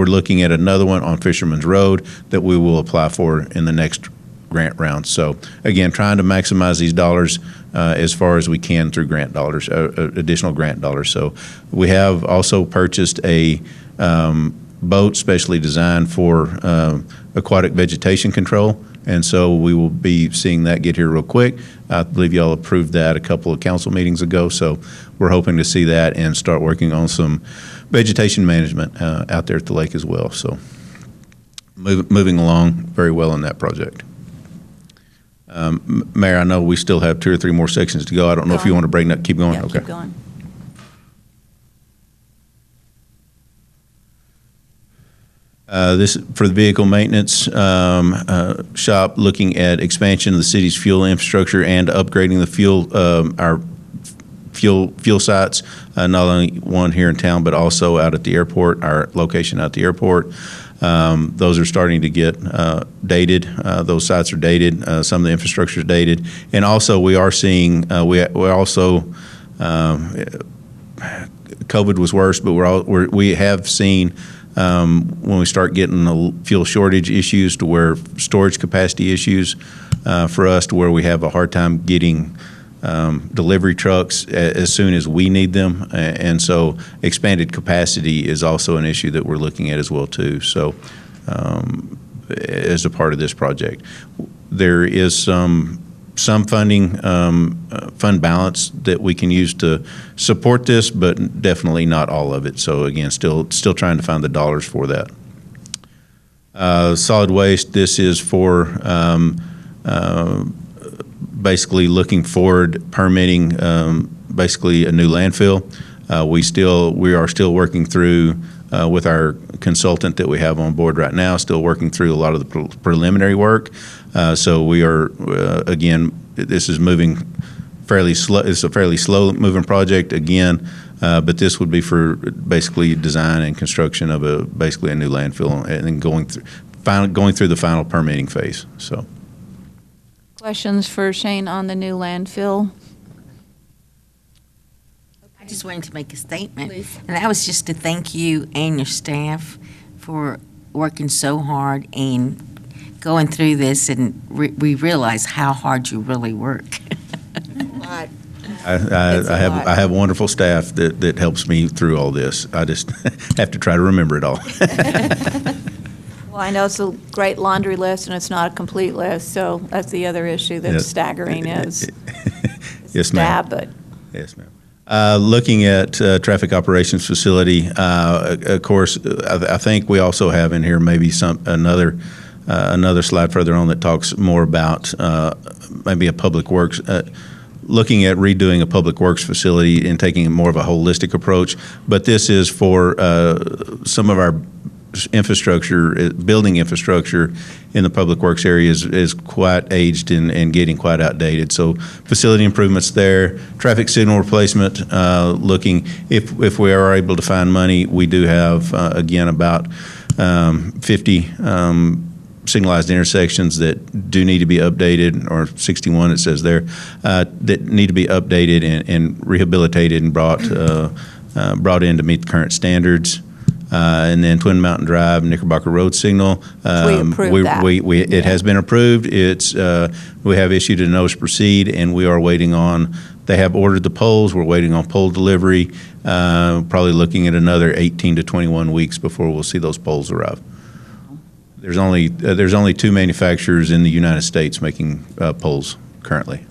looking at another one on Fisherman's Road that we will apply for in the next grant round. So again, trying to maximize these dollars as far as we can through grant dollars, additional grant dollars. So we have also purchased a boat specially designed for aquatic vegetation control. And so we will be seeing that get here real quick. I believe y'all approved that a couple of council meetings ago. So we're hoping to see that and start working on some vegetation management out there at the lake as well. So moving along very well in that project. Mayor, I know we still have 2 or 3 more sections to go. I don't know if you want to break that. Keep going. Yeah, okay. keep going. This for the vehicle maintenance shop, looking at expansion of the city's fuel infrastructure and upgrading the our fuel sites, not only one here in town, but also out at the airport, our location out at the airport. Those are starting to get dated. Those sites are dated. Some of the infrastructure is dated. And also we are seeing, COVID was worse, but we have seen when we start getting the fuel shortage issues to where storage capacity issues for us, to where we have a hard time getting delivery trucks as soon as we need them. And so expanded capacity is also an issue that we're looking at as well too. So as a part of this project, there is some funding, fund balance that we can use to support this, but definitely not all of it. So again, still trying to find the dollars for that. Solid waste, this is for basically looking forward, permitting basically a new landfill. We are still working through with our consultant that we have on board right now, still working through a lot of the preliminary work. So we are, again, this is moving fairly slow. It's a fairly slow moving project again, but this would be for basically design and construction of basically a new landfill, and then going through the final permitting phase. So, Questions for Shane on the new landfill? I just wanted to make a statement, and that was just to thank you and your staff for working so hard and going through this, and we realize how hard you really work. I have wonderful staff that helps me through all this. I just have to try to remember it all. Well, I know it's a great laundry list, and it's not a complete list, so that's the other issue that's staggering is yes, ma'am. but Yes, ma'am. Looking at traffic operations facility, of course, I think we also have in here maybe another slide further on that talks more about maybe a public works, looking at redoing a public works facility and taking more of a holistic approach. But this is for some of our infrastructure, building infrastructure in the public works area is quite aged and getting quite outdated. So facility improvements there, traffic signal replacement, looking, if we are able to find money, we do have, again, about 50 signalized intersections that do need to be updated, or 61 it says there, that need to be updated and rehabilitated and brought in to meet the current standards. And then Twin Mountain Drive, Knickerbocker Road signal. We approved that. It has been approved. We have issued a notice to proceed, and we are waiting on, they have ordered the poles. We're waiting on pole delivery, probably looking at another 18 to 21 weeks before we'll see those poles arrive. There's only 2 manufacturers in the United States making poles currently.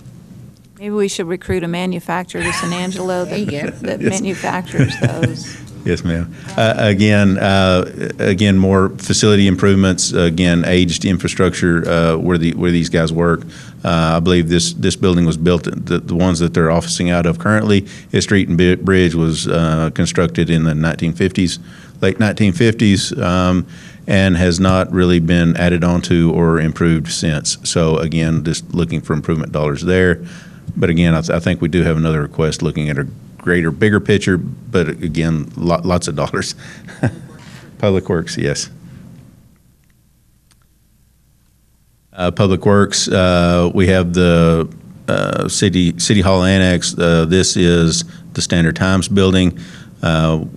Maybe we should recruit a manufacturer to San Angelo that manufactures those. Yes, ma'am. Again, more facility improvements. Again, aged infrastructure where these guys work. I believe this building was built. The ones that they're officing out of currently, His Street and Bridge, was constructed in the 1950s, late 1950s, and has not really been added onto or improved since. So again, just looking for improvement dollars there. But again, I think we do have another request looking at a greater, bigger picture, but again, lots of dollars. Public Works, yes. Public Works, we have the City Hall Annex. This is the Standard Times building.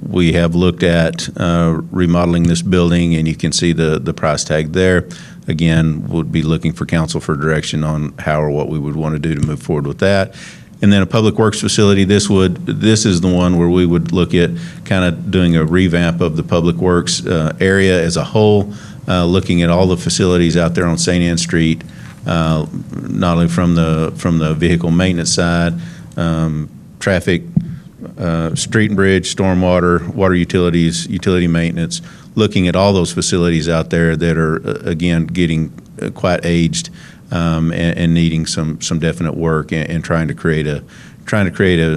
We have looked at remodeling this building, and you can see the price tag there. Again, would be looking for council for direction on how or what we would want to do to move forward with that. And then a Public Works facility, this is the one where we would look at kind of doing a revamp of the Public Works area as a whole, looking at all the facilities out there on St. Anne Street, not only from the vehicle maintenance side, traffic, street and bridge, stormwater, water utilities, utility maintenance, looking at all those facilities out there that are, again, getting quite aged and needing some definite work, and trying to create a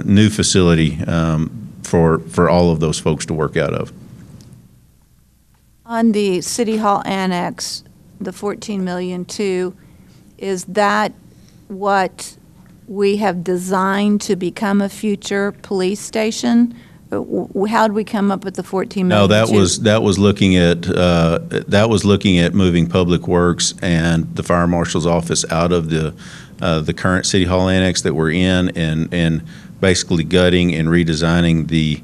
new facility for all of those folks to work out of. On the City Hall Annex, the $14 million too, is that what we have designed to become a future police station? How did we come up with the $14 million? No, that was looking at moving Public Works and the Fire Marshal's office out of the current City Hall Annex that we're in, and basically gutting and redesigning the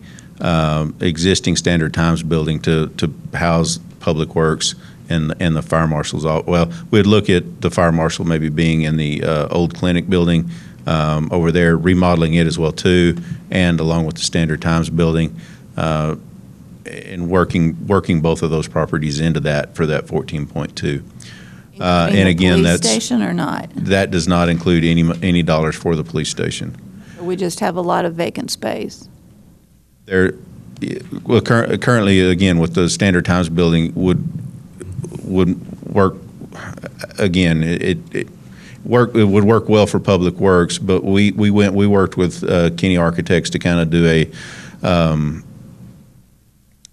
existing Standard Times building to house Public Works and the Fire Marshal's office. Well, we'd look at the Fire Marshal maybe being in the old clinic building over there, remodeling it as well too, and along with the Standard Times building, and working both of those properties into that for that 14.2. And again, police station or not? That does not include any dollars for the police station. We just have a lot of vacant space. Currently, again, with the Standard Times building would work. Again, it would work well for Public Works, but we worked with Kenny Architects to kind of do a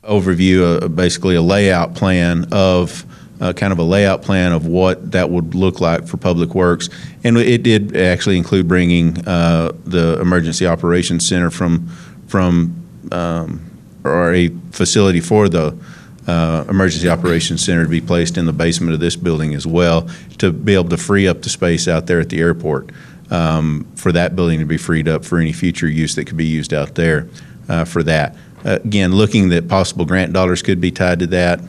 overview, basically a layout plan of what that would look like for Public Works, and it did actually include bringing the Emergency Operations Center or a facility for the Emergency Operations Center to be placed in the basement of this building as well, to be able to free up the space out there at the airport, for that building to be freed up for any future use that could be used out there for that. Again, looking that possible grant dollars could be tied to that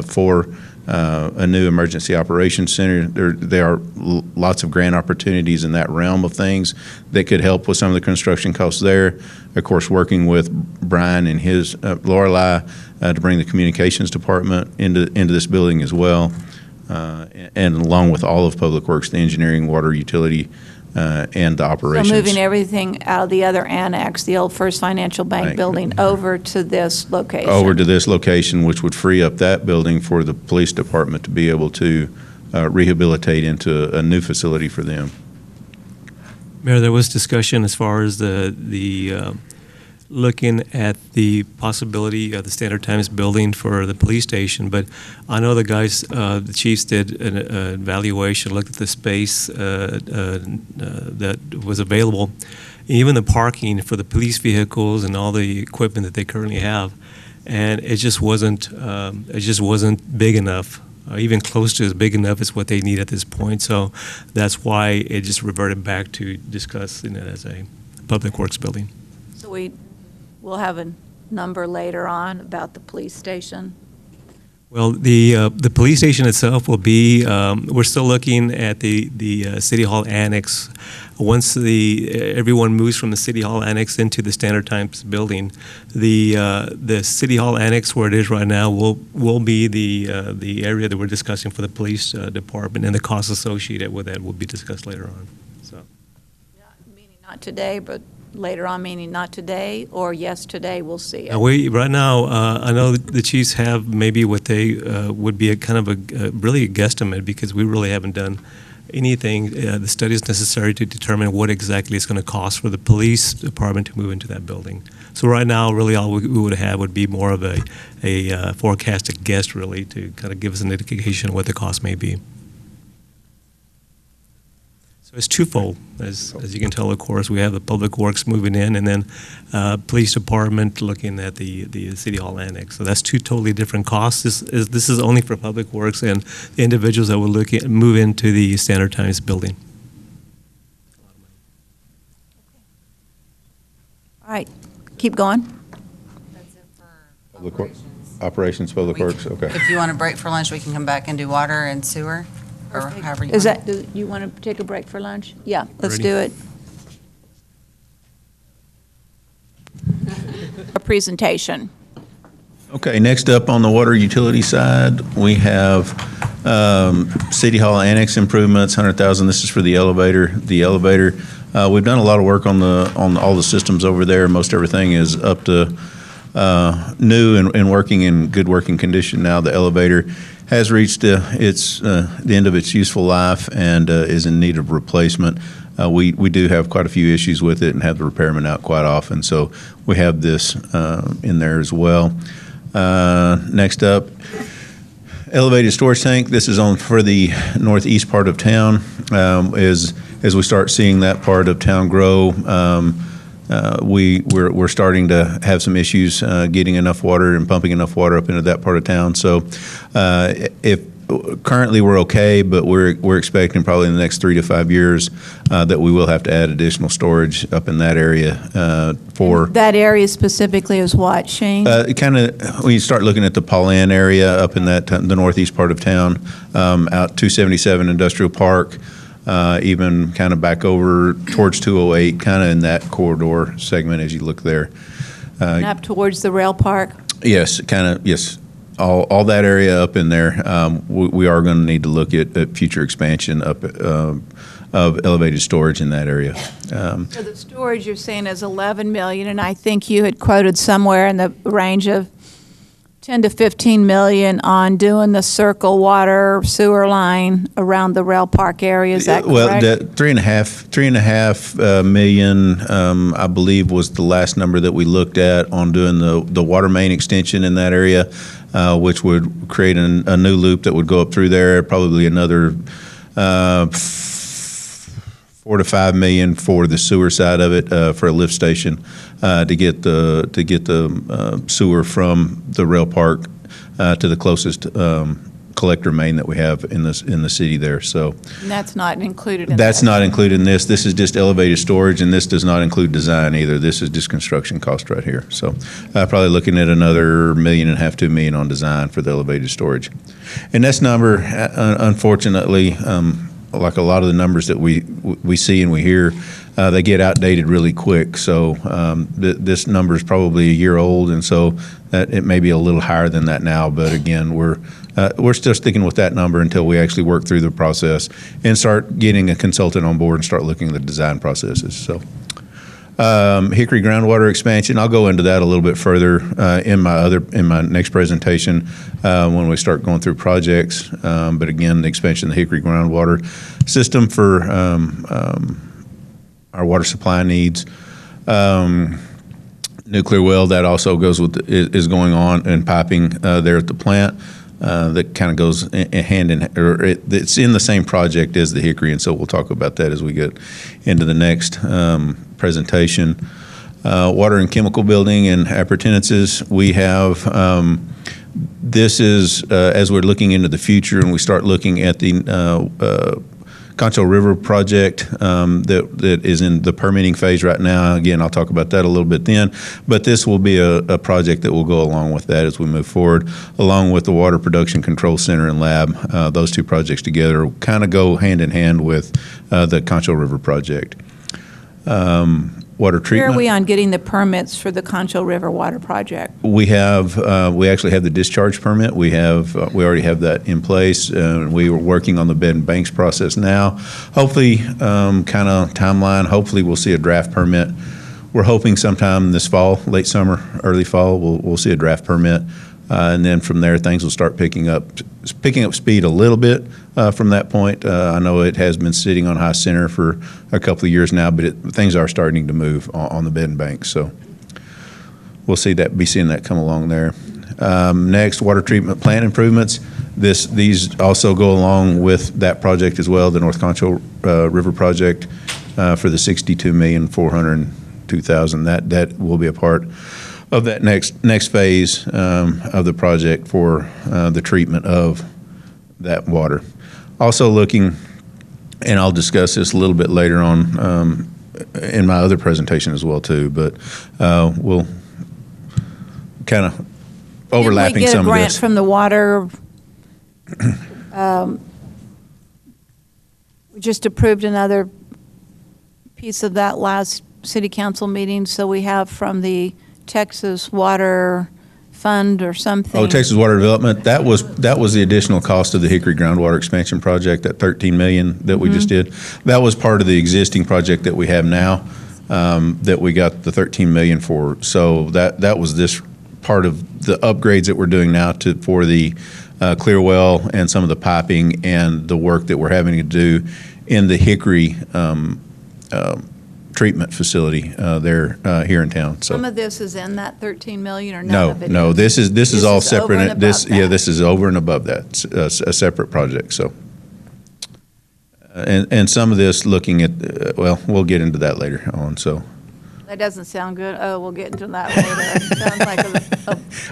for a new Emergency Operations Center. There are lots of grant opportunities in that realm of things that could help with some of the construction costs there. Of course, working with Brian and his Lorelei to bring the communications department into this building as well, and along with all of Public Works, the engineering, water, utility, and the operations. So moving everything out of the other annex, the old First Financial Bank building, over to this location. Over to this location, which would free up that building for the police department to be able to rehabilitate into a new facility for them. Mayor, there was discussion as far as the looking at the possibility of the Standard Times building for the police station, but I know the guys, the chiefs did an evaluation, looked at the space that was available, even the parking for the police vehicles and all the equipment that they currently have, and it just wasn't big enough. Even close to as big enough as what they need at this point. So that's why it just reverted back to discussing it as a public works building. So we'll have a number later on about the police station. Well, the police station itself will be, we're still looking at the City Hall Annex. Once everyone moves from the City Hall Annex into the Standard Times building, the City Hall Annex, where it is right now, will be the area that we're discussing for the police department, and the costs associated with that will be discussed later on. So, Not today, but later on, meaning not today, or yes, today, we'll see it. right now, I know the chiefs have maybe what they would be a kind of really a guesstimate, because we really haven't done anything, the studies necessary to determine what exactly it's going to cost for the police department to move into that building. So right now, really all we would have would be more of a forecasted guess, really, to kind of give us an indication of what the cost may be. So it's twofold, as you can tell, of course. We have the public works moving in, and then police department looking at the City Hall Annex. So that's two totally different costs. This is only for public works and the individuals that will move into the Standard Times building. All right, keep going. Public Operations, Public Works, okay. If you want a break for lunch, we can come back and do water and sewer, or however you want. Do you want to take a break for lunch? Yeah, let's do it. A presentation. Okay, next up on the water utility side, we have City Hall Annex improvements, 100,000. This is for the elevator. We've done a lot of work on all the systems over there. Most everything is up to new and working in good working condition now. The elevator has reached the end of its useful life and is in need of replacement. We do have quite a few issues with it and have the repairman out quite often, so we have this in there as well. Next up, elevated storage tank. This is for the northeast part of town. As we start seeing that part of town grow, we're starting to have some issues getting enough water and pumping enough water up into that part of town. So currently we're okay, but we're expecting probably in the next 3 to 5 years that we will have to add additional storage up in that area for. That area specifically is what, Shane? Kind of when you start looking at the Pauline area up in the northeast part of town, out 277 Industrial Park. Even kind of back over towards 208, kind of in that corridor segment as you look there. And up towards the rail park? Yes, yes. All that area up in there, we are going to need to look at future expansion up of elevated storage in that area. So the storage you're saying is 11 million, and I think you had quoted somewhere in the range of 10 to 15 million on doing the circle water sewer line around the rail park area. Is that correct? Well, the 3.5 million, I believe, was the last number that we looked at on doing the water main extension in that area, which would create a new loop that would go up through there. Probably another 4 to 5 million for the sewer side of it, for a lift station, to get the sewer from the rail park to the closest collector main that we have in the city there. So And that's not included in that's this? not included in this. This is just elevated storage, and this does not include design either. This is just construction cost right here. So probably looking at another $1.5 million, $2 million on design for the elevated storage. And this number, unfortunately, like a lot of the numbers that we see and we hear, they get outdated really quick. So this number is probably a year old, and so that it may be a little higher than that now. But again, we're still sticking with that number until we actually work through the process and start getting a consultant on board and start looking at the design processes. So Hickory groundwater expansion, I'll go into that a little bit further in my next presentation when we start going through projects. But again, the expansion of the Hickory groundwater system for our water supply needs. nuclear well that also goes with is going on and piping there at the plant. That kind of goes hand in, or it's in the same project as the Hickory, and so we'll talk about that as we get into the next presentation. Water and chemical building and appurtenances. We have, this is, as we're looking into the future and we start looking at the Concho River project that is in the permitting phase right now. Again, I'll talk about that a little bit then, but this will be a project that will go along with that as we move forward, along with the Water Production Control Center and Lab. Those two projects together kind of go hand in hand with the Concho River project. Water Where treatment. are we on getting the permits for the Concho River Water Project? We have, we actually have the discharge permit. We already have that in place. We are working on the bed and banks process now. Hopefully, kind of timeline, hopefully we'll see a draft permit. We're hoping sometime this fall, late summer, early fall, we'll see a draft permit. And then from there, things will start picking up speed a little bit from that point. I know it has been sitting on high center for a couple of years now, but things are starting to move on the bed and banks. So we'll be seeing that come along there. Next, water treatment plant improvements. These also go along with that project as well, the North Concho River project for the $62,402,000. That will be a part of that next phase of the project for the treatment of that water. Also looking, and I'll discuss this a little bit later on in my other presentation as well too, but we'll kind of overlapping some of Did we get a grant this. from the water? We just approved another piece of that last city council meeting, so we have from the Texas Water Fund or something. Oh, Texas Water Development, that was the additional cost of the Hickory Groundwater Expansion Project, that $13 million that we just did. That was part of the existing project that we have now, that we got the $13 million for. So that was this part of the upgrades that we're doing now for the clear well and some of the piping and the work that we're having to do in the Hickory treatment facility there here in town. So Some of this is in that 13 million or none of it? no, this is all over separate. and above This that. this is over and above that. A separate project. So and some of this looking at well, we'll get into that later on. So That doesn't sound good. Oh, we'll get into that later. Sounds like a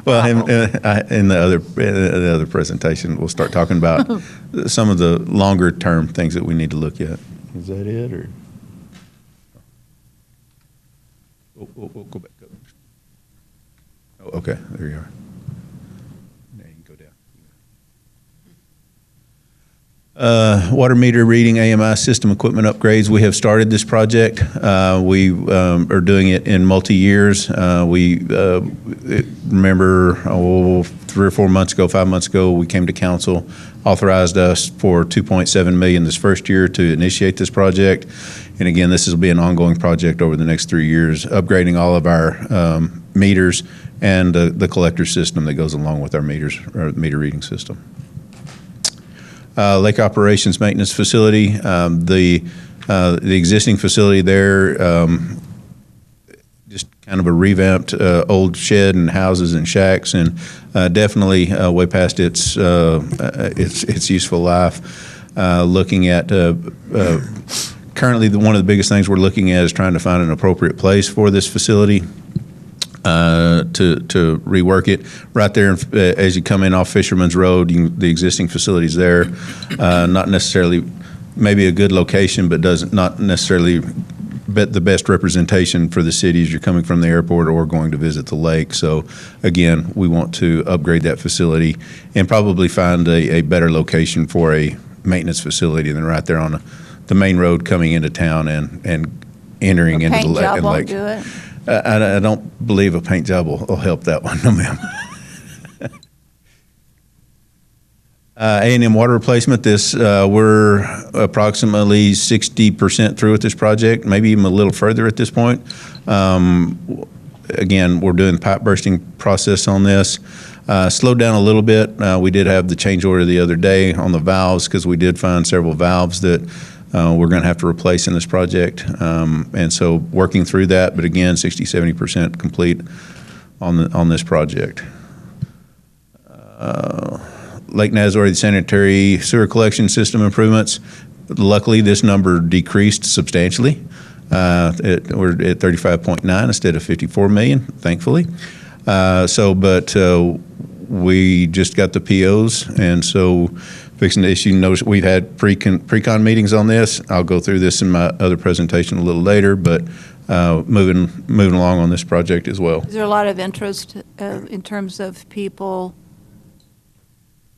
well, in the other presentation, we'll start talking about some of the longer term things that we need to look at. Is that it or? We'll go back up. Oh, okay, there you are. Now you can go down. Water meter reading AMI system equipment upgrades. We have started this project. We are doing it in multi-years. We remember 3 or 4 months ago, 5 months ago, we came to council, authorized us for $2.7 million this first year to initiate this project. And again, this will be an ongoing project over the next 3 years, upgrading all of our meters and the collector system that goes along with our meters, or meter reading system. Lake Operations Maintenance Facility, the existing facility there, just kind of a revamped old shed and houses and shacks, and definitely way past its useful life. Looking at currently, one of the biggest things we're looking at is trying to find an appropriate place for this facility to rework it. Right there, as you come in off Fisherman's Road, the existing facility's there. Not necessarily, maybe a good location, but not necessarily the best representation for the city as you're coming from the airport or going to visit the lake. So again, we want to upgrade that facility and probably find a better location for a maintenance facility than right there on the main road coming into town and entering into the paint job won't lake. do it. I don't believe a paint job will help that one, no ma'am. A&M water replacement, we're approximately 60% through with this project, maybe even a little further at this point. Again, we're doing the pipe bursting process on this. Slowed down a little bit. We did have the change order the other day on the valves because we did find several valves that we're going to have to replace in this project. And so working through that, but again, 60-70% complete on this project. Lake Nazareth sanitary sewer collection system improvements. Luckily, this number decreased substantially. We're at 35.9 instead of 54 million, thankfully. We just got the POs, and so fixing the issue. Notice we've had pre-con meetings on this. I'll go through this in my other presentation a little later, but moving along on this project as well. Is there a lot of interest in terms of people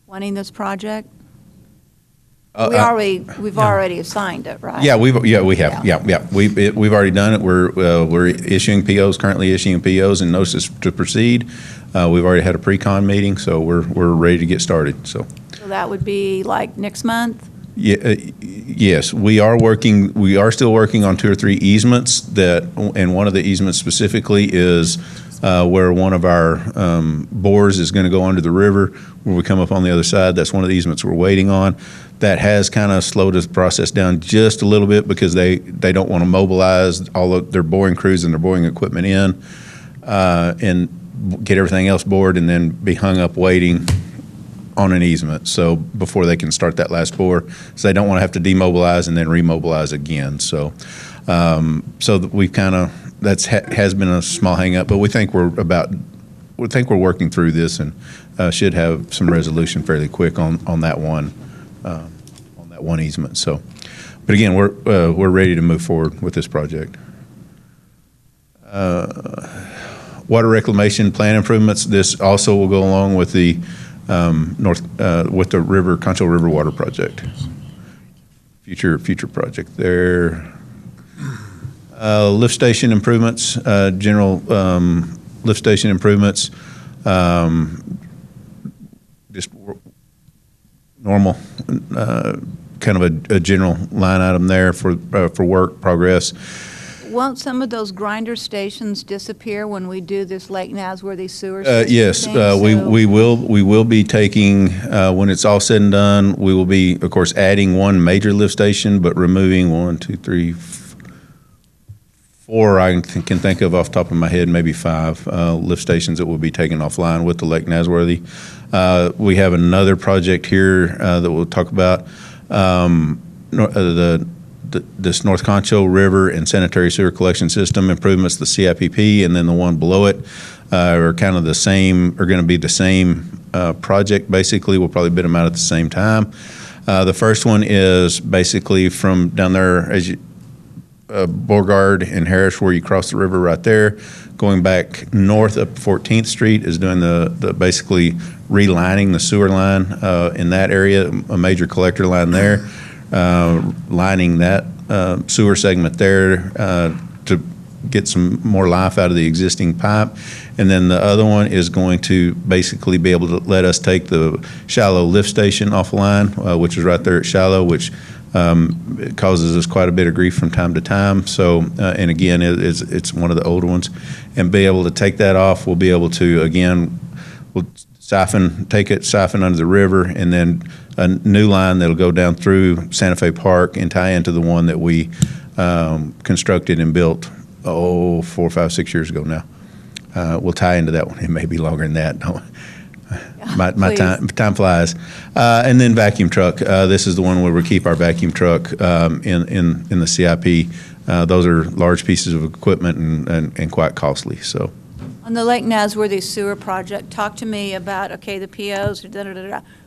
wanting this project? We've already assigned it, right? We have. Yeah. We've already done it. We're issuing POs, currently issuing POs and notices to proceed. We've already had a pre-con meeting, so we're ready to get started. So that would be like next month? Yes, we are still working on 2 or 3 easements and one of the easements specifically is where one of our bores is going to go under the river where we come up on the other side. That's one of the easements we're waiting on. That has kind of slowed the process down just a little bit because they don't want to mobilize all of their boring crews and their boring equipment in and get everything else bored and then be hung up waiting on an easement. So before they can start that last bore, so they don't want to have to demobilize and then remobilize again. So we've kind of has been a small hang up, but we think we're working through this and should have some resolution fairly quick on that one easement. So, but again, we're ready to move forward with this project. Water reclamation plan improvements. This also will go along with the with the Concho River Water Project. Future project there. Lift station improvements, general lift station improvements, just normal, kind of a general line item there for work progress. Won't some of those grinder stations disappear when we do this Lake Nasworthy sewer system Yes, thing? we will be taking, when it's all said and done, we will be, of course, adding one major lift station, but removing 1, 2, 3, 4, I can think of off the top of my head, maybe 5 lift stations that will be taken offline with the Lake Nasworthy. We have another project here that we'll talk about. This North Concho River and sanitary sewer collection system improvements, the CIPP, and then the one below it are kind of the same, are going to be the same project. Basically, we'll probably bid them out at the same time. The first one is basically from down there as you Beauregard and Harris, where you cross the river right there, going back north up 14th Street is doing the basically relining the sewer line in that area, a major collector line there, lining that sewer segment there to get some more life out of the existing pipe. And then the other one is going to basically be able to let us take the Shallow lift station offline, which is right there at Shallow, which it causes us quite a bit of grief from time to time. So, and again, it's one of the older ones. And be able to take that off, we'll be able to, again, we'll siphon under the river, and then a new line that'll go down through Santa Fe Park and tie into the one that we constructed and built, 4, 5, 6 years ago now. We'll tie into that one. It may be longer than that. My time flies. And then vacuum truck. This is the one where we keep our vacuum truck in the CIP. Those are large pieces of equipment and quite costly. So, on the Lake Nasworthy sewer project, talk to me about, okay, the POs,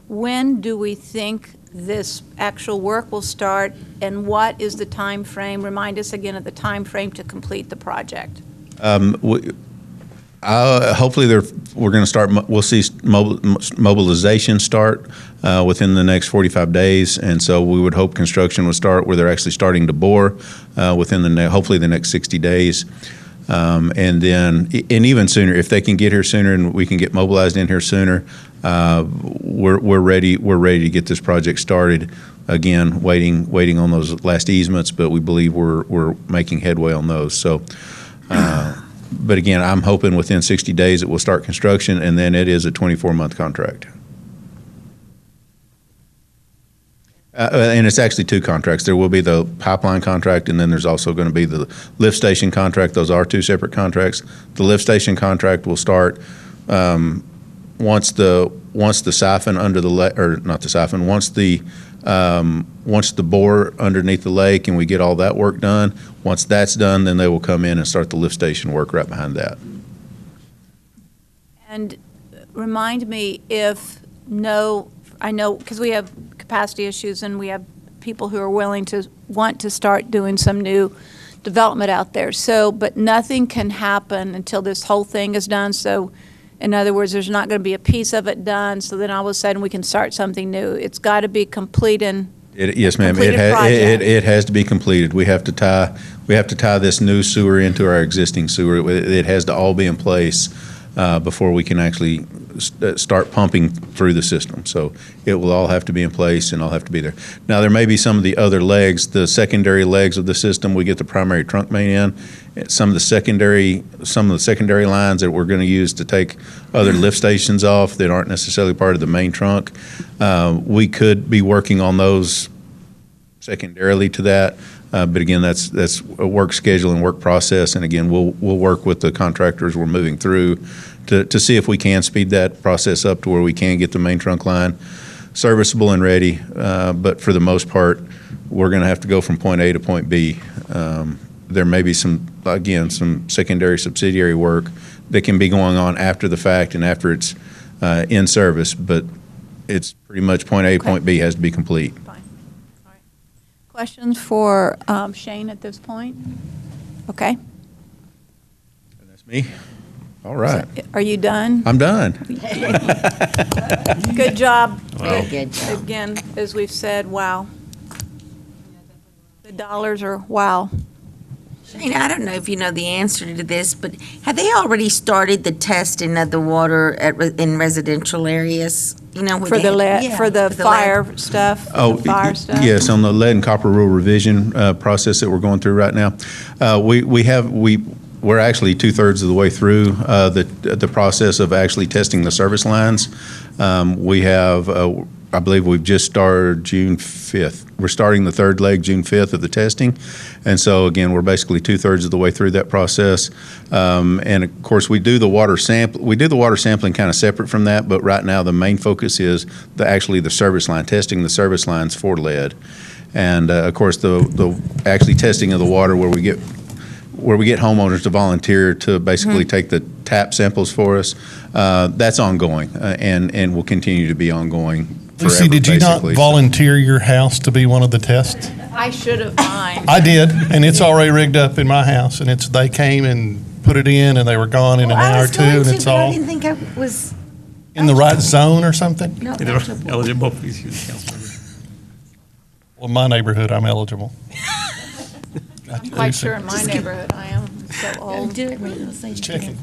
when do we think this actual work will start, and what is the time frame? Remind us again of the time frame to complete the project. Hopefully we're going to start, we'll see mobilization start within the next 45 days. And so we would hope construction would start where they're actually starting to bore within hopefully the next 60 days. And even sooner, if they can get here sooner and we can get mobilized in here sooner, we're ready to get this project started. Again, waiting on those last easements, but we believe we're making headway on those. So, but again, I'm hoping within 60 days it will start construction, and then it is a 24-month contract. And it's actually two contracts. There will be the pipeline contract, and then there's also going to be the lift station contract. Those are two separate contracts. The lift station contract will start once the siphon under the or not the siphon, once the bore underneath the lake, and we get all that work done. Once that's done, then they will come in and start the lift station work right behind that. And remind me I know, because we have capacity issues and we have people who are want to start doing some new development out there. So, but nothing can happen until this whole thing is done. So, in other words, there's not going to be a piece of it done, so then all of a sudden we can start something new. It's got to be complete and Yes, ma'am. completed project. It has to be completed. We have to tie this new sewer into our existing sewer. It has to all be in place before we can actually start pumping through the system. So it will all have to be in place and all have to be there. Now, there may be some of the other legs, the secondary legs of the system. We get the primary trunk main in. Some of the secondary lines that we're going to use to take other lift stations off that aren't necessarily part of the main trunk. We could be working on those secondarily to that. But again, that's a work schedule and work process. And again, we'll work with the contractors we're moving through to see if we can speed that process up to where we can get the main trunk line serviceable and ready. But for the most part, we're going to have to go from point A to point B. There may be some secondary subsidiary work that can be going on after the fact and after it's in service, but it's pretty much point A, point B has to be complete. Questions for Shane at this point? Okay. That's me. All right. Are you done? I'm done. Good job. Very good job. Again, as we've said, wow. The dollars are wow. Shane, I don't know if you know the answer to this, but have they already started the testing of the water in residential areas? You know, For the fire stuff? Fire stuff? Yes, on the lead and copper rule revision process that we're going through right now. We're actually 2/3 of the way through the process of actually testing the service lines. We have, I believe we've just started June 5th. We're starting the third leg June 5th of the testing. And so again, we're basically 2/3 of the way through that process. And of course, we do the water sampling kind of separate from that, but right now the main focus is actually the service line, testing the service lines for lead. And of course, the actually testing of the water where we get homeowners to volunteer to basically take the tap samples for us, that's ongoing and will continue to be ongoing forever. Lucy, did you not basically. volunteer your house to be one of the tests? I should have mine. I did, and it's already rigged up in my house, and they came and put it in, and they were gone in an hour or two, and it's I all didn't think I was. in the right zone or something. No, Eligible, please use council member. Well, in my neighborhood, I'm eligible. I'm quite sure in my neighborhood I am so old. checking.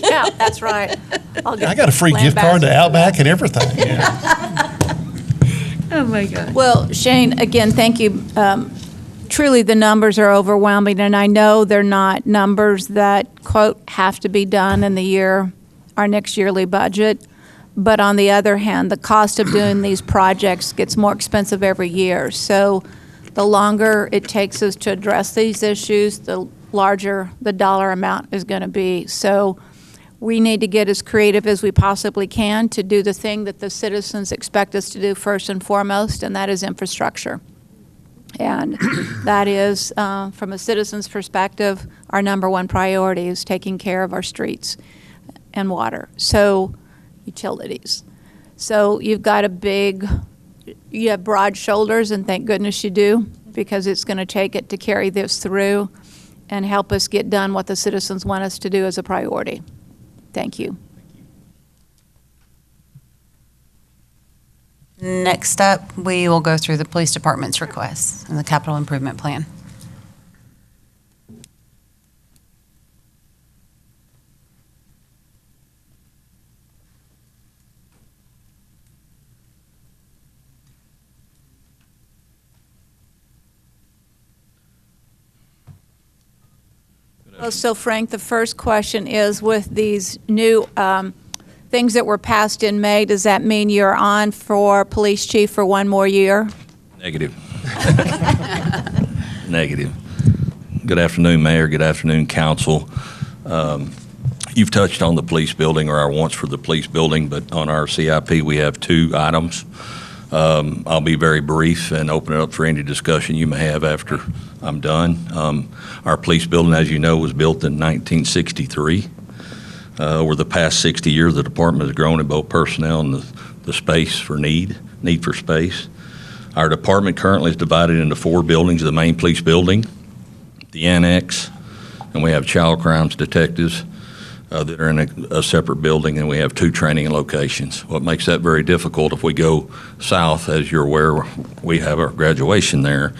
Yeah, that's right. I got a free gift card to Outback and everything. Yeah. Oh, my God. Well, Shane, again, thank you. Truly, the numbers are overwhelming, and I know they're not numbers that, quote, have to be done in our next yearly budget. But on the other hand, the cost of doing these projects gets more expensive every year. So the longer it takes us to address these issues, the larger the dollar amount is going to be. So we need to get as creative as we possibly can to do the thing that the citizens expect us to do first and foremost, and that is infrastructure. And that is, from a citizen's perspective, our number one priority is taking care of our streets and water. So, utilities. So you've got you have broad shoulders, and thank goodness you do, because it's going to take it to carry this through and help us get done what the citizens want us to do as a priority. Thank you. Next up, we will go through the police department's requests and the capital improvement plan. Well, so Frank, the first question is with these new things that were passed in May, does that mean you're on for police chief for one more year? Negative. Negative. Good afternoon, Mayor. Good afternoon, Council. You've touched on the police building or our wants for the police building, but on our CIP, we have 2 items. I'll be very brief and open it up for any discussion you may have after I'm done. Our police building, as you know, was built in 1963. Over the past 60 years, the department has grown in both personnel and the space for need for space. Our department currently is divided into 4 buildings: the main police building, the annex, and we have child crimes detectives that are in a separate building, and we have 2 training locations. What makes that very difficult, if we go south, as you're aware, we have our graduation there.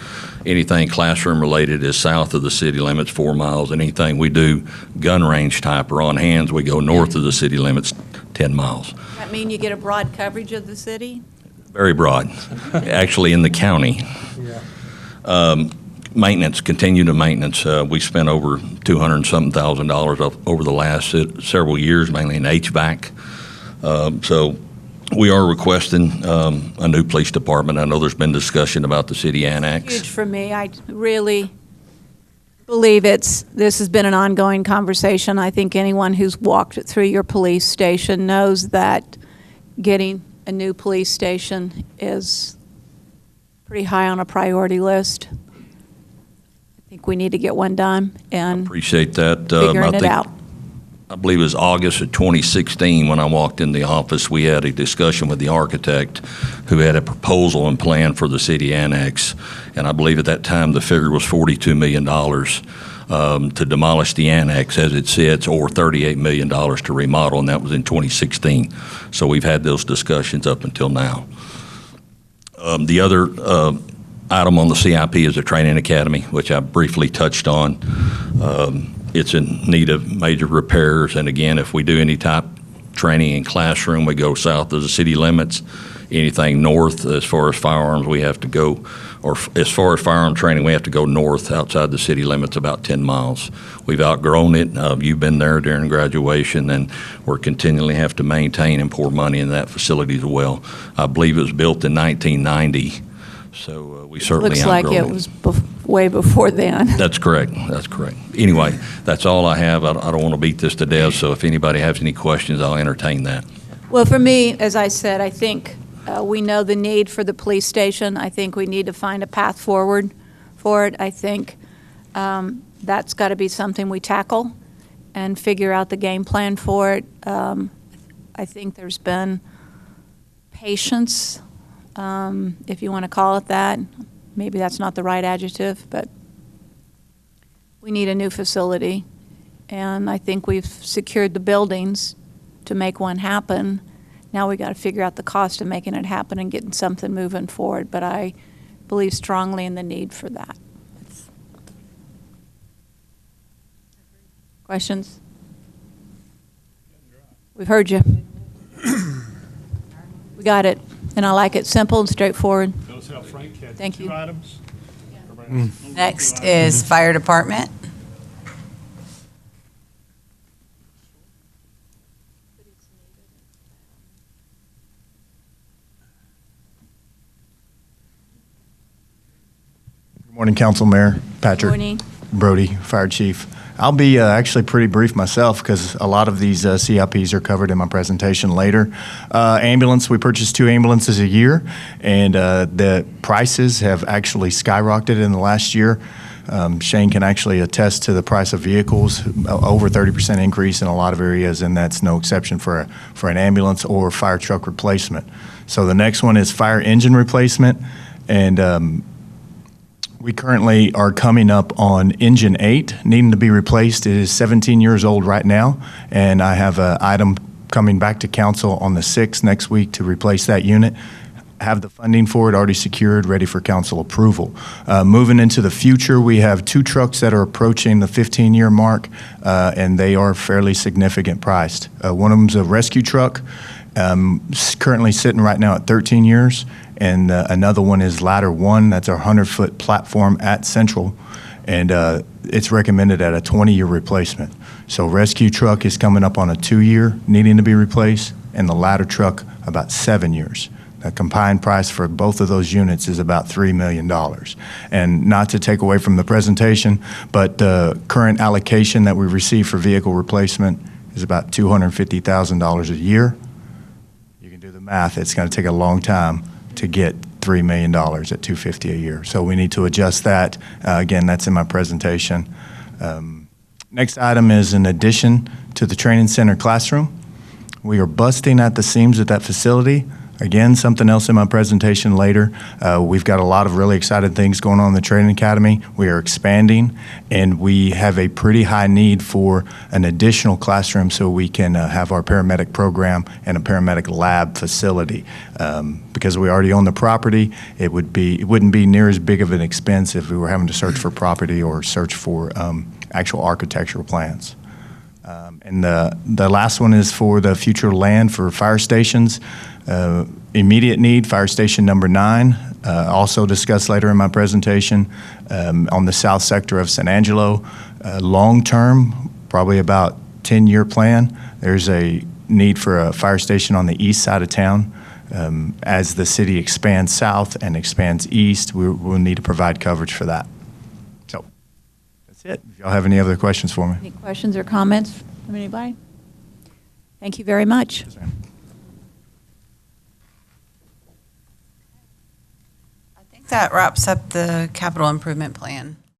Anything classroom related is south of the city limits 4 miles. Anything we do gun range type or on hands, we go north of the city limits 10 miles. Does that mean you get a broad coverage of the city? Very broad, actually in the county. Maintenance, continued maintenance. We spent over $200,000 over the last several years, mainly in HVAC. So we are requesting a new police department. I know there's been discussion about the city annex. Huge for me. I really believe this has been an ongoing conversation. I think anyone who's walked through your police station knows that getting a new police station is pretty high on a priority list. I think we need to get one done and appreciate that. Figuring it out. I believe it was August of 2016 when I walked in the office, we had a discussion with the architect who had a proposal and plan for the city annex. And I believe at that time the figure was $42 million to demolish the annex as it sits, or $38 million to remodel, and that was in 2016. So we've had those discussions up until now. The other item on the CIP is a training academy, which I briefly touched on. It's in need of major repairs, and again, if we do any type training in classroom, we go south of the city limits. Anything north, as far as firearms, we have to go, or as far as firearm training, we have to go north outside the city limits about 10 miles. We've outgrown it. You've been there during graduation, and we're continually have to maintain and pour money in that facility as well. I believe it was built in 1990. So we certainly Looks like it was way before then. That's correct. That's correct. Anyway, that's all I have. I don't want to beat this to death, so if anybody has any questions, I'll entertain that. Well, for me, as I said, I think we know the need for the police station. I think we need to find a path forward for it. I think that's got to be something we tackle and figure out the game plan for it. I think there's been patience, if you want to call it that. Maybe that's not the right adjective, but we need a new facility. And I think we've secured the buildings to make one happen. Now we got to figure out the cost of making it happen and getting something moving forward. But I believe strongly in the need for that. Questions? We've heard you. We got it. And I like it simple and straightforward. Notice how Frank had Thank 2 you. items. Next is Fire Department. Good morning, Council, Mayor Patrick. Morning. Brody, Fire Chief. I'll be actually pretty brief myself because a lot of these CIPs are covered in my presentation later. Ambulance, we purchased 2 ambulances a year, and the prices have actually skyrocketed in the last year. Shane can actually attest to the price of vehicles, over 30% increase in a lot of areas, and that's no exception for an ambulance or fire truck replacement. So the next one is fire engine replacement, and we currently are coming up on engine 8, needing to be replaced. It is 17 years old right now, and I have an item coming back to council on the 6th next week to replace that unit. Have the funding for it already secured, ready for council approval. Moving into the future, we have 2 trucks that are approaching the 15-year mark, and they are fairly significant priced. One of them's a rescue truck, currently sitting right now at 13 years, and another one is Ladder 1. That's our 100-foot platform at Central, and it's recommended at a 20-year replacement. So rescue truck is coming up on a 2-year needing to be replaced, and the ladder truck about 7 years. The combined price for both of those units is about $3 million. And not to take away from the presentation, but the current allocation that we receive for vehicle replacement is about $250,000 a year. You can do the math. It's going to take a long time to get $3 million at $250 a year. So we need to adjust that. Again, that's in my presentation. Next item is an addition to the training center classroom. We are busting at the seams at that facility. Again, something else in my presentation later. We've got a lot of really exciting things going on in the training academy. We are expanding, and we have a pretty high need for an additional classroom so we can have our paramedic program and a paramedic lab facility. Because we already own the property, it wouldn't be near as big of an expense if we were having to search for property or search for actual architectural plans. And the last one is for the future land for fire stations. Immediate need, fire station number 9, also discussed later in my presentation, on the south sector of San Angelo. Long-term, probably about 10-year plan, there's a need for a fire station on the east side of town. As the city expands south and expands east, we'll need to provide coverage for that. So that's it. If y'all have any other questions for me. Any questions or comments from anybody? Thank you very much. I think that wraps up the capital improvement plan.